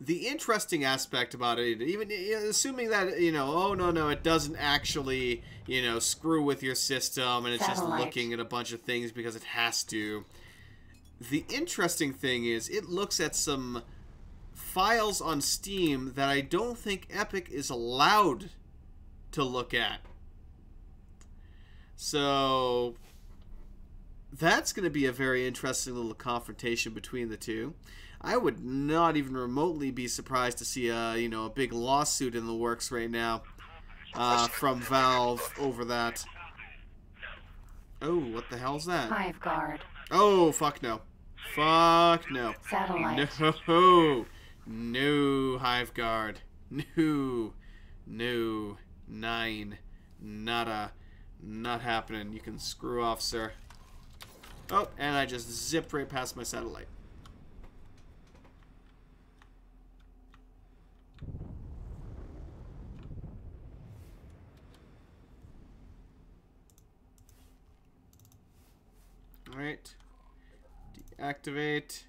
the interesting aspect about it, even assuming that, you know, oh, no, it doesn't actually, you know, screw with your system and it's just looking at a bunch of things because it has to. The interesting thing is it looks at some files on Steam that I don't think Epic is allowed to look at. So that's going to be a very interesting little confrontation between the two. I would not even remotely be surprised to see a, you know, a big lawsuit in the works right now from Valve over that. Oh, what the hell's that? Hive guard. Oh, fuck no. Fuck no. Satellite. No. No, Hive Guard. No. No. 9. Nada. Not happening. You can screw off, sir. Oh, and I just zipped right past my satellite. Alright. Deactivate.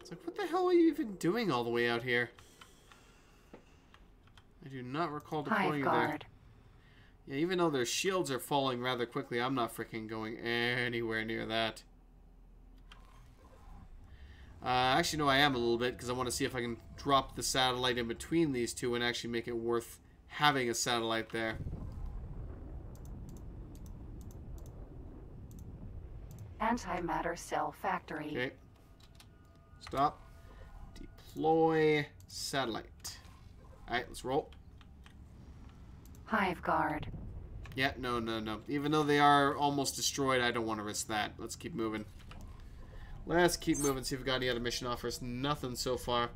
It's like, what the hell are you even doing all the way out here? I do not recall deploying you there. Yeah, even though their shields are falling rather quickly, I'm not freaking going anywhere near that. Actually, no, I am a little bit, because I want to see if I can drop the satellite in between these two and actually make it worth having a satellite there. Antimatter cell factory. Okay. Stop. Deploy satellite. Alright, let's roll. Hive guard. Yeah, no. Even though they are almost destroyed, I don't want to risk that. Let's keep moving. Let's keep moving, see if we've got any other mission offers. Nothing so far.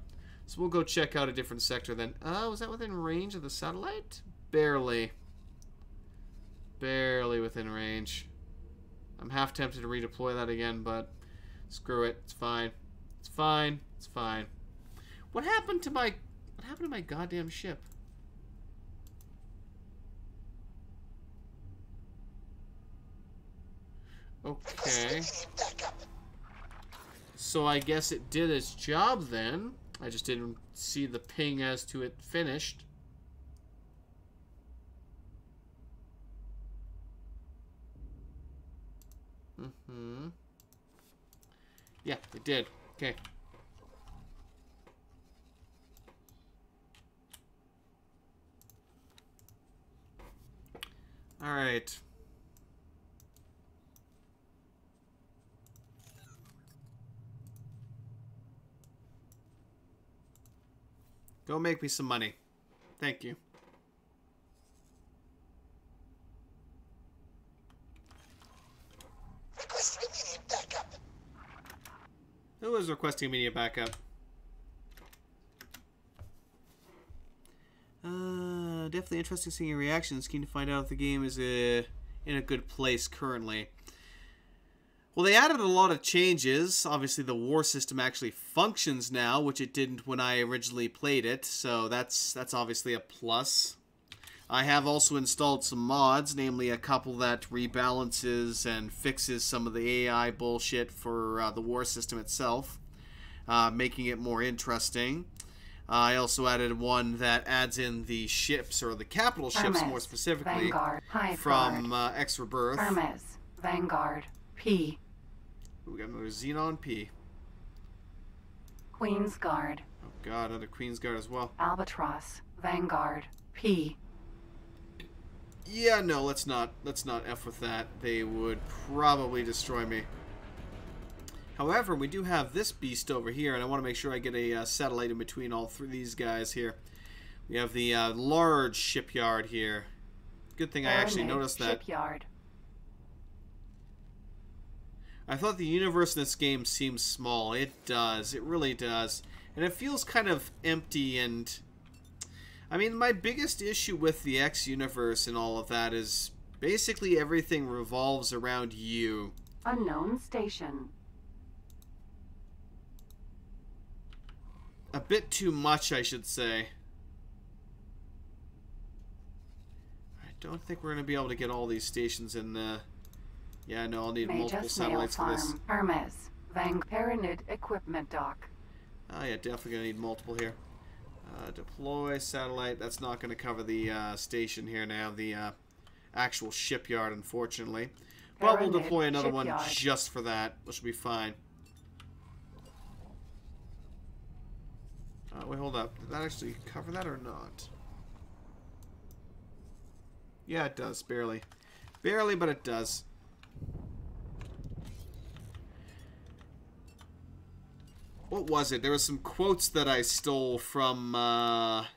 So we'll go check out a different sector then. Oh, was that within range of the satellite? Barely. Barely within range. I'm half tempted to redeploy that again, but screw it. It's fine. It's fine. It's fine. What happened to my goddamn ship? Okay. So I guess it did its job then. I just didn't see the ping as to it finished. Yeah, it did. Okay. All right. Go make me some money. Thank you. Requesting immediate backup. Who is requesting immediate backup? Definitely interesting seeing your reactions. Keen to find out if the game is in a good place currently. Well, they added a lot of changes. Obviously, the war system actually functions now, which it didn't when I originally played it. So that's obviously a plus. I have also installed some mods, namely a couple that rebalances and fixes some of the AI bullshit for the war system itself, making it more interesting. I also added one that adds in the ships, or the capital ships Hermes, more specifically, Vanguard, Hive from Guard. X Rebirth. Hermes, Vanguard, P. We got another Xenon P. Queen's Guard. Oh god, another Queen's Guard as well. Albatross, Vanguard, P. Yeah, no, let's not F with that. They would probably destroy me. However, we do have this beast over here, and I want to make sure I get a satellite in between all three of these guys here. We have the large shipyard here. Good thing I actually noticed that. Shipyard. I thought the universe in this game seems small. It does. It really does. And it feels kind of empty and... I mean, my biggest issue with the X universe and all of that is basically everything revolves around you. Unknown station. A bit too much, I should say. I don't think we're going to be able to get all these stations in the... Yeah, no, I'll need multiple satellites for this. Hermes, Paranid Equipment Dock. Oh yeah, definitely going to need multiple here. Deploy satellite. That's not going to cover the station here now, the actual shipyard, unfortunately. But we'll deploy another one just for that, which will be fine. Wait, hold up. Did that actually cover that or not? Yeah, it does. Barely. Barely, but it does. What was it? There was some quotes that I stole from a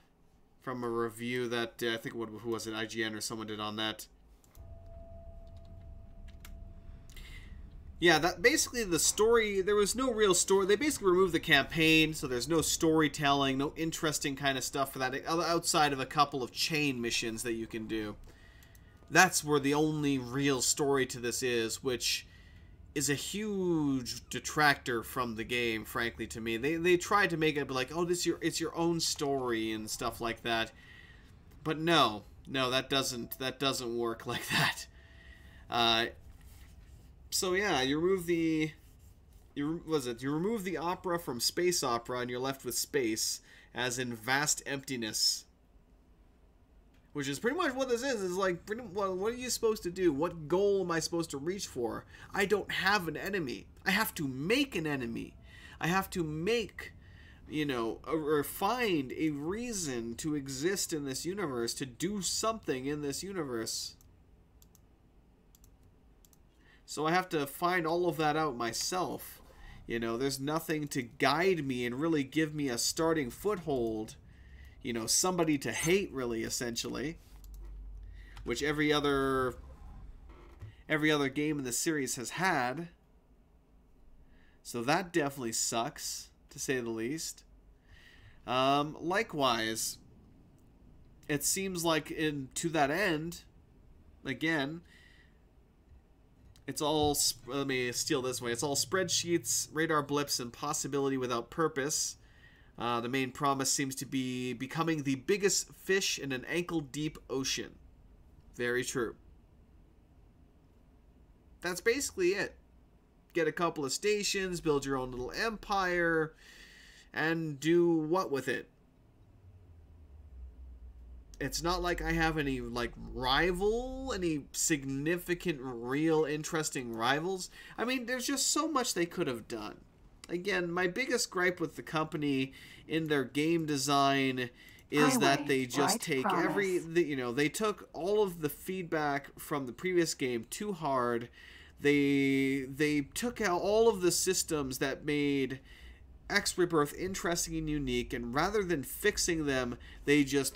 review that I think who was it? IGN or someone did on that. Yeah, that basically the story, there was no real story. They basically removed the campaign, so there's no storytelling, no interesting kind of stuff for that outside of a couple of chain missions that you can do. That's where the only real story to this is, which is a huge detractor from the game, frankly, to me. They tried to make it like, oh, it's your own story and stuff like that. But no, that doesn't work like that. So yeah, you remove the opera from space opera, and you're left with space, as in vast emptiness. Which is pretty much what this is. It's like, what are you supposed to do? What goal am I supposed to reach for? I don't have an enemy. I have to make an enemy. I have to make, or find a reason to exist in this universe, to do something in this universe. So I have to find all of that out myself. There's nothing to guide me and really give me a starting foothold. Somebody to hate, really, essentially. Which every other game in the series has had. So that definitely sucks, to say the least. Likewise, it seems like to that end, again, it's all, let me steal this way, it's all spreadsheets, radar blips, and possibility without purpose. The main promise seems to be becoming the biggest fish in an ankle-deep ocean. Very true. That's basically it. Get a couple of stations, build your own little empire, and do what with it? It's not like I have any, any significant, real, interesting rivals. I mean, there's just so much they could have done. Again, my biggest gripe with the company in their game design is that they just take they took all of the feedback from the previous game too hard. They took out all of the systems that made X Rebirth interesting and unique, and rather than fixing them, they just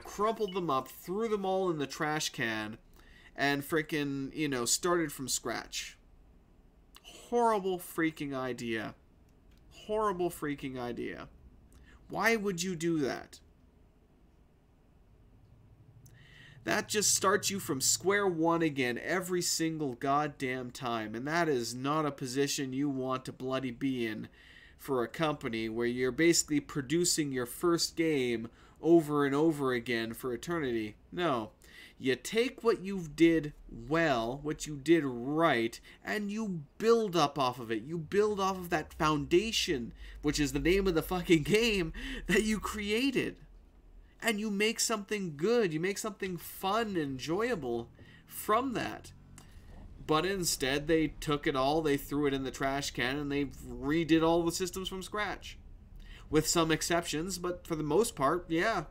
crumpled them up, threw them all in the trash can, and freaking, started from scratch. Horrible freaking idea. Horrible freaking idea. Why would you do that? That just starts you from square one again every single goddamn time, and that is not a position you want to bloody be in for a company where you're basically producing your first game over and over again for eternity. No. You take what you did well, what you did right, and you build up off of it. You build off of that foundation, which is the name of the fucking game, that you created. And you make something good. You make something fun and enjoyable from that. But instead, they took it all, they threw it in the trash can, and they redid all the systems from scratch. With some exceptions, but for the most part, yeah.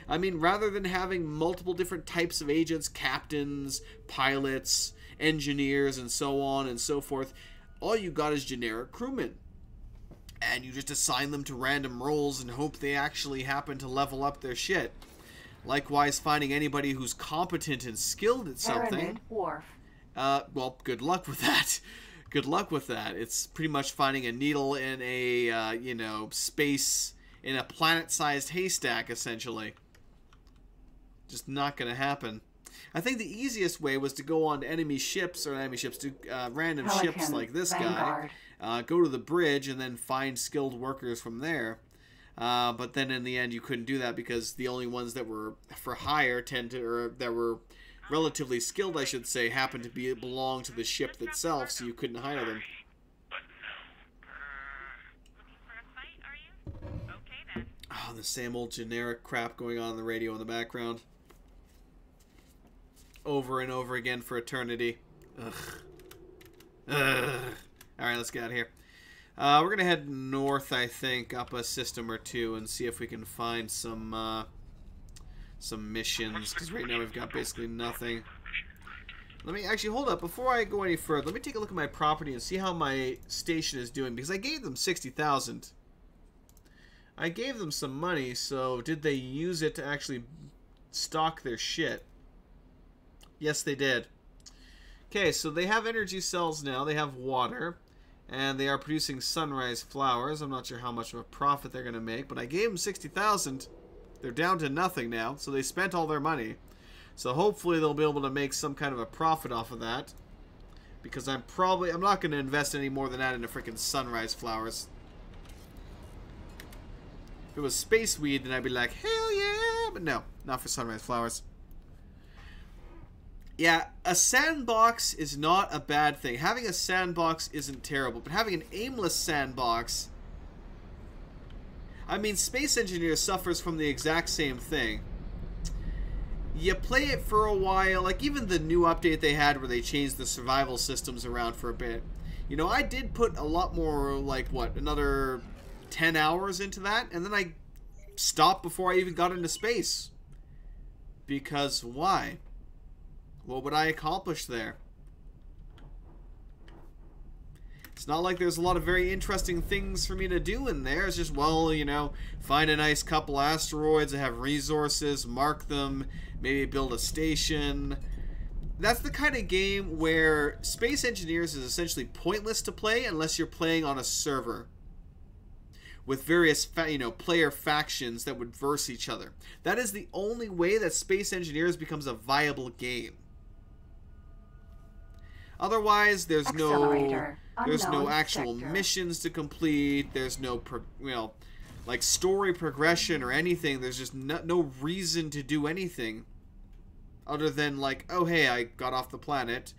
I mean, rather than having multiple different types of agents, captains, pilots, engineers, and so on and so forth, all you got is generic crewmen. And you just assign them to random roles and hope they actually happen to level up their shit. Likewise, finding anybody who's competent and skilled at something. Wharf. Well, good luck with that. Good luck with that. It's pretty much finding a needle in a, space, in a planet-sized haystack, essentially. Just not going to happen. I think the easiest way was to go on to enemy ships, or enemy ships, to random ships like this Vanguard. guy, go to the bridge, and then find skilled workers from there. But then in the end, you couldn't do that because the only ones that were for hire that were relatively skilled, I should say, happened to belong to the ship itself, so you couldn't hire them. Looking for a fight, are you? Okay then. Oh, the same old generic crap going on the radio in the background. Over and over again for eternity. Ugh. Ugh. Alright, let's get out of here. We're going to head north, I think, up a system or two and see if we can find some missions, because right now we've got basically nothing. Let me actually hold up before I go any further. Let me take a look at my property and see how my station is doing, because I gave them 60,000. I gave them some money, so did they use it to actually stock their shit? Yes, they did. Okay, so they have energy cells now. They have water, and they are producing sunrise flowers. I'm not sure how much of a profit they're going to make, but I gave them 60,000. They're down to nothing now, so they spent all their money. So hopefully they'll be able to make some kind of a profit off of that. Because I'm not going to invest any more than that into freaking sunrise flowers. If it was space weed, then I'd be like, hell yeah! But no, not for sunrise flowers. Yeah, a sandbox is not a bad thing. Having a sandbox isn't terrible, but having an aimless sandbox... I mean, Space Engineer suffers from the exact same thing. You play it for a while, like even the new update they had where they changed the survival systems around for a bit. You know, I did put a lot more, like, what, another 10 hours into that, and then I stopped before I even got into space. Because why? What would I accomplish there? It's not like there's a lot of very interesting things for me to do in there. It's just, well, you know, find a nice couple asteroids that have resources, mark them, maybe build a station. That's the kind of game where Space Engineers is essentially pointless to play unless you're playing on a server with various, player factions that would verse each other. That is the only way that Space Engineers becomes a viable game. Otherwise, there's no actual missions to complete. There's no, like story progression or anything. There's just no reason to do anything other than like, oh hey, I got off the planet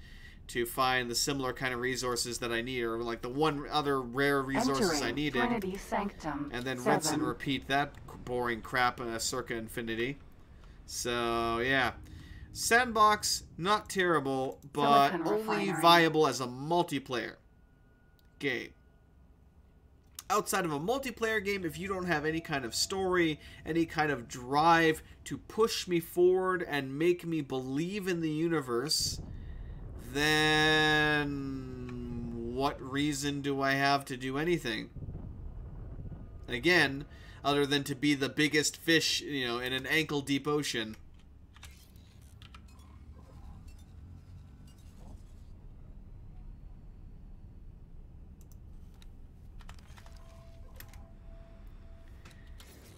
to find the similar kind of resources that I need, or like the one other rare resources I needed, Trinity Sanctum, and then 7. rinse and repeat that boring crap circa infinity. So yeah. Sandbox, not terrible, but Silicon only refinery. viable as a multiplayer game. Outside of a multiplayer game, if you don't have any kind of story, any kind of drive to push me forward and make me believe in the universe, then what reason do I have to do anything? Again, other than to be the biggest fish, in an ankle-deep ocean.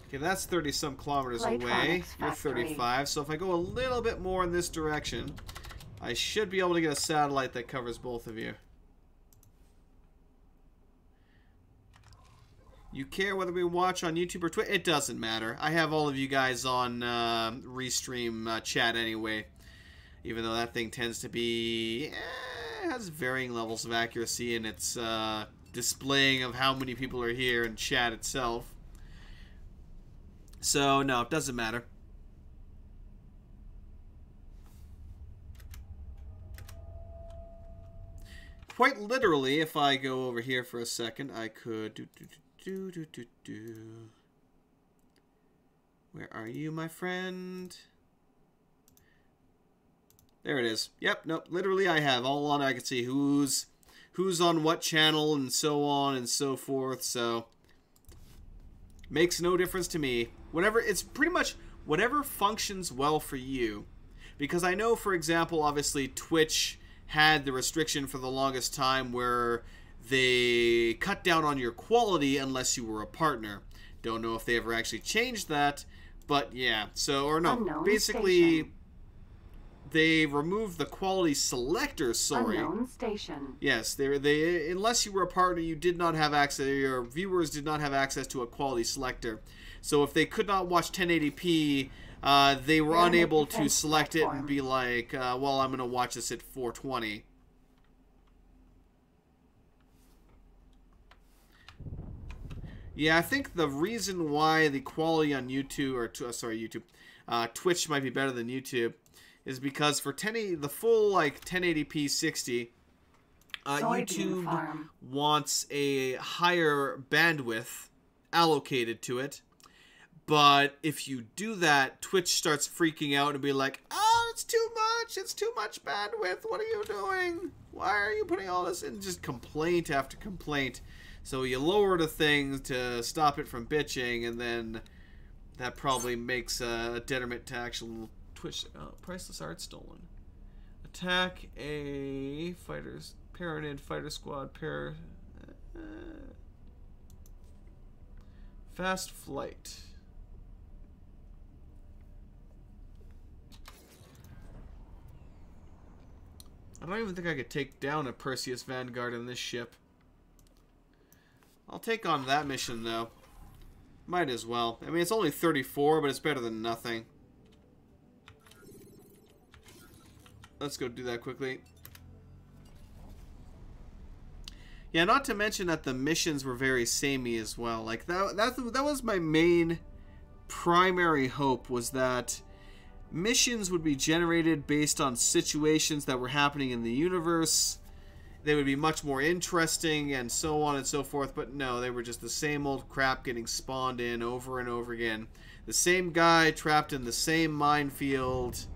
Okay, that's 30-some kilometers away. Electronics You're factory. 35. So if I go a little bit more in this direction, I should be able to get a satellite that covers both of you. You care whether we watch on YouTube or Twitch? It doesn't matter. I have all of you guys on Restream chat anyway. Even though that thing tends to be... has varying levels of accuracy in its displaying of how many people are here in chat itself. So, no, it doesn't matter. Quite literally, if I go over here for a second, I could... Where are you, my friend? There it is. Yep, nope, literally I have all on. I can see who's on what channel and so on and so forth, so makes no difference to me. Whatever, it's pretty much whatever functions well for you. Because I know, for example, obviously Twitch had the restriction for the longest time where they cut down on your quality unless you were a partner. Don't know if they ever actually changed that, but yeah. So, or no, Unknown basically station. they removed the quality selector, sorry. Unknown station. Yes, they unless you were a partner, you did not have access, your viewers did not have access to a quality selector. So if they could not watch 1080p, they were Pyramid unable to defense select it and platform. be like, well, I'm going to watch this at 420. Yeah, I think the reason why the quality on YouTube, or sorry, YouTube, Twitch might be better than YouTube, is because for the full like 1080p 60, Soybean YouTube farm. wants a higher bandwidth allocated to it. But if you do that, Twitch starts freaking out and be like, "Oh, it's too much bandwidth. What are you doing? Why are you putting all this in?" Just complaint after complaint. So you lower the thing to stop it from bitching, and then that probably makes a detriment to actual Twitch. Priceless art stolen. Attack a Paranid fighter squad fast flight. I don't even think I could take down a Perseus Vanguard in this ship. I'll take on that mission, though. Might as well. I mean, it's only 34, but it's better than nothing. Let's go do that quickly. Yeah, not to mention that the missions were very samey as well. Like, that was my main primary hope, was that missions would be generated based on situations that were happening in the universe. They would be much more interesting and so on and so forth, but no, they were just the same old crap getting spawned in over and over again. The same guy trapped in the same minefield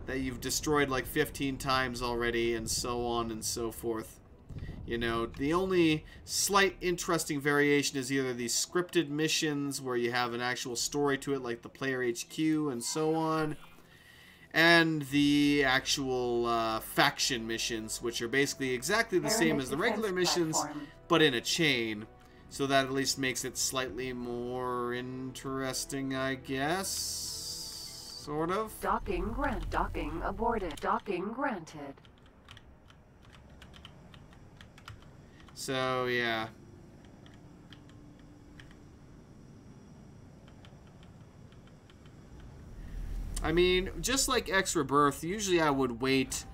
that you've destroyed like 15 times already, and so on and so forth. You know, the only slight interesting variation is either these scripted missions where you have an actual story to it, like the Player HQ and so on, and the actual faction missions, which are basically exactly the same as the regular missions, but in a chain. So that at least makes it slightly more interesting, I guess. Sort of. Docking aborted. Docking granted. So, yeah. I mean, just like X Rebirth, usually I would wait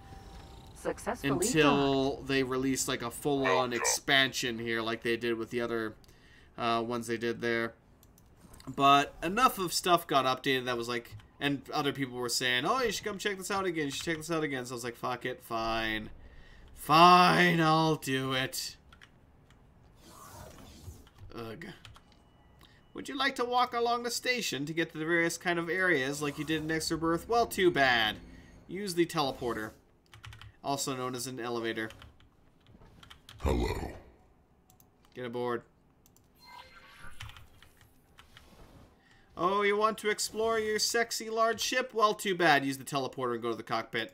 Successfully until they release like a full-on expansion here, like they did with the other ones they did there. But enough of stuff got updated that was like, and other people were saying, "Oh, you should come check this out again. You should check this out again." So I was like, "Fuck it, fine, fine, I'll do it." Ugh. Would you like to walk along the station to get to the various kind of areas like you did in X Rebirth? Well, too bad. Use the teleporter, also known as an elevator. Hello. Get aboard. Oh, you want to explore your sexy large ship? Well, too bad. Use the teleporter and go to the cockpit.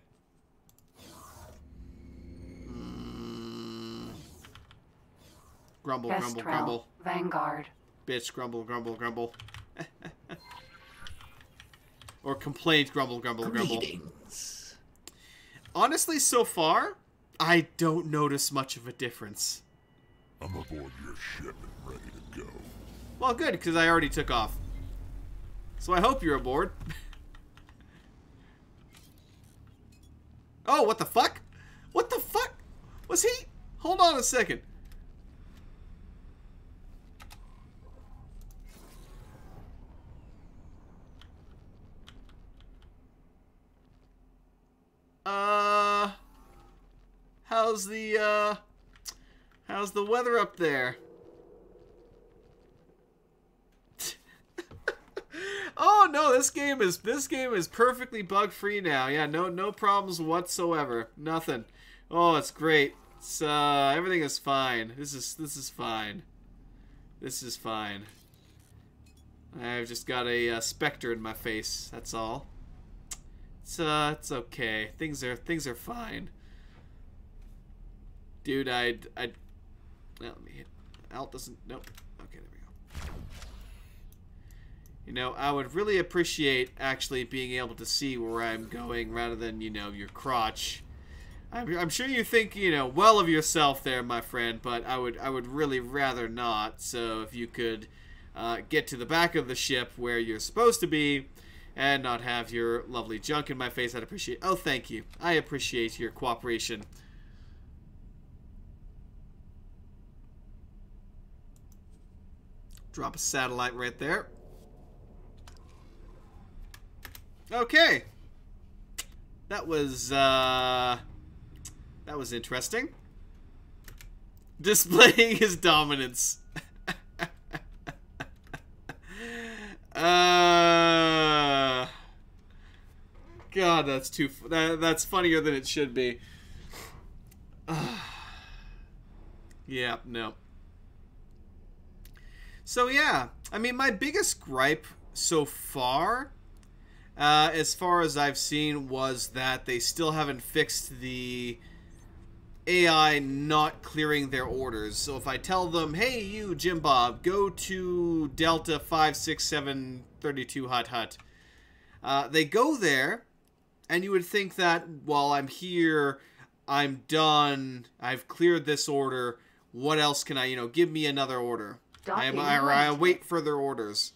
Grumble, grumble, grumble. Vanguard. Bitch, grumble, grumble, grumble. Or complaint, grumble, grumble, grumble. Greetings. Honestly, so far, I don't notice much of a difference. I'm aboard your ship and ready to go. Well, good, because I already took off. So I hope you're aboard. Oh, what the fuck? What the fuck? Was he? Hold on a second. How's the weather up there? Oh no, this game is perfectly bug free now. Yeah, no problems whatsoever. Nothing. Oh, it's great. It's everything is fine. This is fine. This is fine. I've just got a specter in my face. That's all. It's okay. Things are fine. Dude, well, let me hit. Alt doesn't. Nope. Okay, there we go. You know, I would really appreciate actually being able to see where I'm going rather than, you know, your crotch. I'm sure you think, you know, well of yourself there, my friend, but I would really rather not. So if you could get to the back of the ship where you're supposed to be and not have your lovely junk in my face, I'd appreciate. Oh, thank you. I appreciate your cooperation. Drop a satellite right there. Okay. That was interesting. Displaying his dominance. God, that's funnier than it should be. Yeah, no. So yeah, I mean, my biggest gripe so far, as far as I've seen, was that they still haven't fixed the AI not clearing their orders. So if I tell them, hey, you, Jim Bob, go to Delta 56732 Hut Hut, they go there, and you would think that, while I'm here, I'm done, I've cleared this order, what else can I, you know, give me another order. I wait further orders.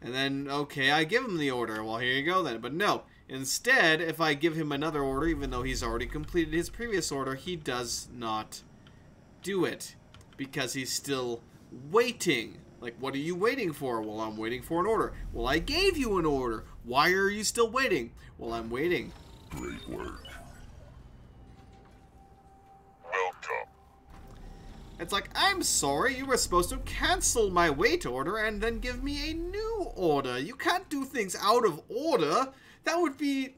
And then, okay, I give him the order. Well, here you go then. But no. Instead, if I give him another order, even though he's already completed his previous order, he does not do it. Because he's still waiting. Like, what are you waiting for? Well, I'm waiting for an order. Well, I gave you an order. Why are you still waiting? Well, I'm waiting. Great work. Welcome. It's like, I'm sorry, you were supposed to cancel my wait order and then give me a new order. You can't do things out of order. That would be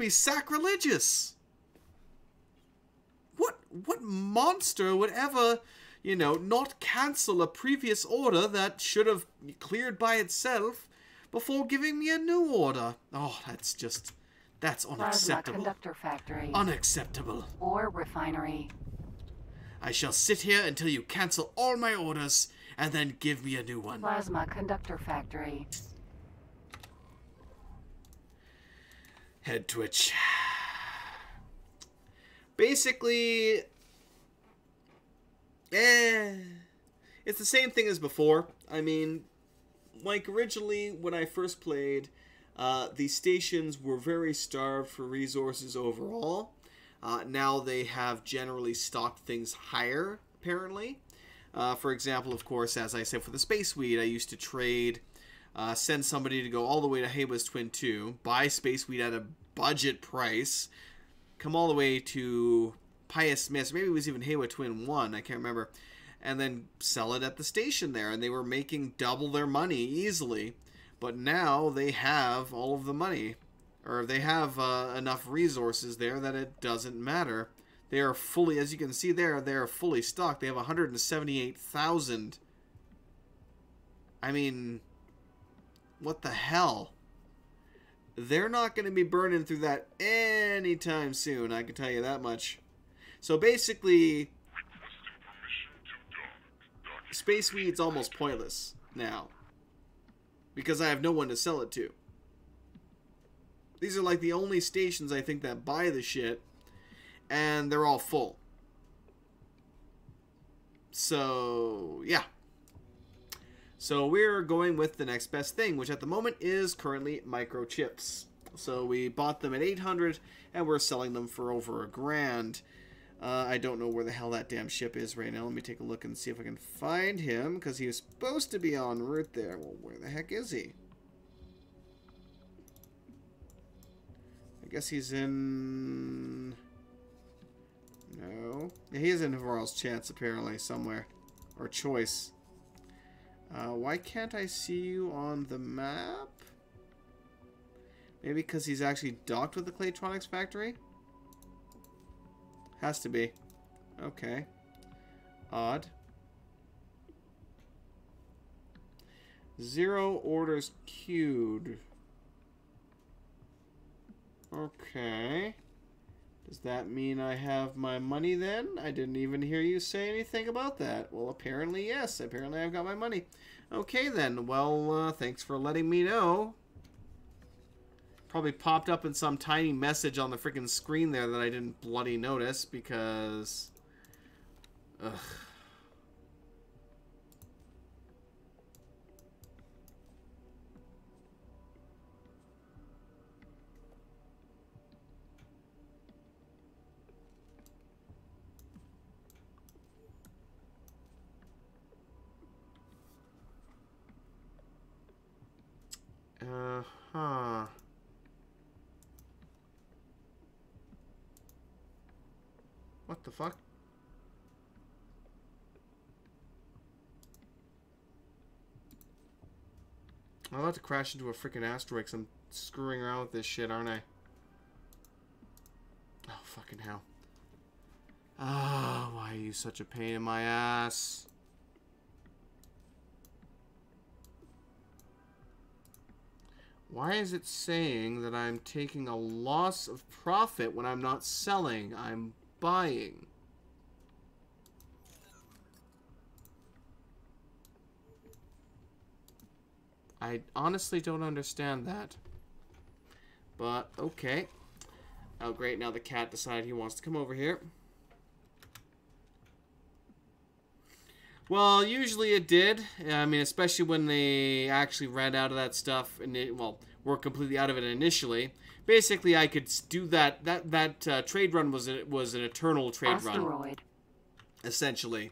sacrilegious. What monster would ever, you know, not cancel a previous order that should have cleared by itself before giving me a new order? Oh, that's unacceptable. Conductor factory. Unacceptable. Or refinery. I shall sit here until you cancel all my orders and then give me a new one. Plasma conductor factory. Head twitch. Basically, it's the same thing as before. I mean, like originally when I first played, the stations were very starved for resources overall. Now they have generally stocked things higher, apparently. For example, of course, as I said, for the Space Weed, I used to trade, send somebody to go all the way to Heiwa's Twin 2, buy Space Weed at a budget price, come all the way to Pius Mist, maybe it was even Heiwa Twin 1, I can't remember, and then sell it at the station there, and they were making double their money easily. But now they have all of the money. Or they have enough resources there that it doesn't matter. They are fully, as you can see there, they are fully stocked. They have 178,000. I mean, what the hell? They're not going to be burning through that anytime soon, I can tell you that much. So basically, Space Weed's almost pointless now. Because I have no one to sell it to. These are like the only stations I think that buy the shit, and they're all full. So, yeah. So we're going with the next best thing, which at the moment is currently microchips. So we bought them at 800 and we're selling them for over $1,000. I don't know where the hell that damn ship is right now. Let me take a look and see if I can find him, because he was supposed to be en route there. Well, where the heck is he? I guess he's in... No. Yeah, he is in Havarl's Chance, apparently, somewhere. Or Choice. Why can't I see you on the map? Maybe because he's actually docked with the Claytronics factory? Has to be. Okay. Odd. 0 orders queued. Okay. Does that mean I have my money then? I didn't even hear you say anything about that. Well, apparently yes. Apparently I've got my money. Okay then. Well, thanks for letting me know. Probably popped up in some tiny message on the freaking screen there that I didn't bloody notice because... Ugh. Huh. What the fuck? I'm about to crash into a freaking asteroid because I'm screwing around with this shit, aren't I? Oh, fucking hell. Ah, why are you such a pain in my ass? Why is it saying that I'm taking a loss of profit when I'm not selling? I'm buying. I honestly don't understand that. But, okay. Oh, great. Now the cat decided he wants to come over here. Well, usually it did. I mean, especially when they actually ran out of that stuff and well, were completely out of it initially. Basically, I could do that. That trade run was an eternal trade run, essentially,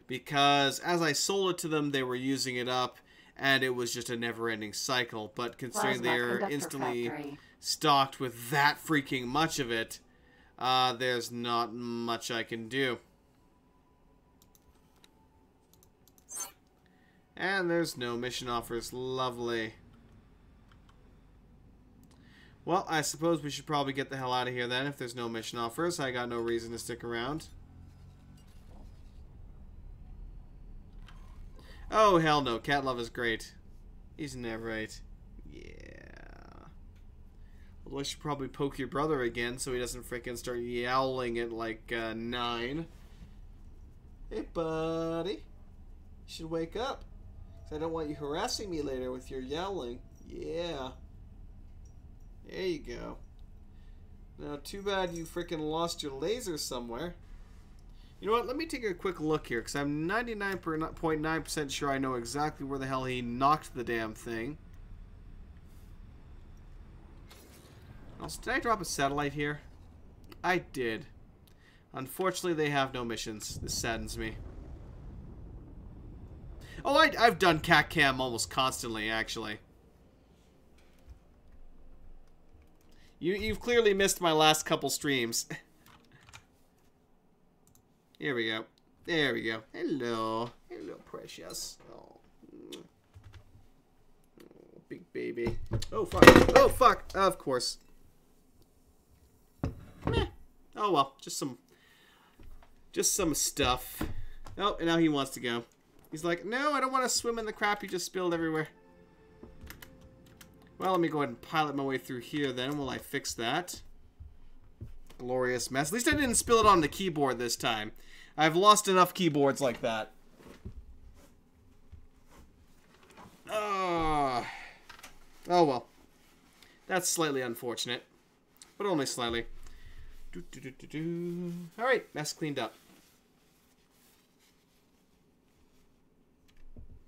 because as I sold it to them, they were using it up, and it was just a never-ending cycle. But considering they're instantly stocked with that freaking much of it, there's not much I can do. And there's no mission offers. Lovely. Well, I suppose we should probably get the hell out of here then if there's no mission offers. I got no reason to stick around. Oh, hell no. Cat love is great. Isn't that right? Yeah. Although I should probably poke your brother again so he doesn't freaking start yowling at like 9. Hey, buddy. You should wake up. I don't want you harassing me later with your yowling. Yeah. There you go. Now, too bad you freaking lost your laser somewhere. You know what? Let me take a quick look here, because I'm 99.9% sure I know exactly where the hell he knocked the damn thing. Also, did I drop a satellite here? I did. Unfortunately, they have no missions. This saddens me. Oh, I've done cat cam almost constantly, actually. You've clearly missed my last couple streams. Here we go. There we go. Hello. Hello, precious. Oh. Oh, big baby. Oh, fuck. Oh, fuck. Of course. Meh. Oh, well. Just some stuff. Oh, and now he wants to go. He's like, no, I don't want to swim in the crap you just spilled everywhere. Well, let me go ahead and pilot my way through here then while I fix that. Glorious mess. At least I didn't spill it on the keyboard this time. I've lost enough keyboards like that. Oh well. That's slightly unfortunate. But only slightly. Alright, mess cleaned up.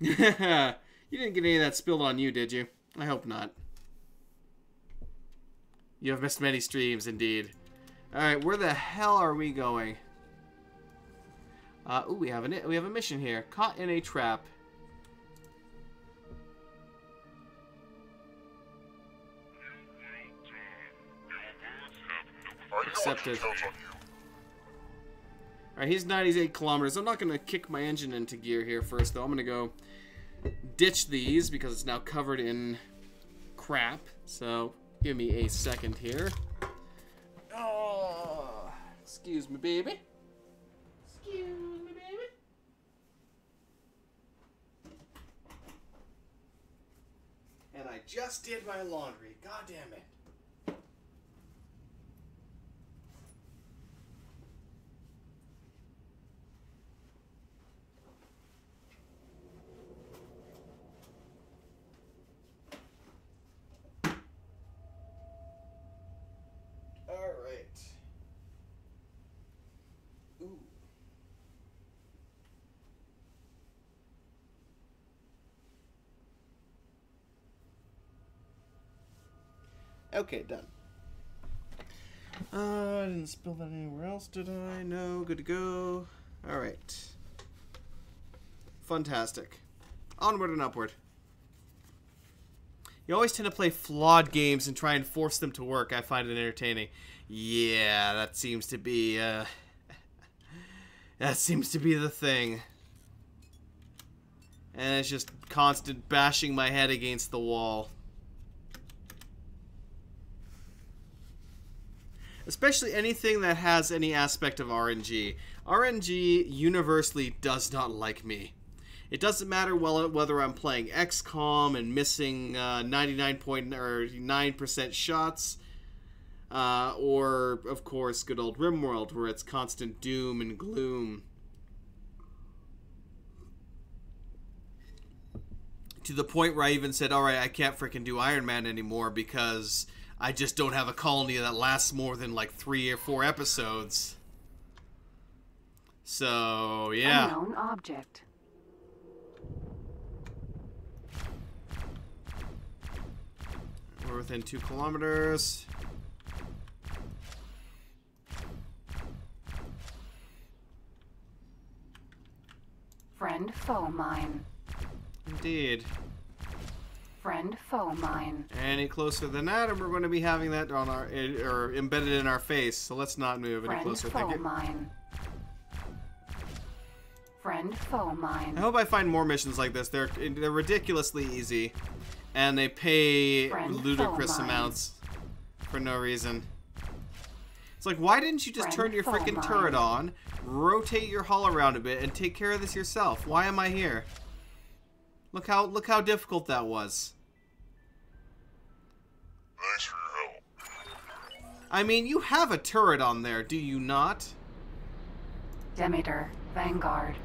You didn't get any of that spilled on you, did you? I hope not. You have missed many streams, indeed. Alright, where the hell are we going? Ooh, we have a mission here. Caught in a trap. Accepted. Alright, he's 98 kilometers. I'm not going to kick my engine into gear here first, though. I'm going to go ditch these because it's now covered in crap. So, give me a second here. Oh, excuse me, baby. Excuse me, baby. And I just did my laundry. God damn it. Okay, done. I didn't spill that anywhere else, did I? No, good to go. Alright. Fantastic. Onward and upward. You always tend to play flawed games and try and force them to work. I find it entertaining. Yeah, that seems to be, that seems to be the thing. And it's just constant bashing my head against the wall. Especially anything that has any aspect of RNG. RNG universally does not like me. It doesn't matter whether I'm playing XCOM and missing 99.9% shots, or, of course, good old RimWorld, where it's constant doom and gloom. To the point where I even said, alright, I can't freaking do Iron Man anymore because I just don't have a colony that lasts more than like 3 or 4 episodes. So, yeah. Unknown object. We're within 2 kilometers. Friend foe mine. Indeed. Friend foe mine. Any closer than that, and we're going to be having that on our or embedded in our face. So let's not move any closer. Friend Thank foe you. mine. Friend foe mine. I hope I find more missions like this. They're ridiculously easy, and they pay ludicrous amounts for no reason. It's like, why didn't you just turn your freaking turret on, rotate your hull around a bit, and take care of this yourself? Why am I here? Look how difficult that was. Thanks for your help. I mean, you have a turret on there, do you not? Demeter. Vanguard.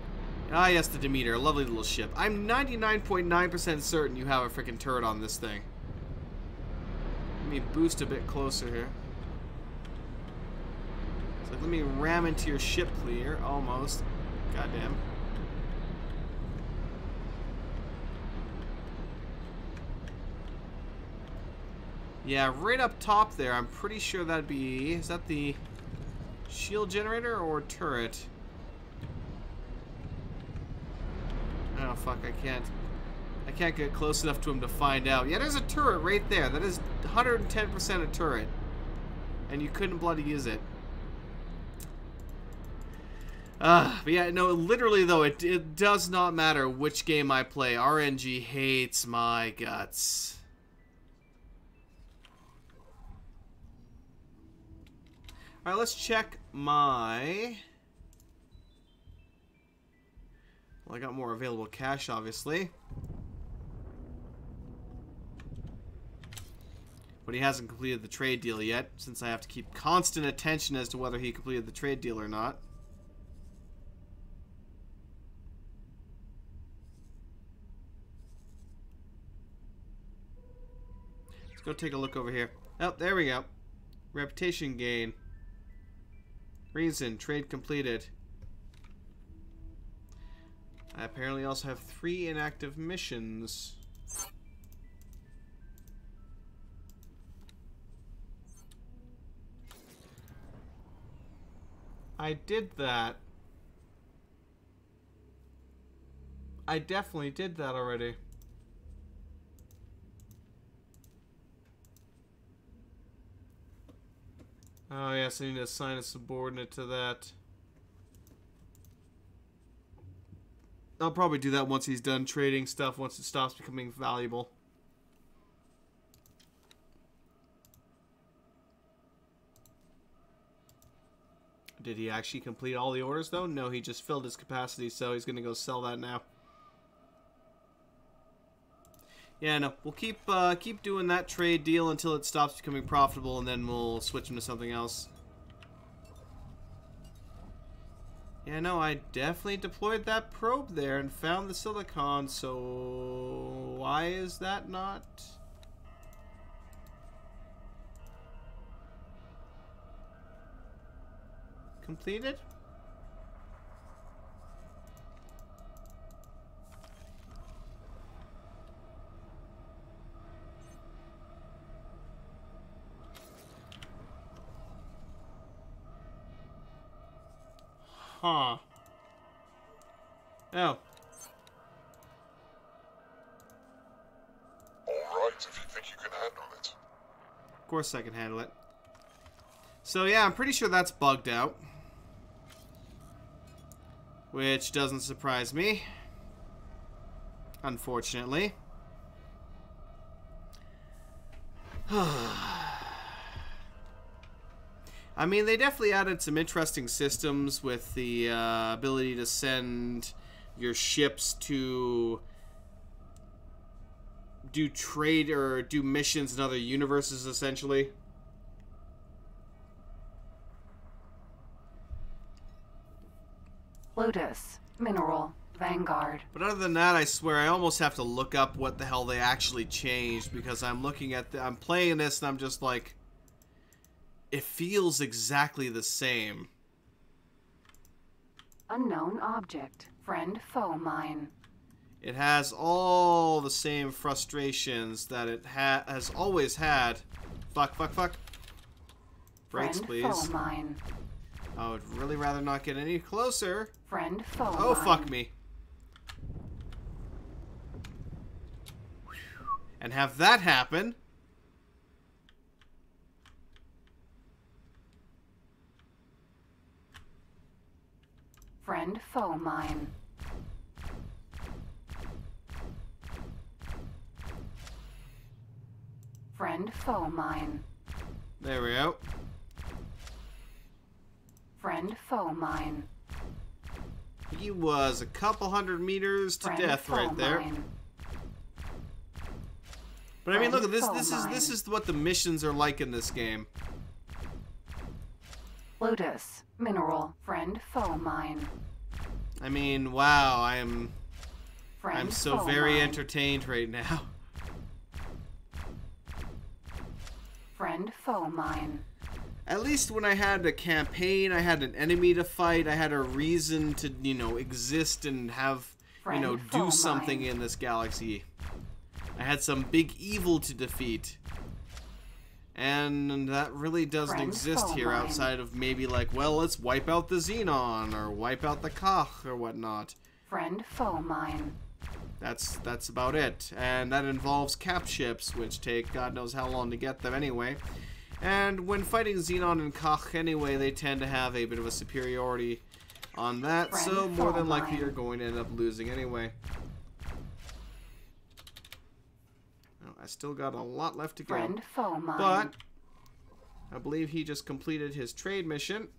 Ah, yes, the Demeter. A lovely little ship. I'm 99.9% certain you have a freaking turret on this thing. Let me boost a bit closer here. So let me ram into your ship clear. Almost. Goddamn. Yeah, right up top there, I'm pretty sure that'd be... Is that the shield generator or turret? Oh, fuck, I can't get close enough to him to find out. Yeah, there's a turret right there. That is 110% a turret. And you couldn't bloody use it. But yeah, no, literally though, it does not matter which game I play. RNG hates my guts. Alright, let's check my... Well, I got more available cash, obviously. But he hasn't completed the trade deal yet, since I have to keep constant attention as to whether he completed the trade deal or not. Let's go take a look over here. Oh, there we go. Reputation gain. Reason, trade completed. I apparently also have 3 inactive missions. I did that. I definitely did that already. Oh yes, I need to assign a subordinate to that. I'll probably do that once he's done trading stuff, once it stops becoming valuable. Did he actually complete all the orders though? No, he just filled his capacity, so he's gonna go sell that now. Yeah, no, we'll keep doing that trade deal until it stops becoming profitable, and then we'll switch him to something else. Yeah, no, I definitely deployed that probe there and found the silicon, so why is that not completed? Huh. Oh. All right, if you think you can handle it. Of course I can handle it. So yeah, I'm pretty sure that's bugged out. Which doesn't surprise me. Unfortunately. I mean, they definitely added some interesting systems with the ability to send your ships to do trade or do missions in other universes, essentially. Lotus. Mineral. Vanguard. But other than that, I swear I almost have to look up what the hell they actually changed, because I'm looking at I'm playing this and I'm just like, it feels exactly the same. Unknown object. Friend foe mine. It has all the same frustrations that it has always had. Fuck, fuck, fuck. Brakes, Friend please. foe mine. I would really rather not get any closer. Friend foe Oh, mine. fuck me. And have that happen. Friend foe mine. Friend foe mine. There we go. Friend foe mine. He was a couple hundred meters to Friend death foe right there. mine. But I mean, look at this. Friend This foe is what the missions are like in this game. Lotus. Mineral. Friend foe mine. I mean, wow. I'm Friend so foe very mine. entertained right now. Friend foe mine. At least when I had a campaign, I had an enemy to fight, I had a reason to, you know, exist and have, you know, Friend do foe something mine. in this galaxy. I had some big evil to defeat. And that really doesn't Friend exist foe here mine. outside of maybe like, well, let's wipe out the Xenon or wipe out the Koch or whatnot. Friend foe mine. That's about it. And that involves cap ships, which take God knows how long to get them anyway. And when fighting Xenon and Koch anyway, they tend to have a bit of a superiority on that, Friend so more foe than likely mine. you're going to end up losing anyway. Well, I still got a lot left to go. Friend foe mine. But I believe he just completed his trade mission.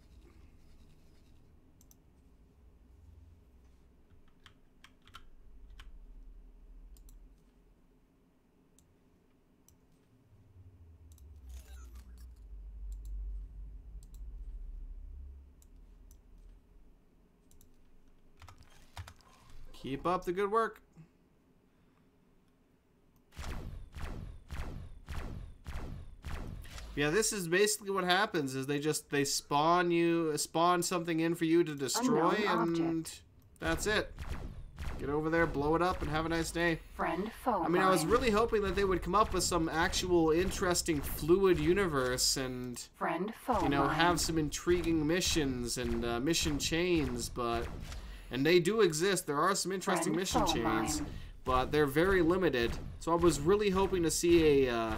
Keep up the good work. Yeah, this is basically what happens is they spawn something in for you to destroy, Unknown and object. that's it. Get over there, blow it up, and have a nice day. Friend, foe. I mean, I was mine. really hoping that they would come up with some actual interesting fluid universe and, Friend, foe. you know, mine. have some intriguing missions and mission chains, and they do exist. There are some interesting Friend, mission foe. chains, mine. but they're very limited. So I was really hoping to see a,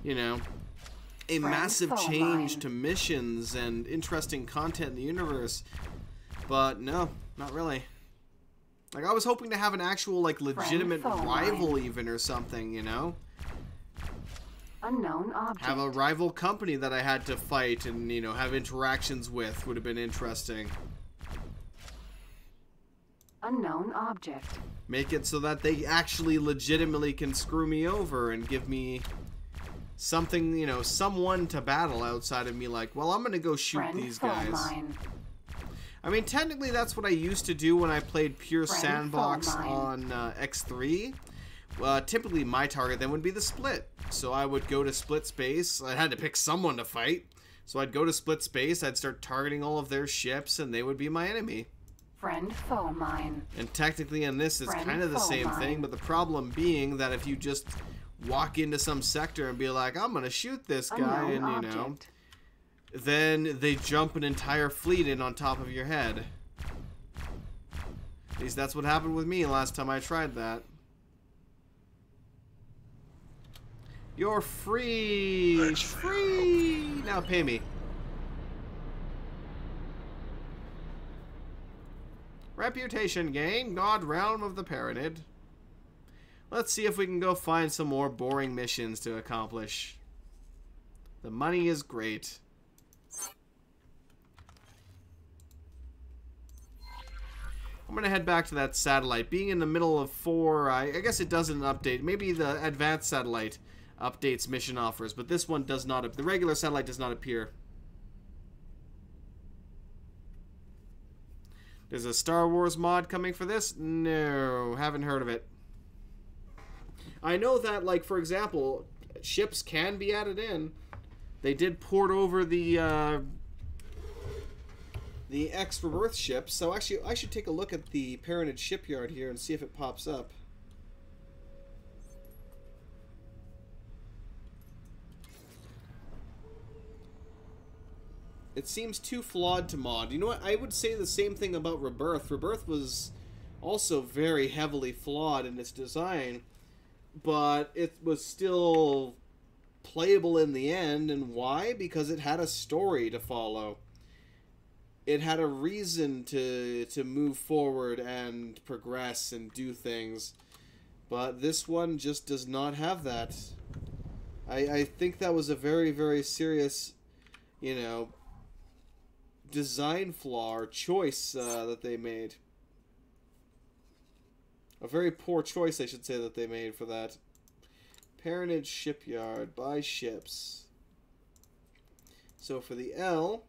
you know, a Friend, massive foe. change mine. to missions and interesting content in the universe. But no, not really. Like, I was hoping to have an actual, like, legitimate foe. rival mine. even or something, you know? Unknown object. Have a rival company that I had to fight and, you know, have interactions with would have been interesting. Unknown object. Make it so that they actually legitimately can screw me over and give me something, you know, someone to battle outside of me, like, well, I'm gonna go shoot Friend, these foe. guys. mine. I mean, technically that's what I used to do when I played pure Friend, sandbox foe. on X3. Typically my target then would be the split. So I would go to split space. I had to pick someone to fight. So I'd go to split space, I'd start targeting all of their ships, and they would be my enemy. Friend, foe. mine. And technically in this, it's Friend, kind of the foe. same thing, mine. but the problem being that if you just walk into some sector and be like, I'm gonna shoot this guy, Unknown and, you know, object. then they jump an entire fleet in on top of your head. At least that's what happened with me last time I tried that. You're free! Free! Now pay me. Reputation gain, God Realm of the Pyramid. Let's see if we can go find some more boring missions to accomplish. The money is great. I'm gonna head back to that satellite. Being in the middle of 4, I guess it doesn't update. Maybe the advanced satellite updates mission offers, but this one does not. The regular satellite does not appear. There's a Star Wars mod coming for this? No, haven't heard of it. I know that, like, for example, ships can be added in. They did port over the X Rebirth ships, so actually I should take a look at the Parentage shipyard here and see if it pops up. It seems too flawed to mod. You know what? I would say the same thing about Rebirth. Rebirth was also very heavily flawed in its design, but it was still playable in the end. And why? Because it had a story to follow. It had a reason to move forward and progress and do things. But this one just does not have that. I think that was a very, very serious, you know, design flaw or choice that they made. A very poor choice, I should say, that they made for that. Parentage shipyard, buy ships. So for the L,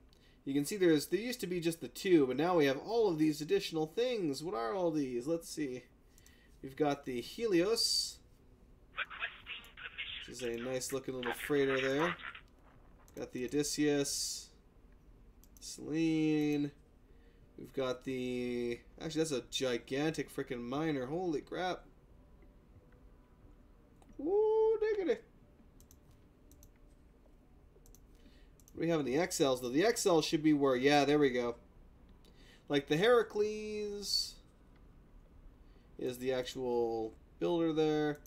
you can see there used to be just the 2, but now we have all of these additional things. What are all these? Let's see. We've got the Helios, which is a nice looking little freighter there. Got the Odysseus. Celine. We've got the... Actually, that's a gigantic freaking miner. Holy crap. Ooh, diggity. What do we have in the XLs, though? The XL should be where... Yeah, there we go. Like the Heracles is the actual builder there.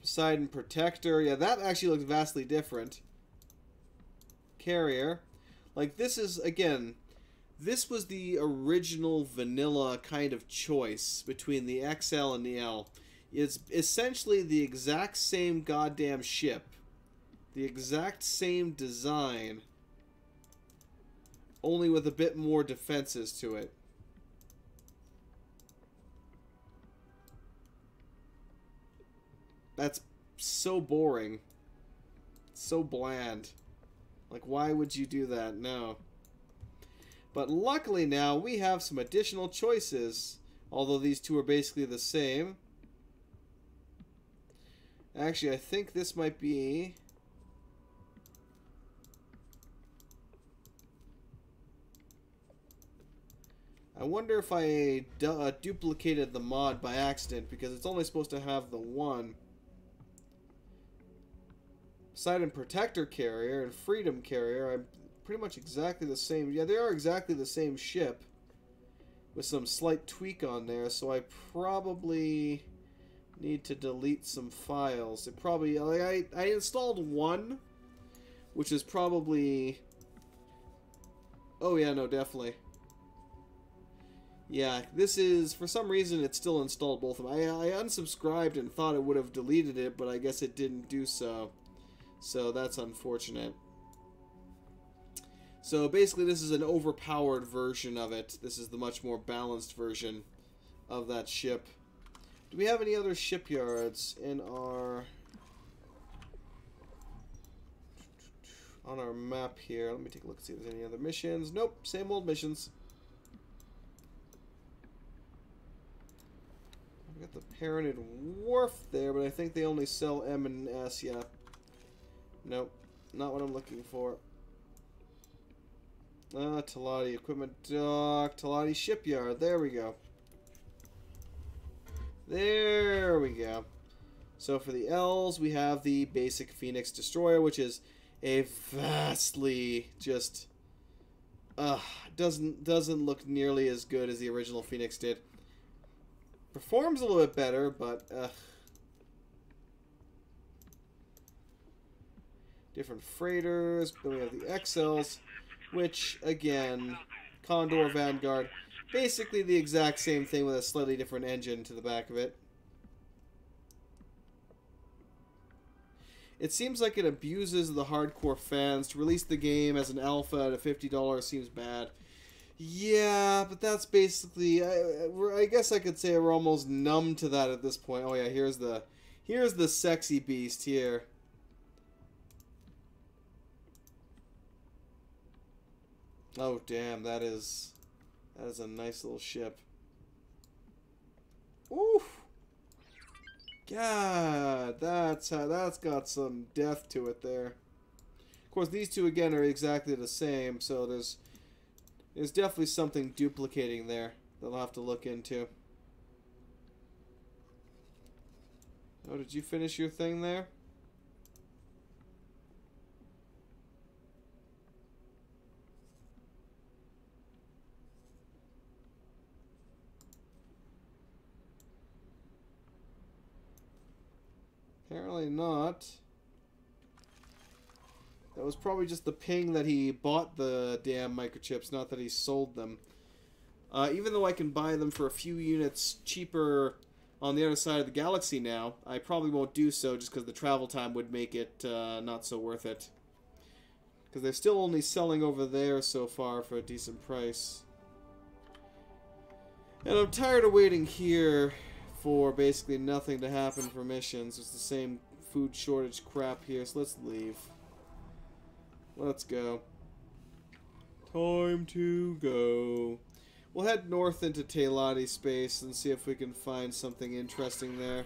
Poseidon Protector. Yeah, that actually looks vastly different. Carrier. Like, this is, again, this was the original vanilla kind of choice between the XL and the L. It's essentially the exact same goddamn ship. The exact same design. Only with a bit more defenses to it. That's so boring. So bland. Like, why would you do that? No. But luckily now, we have some additional choices. Although these two are basically the same. Actually, I think this might be... I wonder if I duplicated the mod by accident, because it's only supposed to have the one. Poseidon Protector Carrier and Freedom Carrier are pretty much exactly the same. Yeah, they are exactly the same ship, with some slight tweak on there, so I probably need to delete some files. It probably, like, I installed one, which is probably... Oh yeah, no, definitely. Yeah, this is, for some reason, it's still installed, both of them. I unsubscribed and thought it would have deleted it, but I guess it didn't do so. So that's unfortunate. So basically this is an overpowered version of it. This is the much more balanced version of that ship. Do we have any other shipyards in our... on our map here? Let me take a look and see if there's any other missions. Nope, same old missions. I've got the Parented Wharf there, but I think they only sell M and S, yeah. Nope, not what I'm looking for. Talati Equipment Dock, Talati Shipyard, there we go. There we go. So for the L's, we have the basic Phoenix Destroyer, which is a vastly just... doesn't look nearly as good as the original Phoenix did. Performs a little bit better, but... different freighters. Then we have the XLs, which, again, Condor, Vanguard, basically the exact same thing with a slightly different engine to the back of it. It seems like it abuses the hardcore fans. To release the game as an alpha at $50 seems bad. Yeah, but that's basically... I guess I could say we're almost numb to that at this point. Oh yeah, here's the sexy beast here. Oh damn, that is a nice little ship. Oof. God, that's got some depth to it there. Of course, these two again are exactly the same, so there's definitely something duplicating there that I'll have to look into. Oh, did you finish your thing there? Apparently not. That was probably just the ping that he bought the damn microchips, not that he sold them. Even though I can buy them for a few units cheaper on the other side of the galaxy now, I probably won't do so just because the travel time would make it not so worth it. Because they're still only selling over there so far for a decent price. And I'm tired of waiting here for basically nothing to happen for missions. It's the same food shortage crap here, so let's leave. Let's go. Time to go. We'll head north into Talati space and see if we can find something interesting there.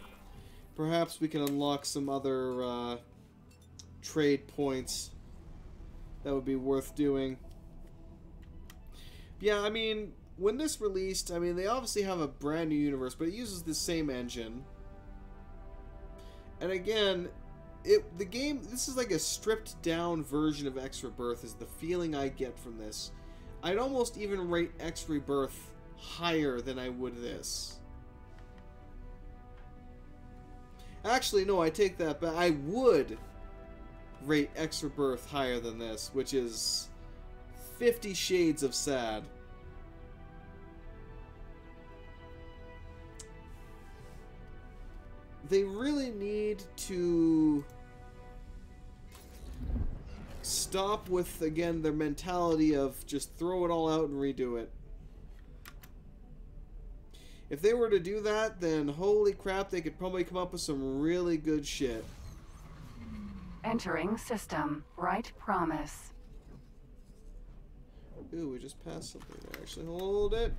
Perhaps we can unlock some other trade points that would be worth doing. Yeah, I mean, when this released, I mean, they obviously have a brand new universe, but it uses the same engine. And again, the game, this is like a stripped down version of X Rebirth is the feeling I get from this. I'd almost even rate X Rebirth higher than I would this. Actually, no, I take that back. I would rate X Rebirth higher than this, which is 50 shades of sad. They really need to stop with, again, their mentality of just throw it all out and redo it. If they were to do that, then holy crap, they could probably come up with some really good shit. Entering system. Right promise. Ooh, we just passed something there. Actually, hold it.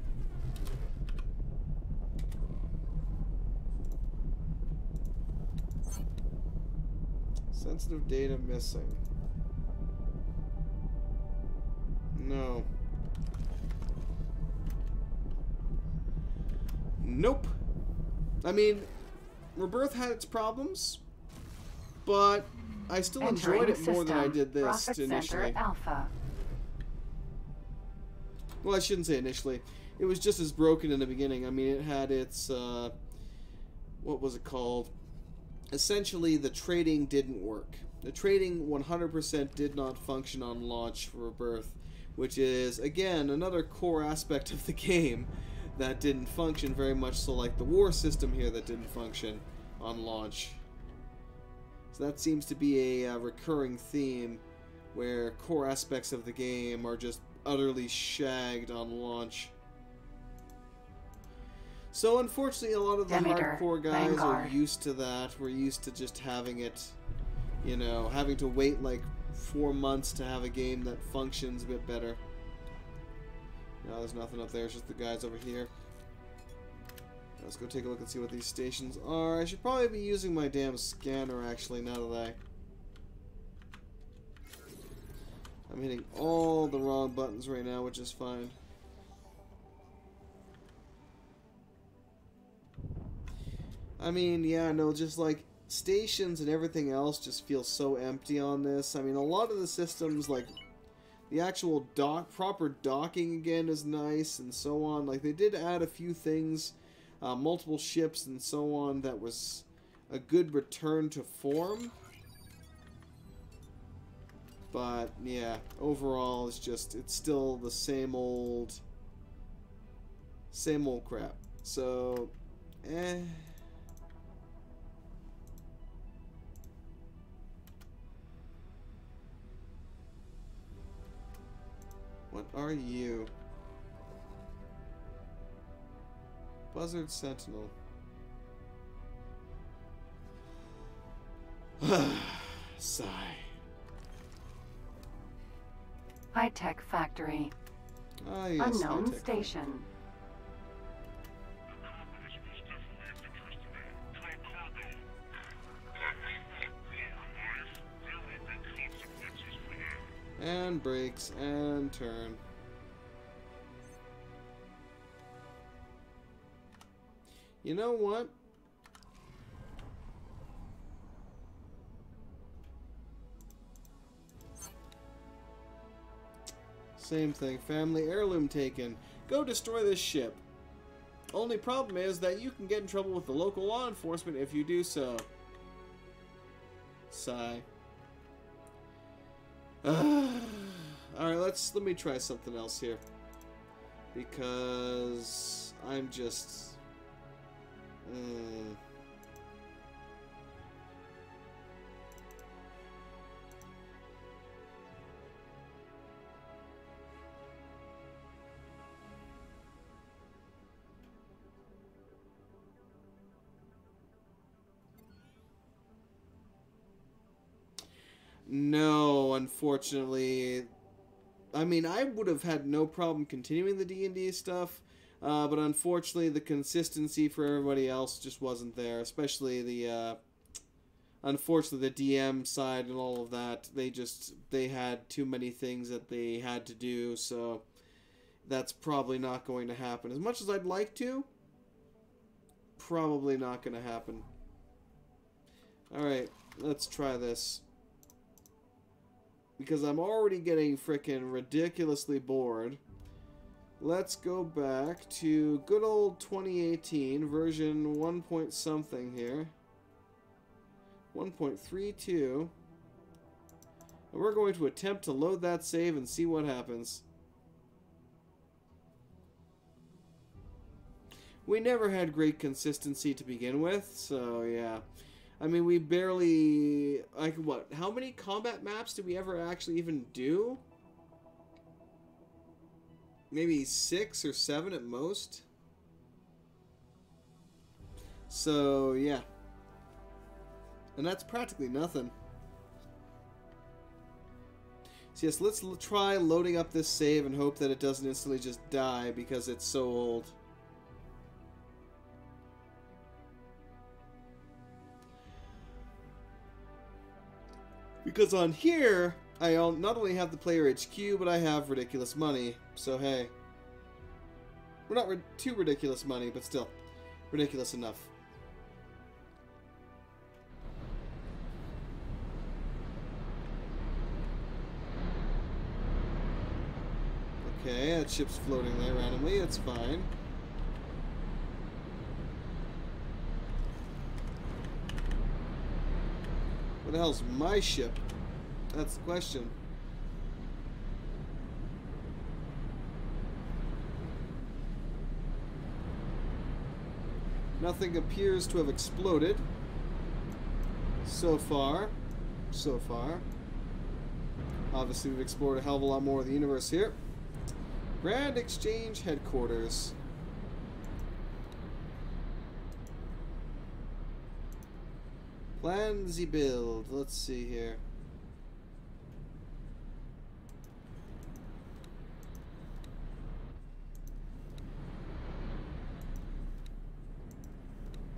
Sensitive data missing. No. Nope. I mean, Rebirth had its problems, but I still enjoyed it more than I did this Profit initially. Center Alpha. Well, I shouldn't say initially. It was just as broken in the beginning. I mean, it had its, what was it called? Essentially, the trading didn't work. The trading 100% did not function on launch for Rebirth, which is, again, another core aspect of the game that didn't function very much so like the war system here that didn't function on launch. So that seems to be a recurring theme where core aspects of the game are just utterly shagged on launch. So unfortunately a lot of the Demeter, hardcore guys are Vanguard. used to that. We're used to just having it, you know, having to wait like 4 months to have a game that functions a bit better. No, there's nothing up there, it's just the guys over here. Let's go take a look and see what these stations are. I should probably be using my damn scanner actually, now that I'm hitting all the wrong buttons right now, which is fine. I mean, yeah, no, just like stations and everything else just feels so empty on this. I mean, a lot of the systems, like the actual proper docking again is nice and so on. Like they did add a few things, multiple ships and so on, that was a good return to form. But yeah, overall it's just, it's still the same old crap. So, What are you? Buzzard Sentinel. Sigh. High-tech factory. Ah, yes, Unknown high-tech. station. And brakes and turn. You know what? Same thing. Family heirloom taken. Go destroy this ship. Only problem is that you can get in trouble with the local law enforcement if you do so. Sigh. Alright, let me try something else here. Because I'm just... No, unfortunately. I mean, I would have had no problem continuing the D&D stuff, but unfortunately the consistency for everybody else just wasn't there, especially the, unfortunately the DM side and all of that. They had too many things that they had to do, so that's probably not going to happen. As much as I'd like to, probably not going to happen. Alright, let's try this. Because I'm already getting frickin' ridiculously bored. Let's go back to good old 2018, version 1 point something here. 1.32. And we're going to attempt to load that save and see what happens. We never had great consistency to begin with, so yeah. I mean, we barely... Like, what? How many combat maps did we ever actually even do? Maybe 6 or 7 at most? So, yeah. And that's practically nothing. So yes, let's try loading up this save and hope that it doesn't instantly just die because it's so old. Because on here, I not only have the player HQ, but I have ridiculous money. So hey. We're not too ridiculous money, but still. Ridiculous enough. Okay, that ship's floating there randomly. It's fine. Where the hell's my ship? That's the question. Nothing appears to have exploded. So far. So far. Obviously, we've explored a hell of a lot more of the universe here. Grand Exchange Headquarters. Plan the build. Let's see here.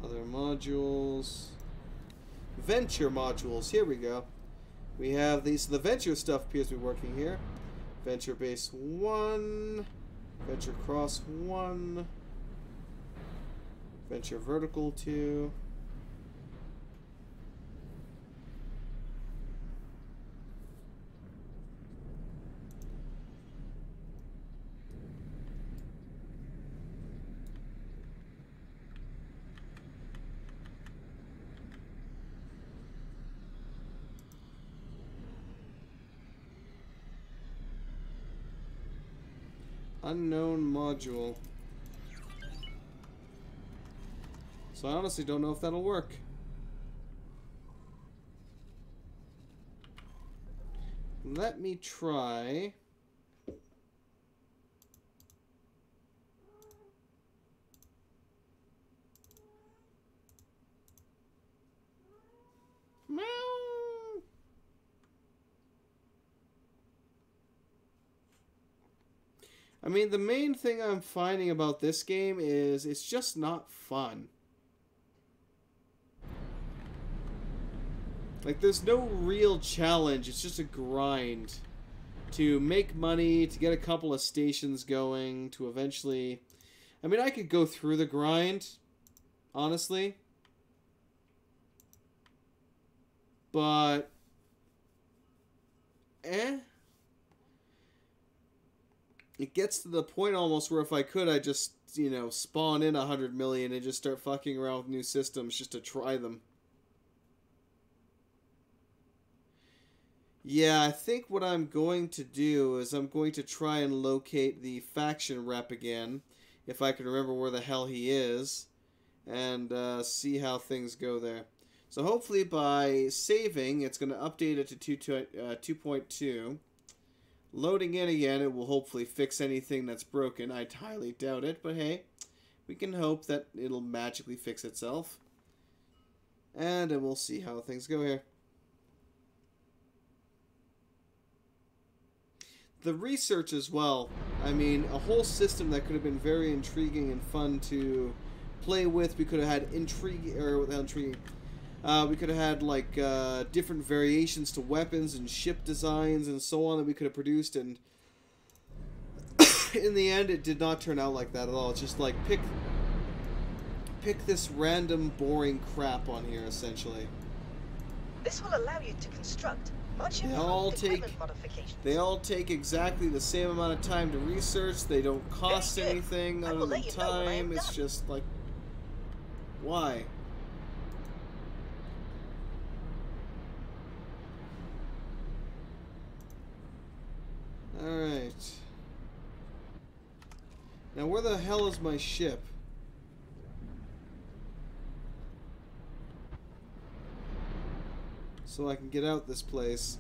Other modules. Venture modules. Here we go. We have these. The venture stuff appears to be working here. Venture base 1. Venture cross 1. Venture vertical 2. Unknown module. So I honestly don't know if that'll work. Let me try. Meow. I mean, the main thing I'm finding about this game is it's just not fun. Like, there's no real challenge. It's just a grind to make money, to get a couple of stations going, to eventually... I mean, I could go through the grind, honestly. But... It gets to the point almost where if I could, I'd just, you know, spawn in 100 million and just start fucking around with new systems just to try them. Yeah, I think what I'm going to do is I'm going to try and locate the faction rep again, if I can remember where the hell he is, and see how things go there. So hopefully by saving, it's going to update it to 2.2. Loading in again, it will hopefully fix anything that's broken. I highly doubt it, but hey, we can hope that it'll magically fix itself. And we'll see how things go here. The research as well. I mean, a whole system that could have been very intriguing and fun to play with. We could have had intrigue, or without intriguing. We could have had like different variations to weapons and ship designs and so on that we could have produced, and in the end it did not turn out like that at all. It's just like pick this random boring crap on here essentially. This will allow you to construct much They all improved equipment modifications. They all take exactly the same amount of time to research. They don't cost Very good. anything I other will than let you know when I am time. It's done. just like, why? Alright. Now where the hell is my ship? So I can get out this place.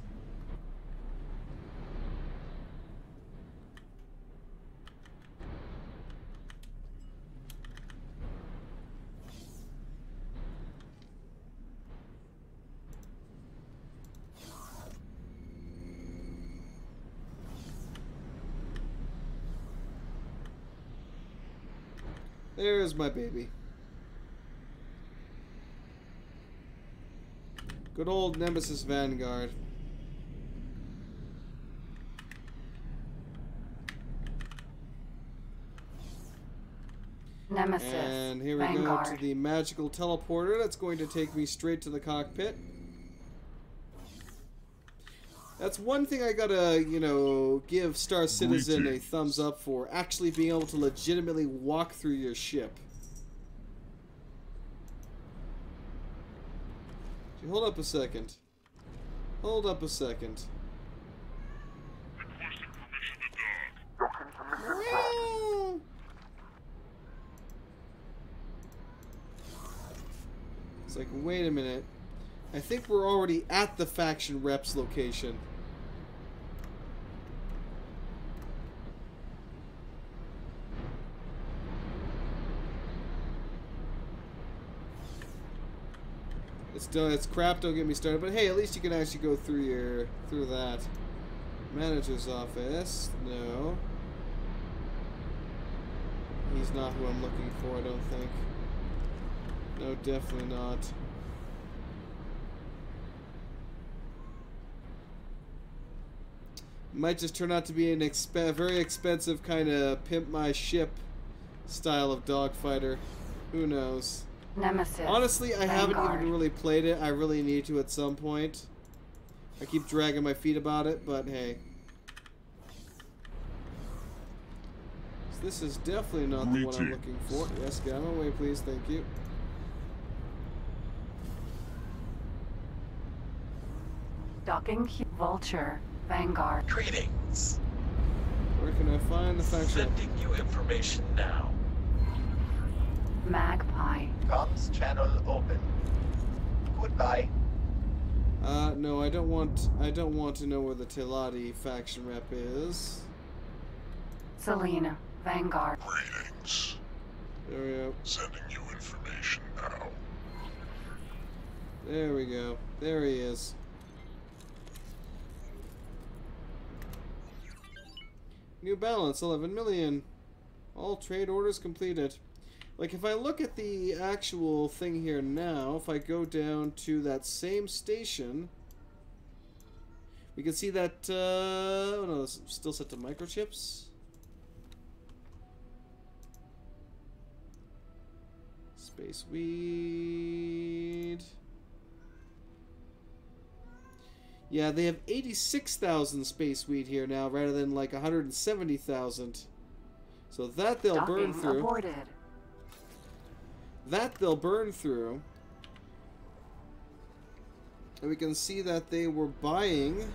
There's my baby. Good old Nemesis Vanguard. Nemesis. And here we Vanguard. go to the magical teleporter that's going to take me straight to the cockpit. That's one thing I gotta, you know, give Star Citizen a thumbs up for. Actually being able to legitimately walk through your ship. Hold up a second. Hold up a second. It's like, wait a minute. I think we're already at the faction rep's location. It's crap, don't get me started, but hey, at least you can actually go through that. Manager's office. No. He's not who I'm looking for, I don't think. No, definitely not. Might just turn out to be an very expensive kind of pimp my ship style of dogfighter. Who knows? Nemesis. Honestly, I haven't Vanguard. even really played it. I really need to at some point. I keep dragging my feet about it, but hey. So this is definitely not the one I'm looking for. Yes, get out of my way, please. Thank you. Docking Vulture. Vanguard. Greetings. Where can I find the faction? Sending you information now. Magpie. Comms channel open. Goodbye. No, I don't want to know where the Teladi faction rep is. Selena. Vanguard. Greetings. There we go. Sending you information now. There we go. There he is. New balance, 11 million. All trade orders completed. Like, if I look at the actual thing here now, if I go down to that same station, we can see that, oh no, it's still set to microchips. Space weed. Yeah, they have 86,000 space weed here now, rather than like 170,000. So that they'll burn through. Aborted. That they'll burn through. And we can see that they were buying.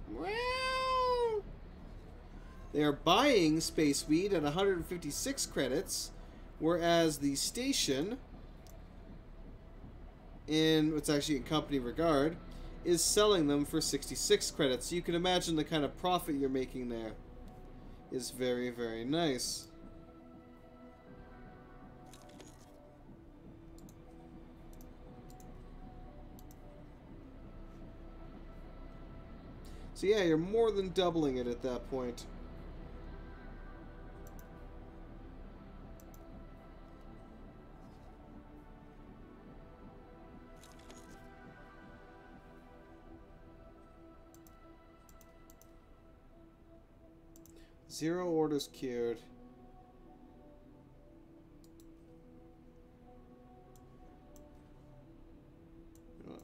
Well, they are buying space weed at 156 credits. Whereas the station, it's actually in company regard, is selling them for 66 credits. So you can imagine the kind of profit you're making there is very, very nice. So yeah, you're more than doubling it at that point. Zero orders cured.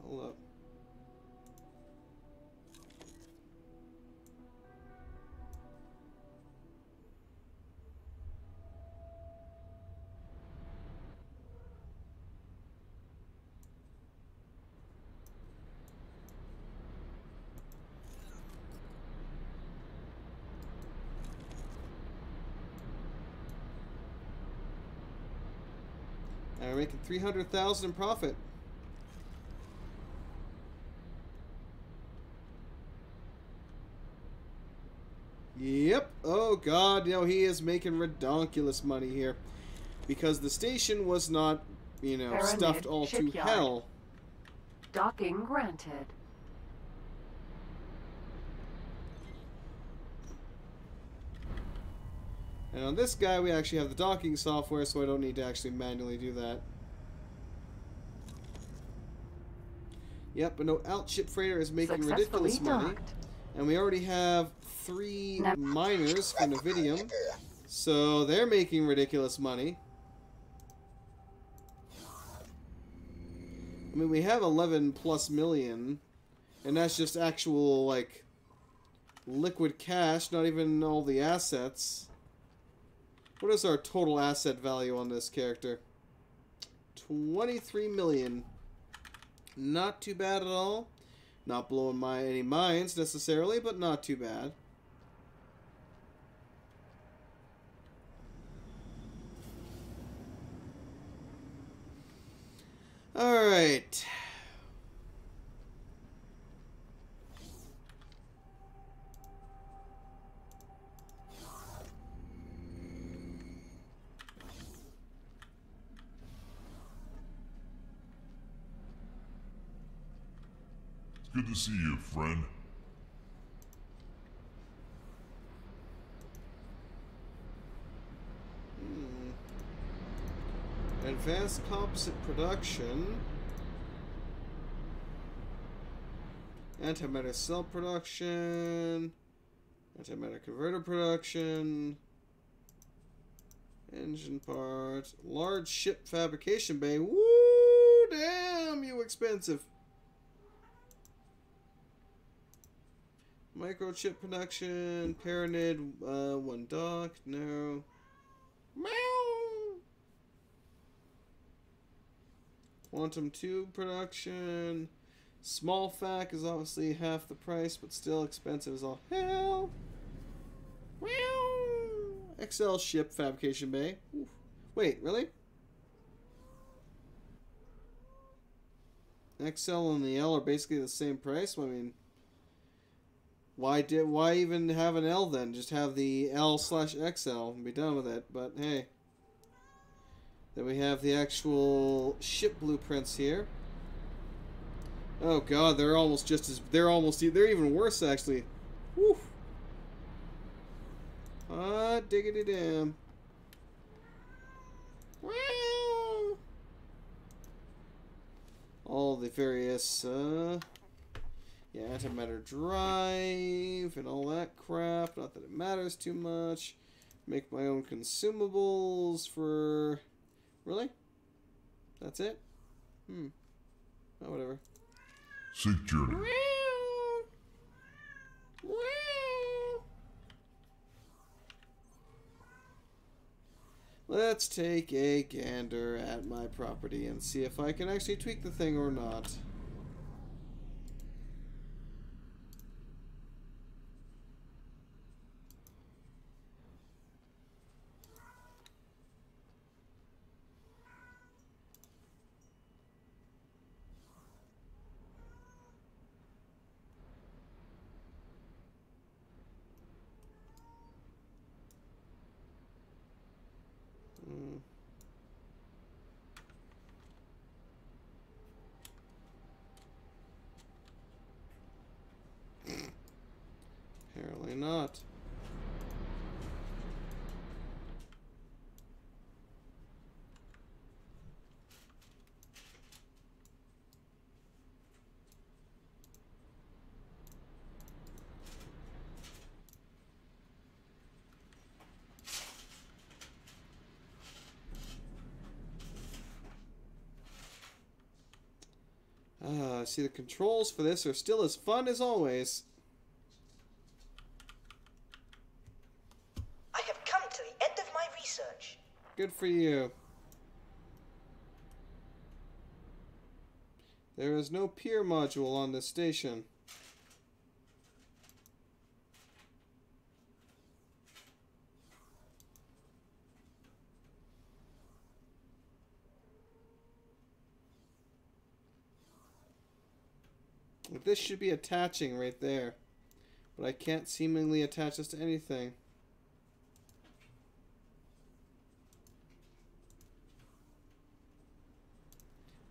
Hold up. And we're making 300,000 in profit. Yep. Oh god, you know, he is making redonkulous money here. Because the station was not, you know, Pyramid stuffed all to shipyard. hell. Docking granted. And on this guy, we actually have the docking software, so I don't need to actually manually do that. Yep, but no, Altship Freighter is making ridiculous money. Docked. And we already have 3 miners for Nvidium. So they're making ridiculous money. I mean, we have 11 plus million. And that's just actual, like, liquid cash, not even all the assets. What is our total asset value on this character? 23 million. Not too bad at all. Not blowing any minds necessarily, but not too bad. Alright. Good to see you, friend. Advanced composite production. Antimatter cell production. Antimatter converter production. Engine parts. Large ship fabrication bay. Woo! Damn, you expensive. Microchip production. Paranid. 1 dock. No. Meow! Quantum tube production. Small fac is obviously half the price, but still expensive as all hell. Meow! XL ship fabrication bay. Oof. Wait, really? XL and the L are basically the same price? I mean, why even have an L then? Just have the L/XL and be done with it. But hey. Then we have the actual ship blueprints here. Oh god, they're almost just as they're even worse actually. Woo. Ah, diggity damn. Wow. All the various yeah, antimatter drive and all that crap. Not that it matters too much. Make my own consumables for... Really? That's it? Oh, whatever. Safe journey. Let's take a gander at my property and see if I can actually tweak the thing or not. Apparently not. See, the controls for this are still as fun as always. I have come to the end of my research. Good for you. There is no pier module on this station. This should be attaching right there. But I can't seemingly attach this to anything.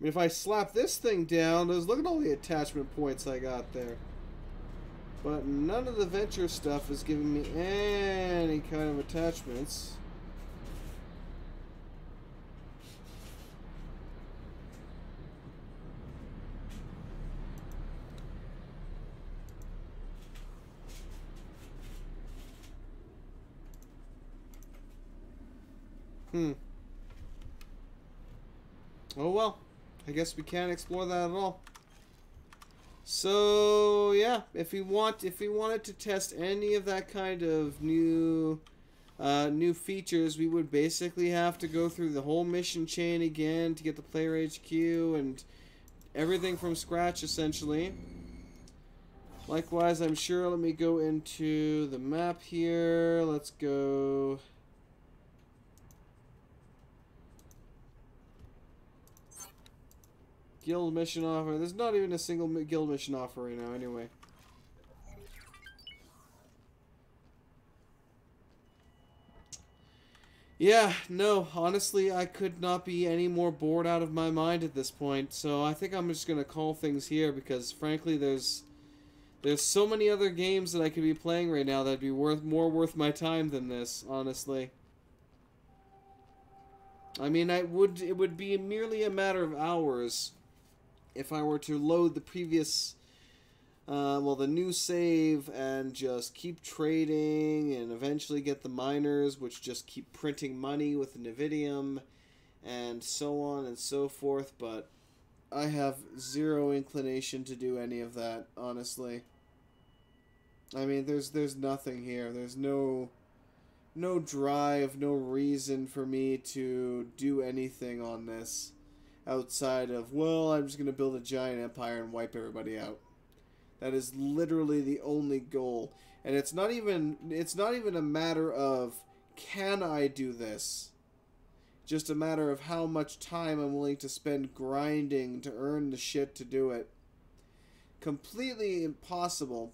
I mean, if I slap this thing down, look at all the attachment points I got there. But none of the venture stuff is giving me any kind of attachments. Oh well. I guess we can't explore that at all. So yeah, if we wanted to test any of that kind of new features, we would basically have to go through the whole mission chain again to get the player HQ and everything from scratch, essentially. Likewise, I'm sure, let me go into the map here. Let's go. Guild mission offer. There's not even a single guild mission offer right now, anyway. Yeah, no, honestly, I could not be any more bored out of my mind at this point. So I think I'm just gonna call things here because, frankly, there's so many other games that I could be playing right now that'd be more worth my time than this, honestly. I mean, it would be merely a matter of hours if I were to load the previous, the new save and just keep trading and eventually get the miners, which just keep printing money with the Nvidium and so on and so forth, but I have zero inclination to do any of that, honestly. I mean, there's nothing here. There's no drive, no reason for me to do anything on this outside of, well, I'm just going to build a giant empire and wipe everybody out. That is literally the only goal. And it's not even a matter of, can I do this? Just a matter of how much time I'm willing to spend grinding to earn the shit to do it. Completely impossible.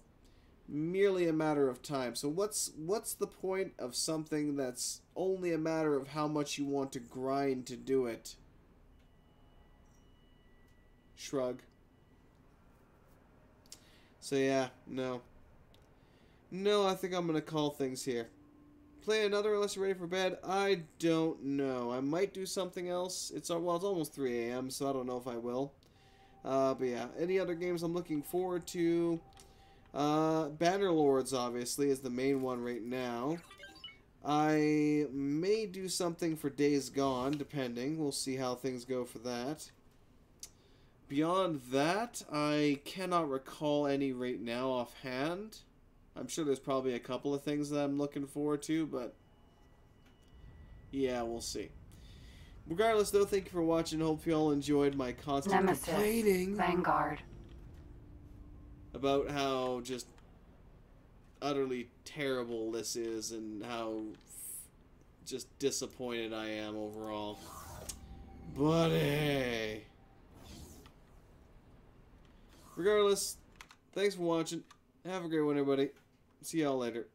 Merely a matter of time. So what's the point of something that's only a matter of how much you want to grind to do it? Shrug. So yeah, no. No, I think I'm gonna call things here. Play another unless you're ready for bed? I don't know. I might do something else. It's almost 3 a.m., so I don't know if I will. But yeah, any other games I'm looking forward to? Bannerlords, obviously, is the main one right now. I may do something for Days Gone, depending. We'll see how things go for that. Beyond that, I cannot recall any right now offhand. I'm sure there's probably a couple of things that I'm looking forward to, but yeah, we'll see. Regardless, though, thank you for watching. Hope you all enjoyed my constant complaining Vanguard. about how just utterly terrible this is and how just disappointed I am overall. But hey. Regardless, thanks for watching. Have a great one, everybody. See y'all later.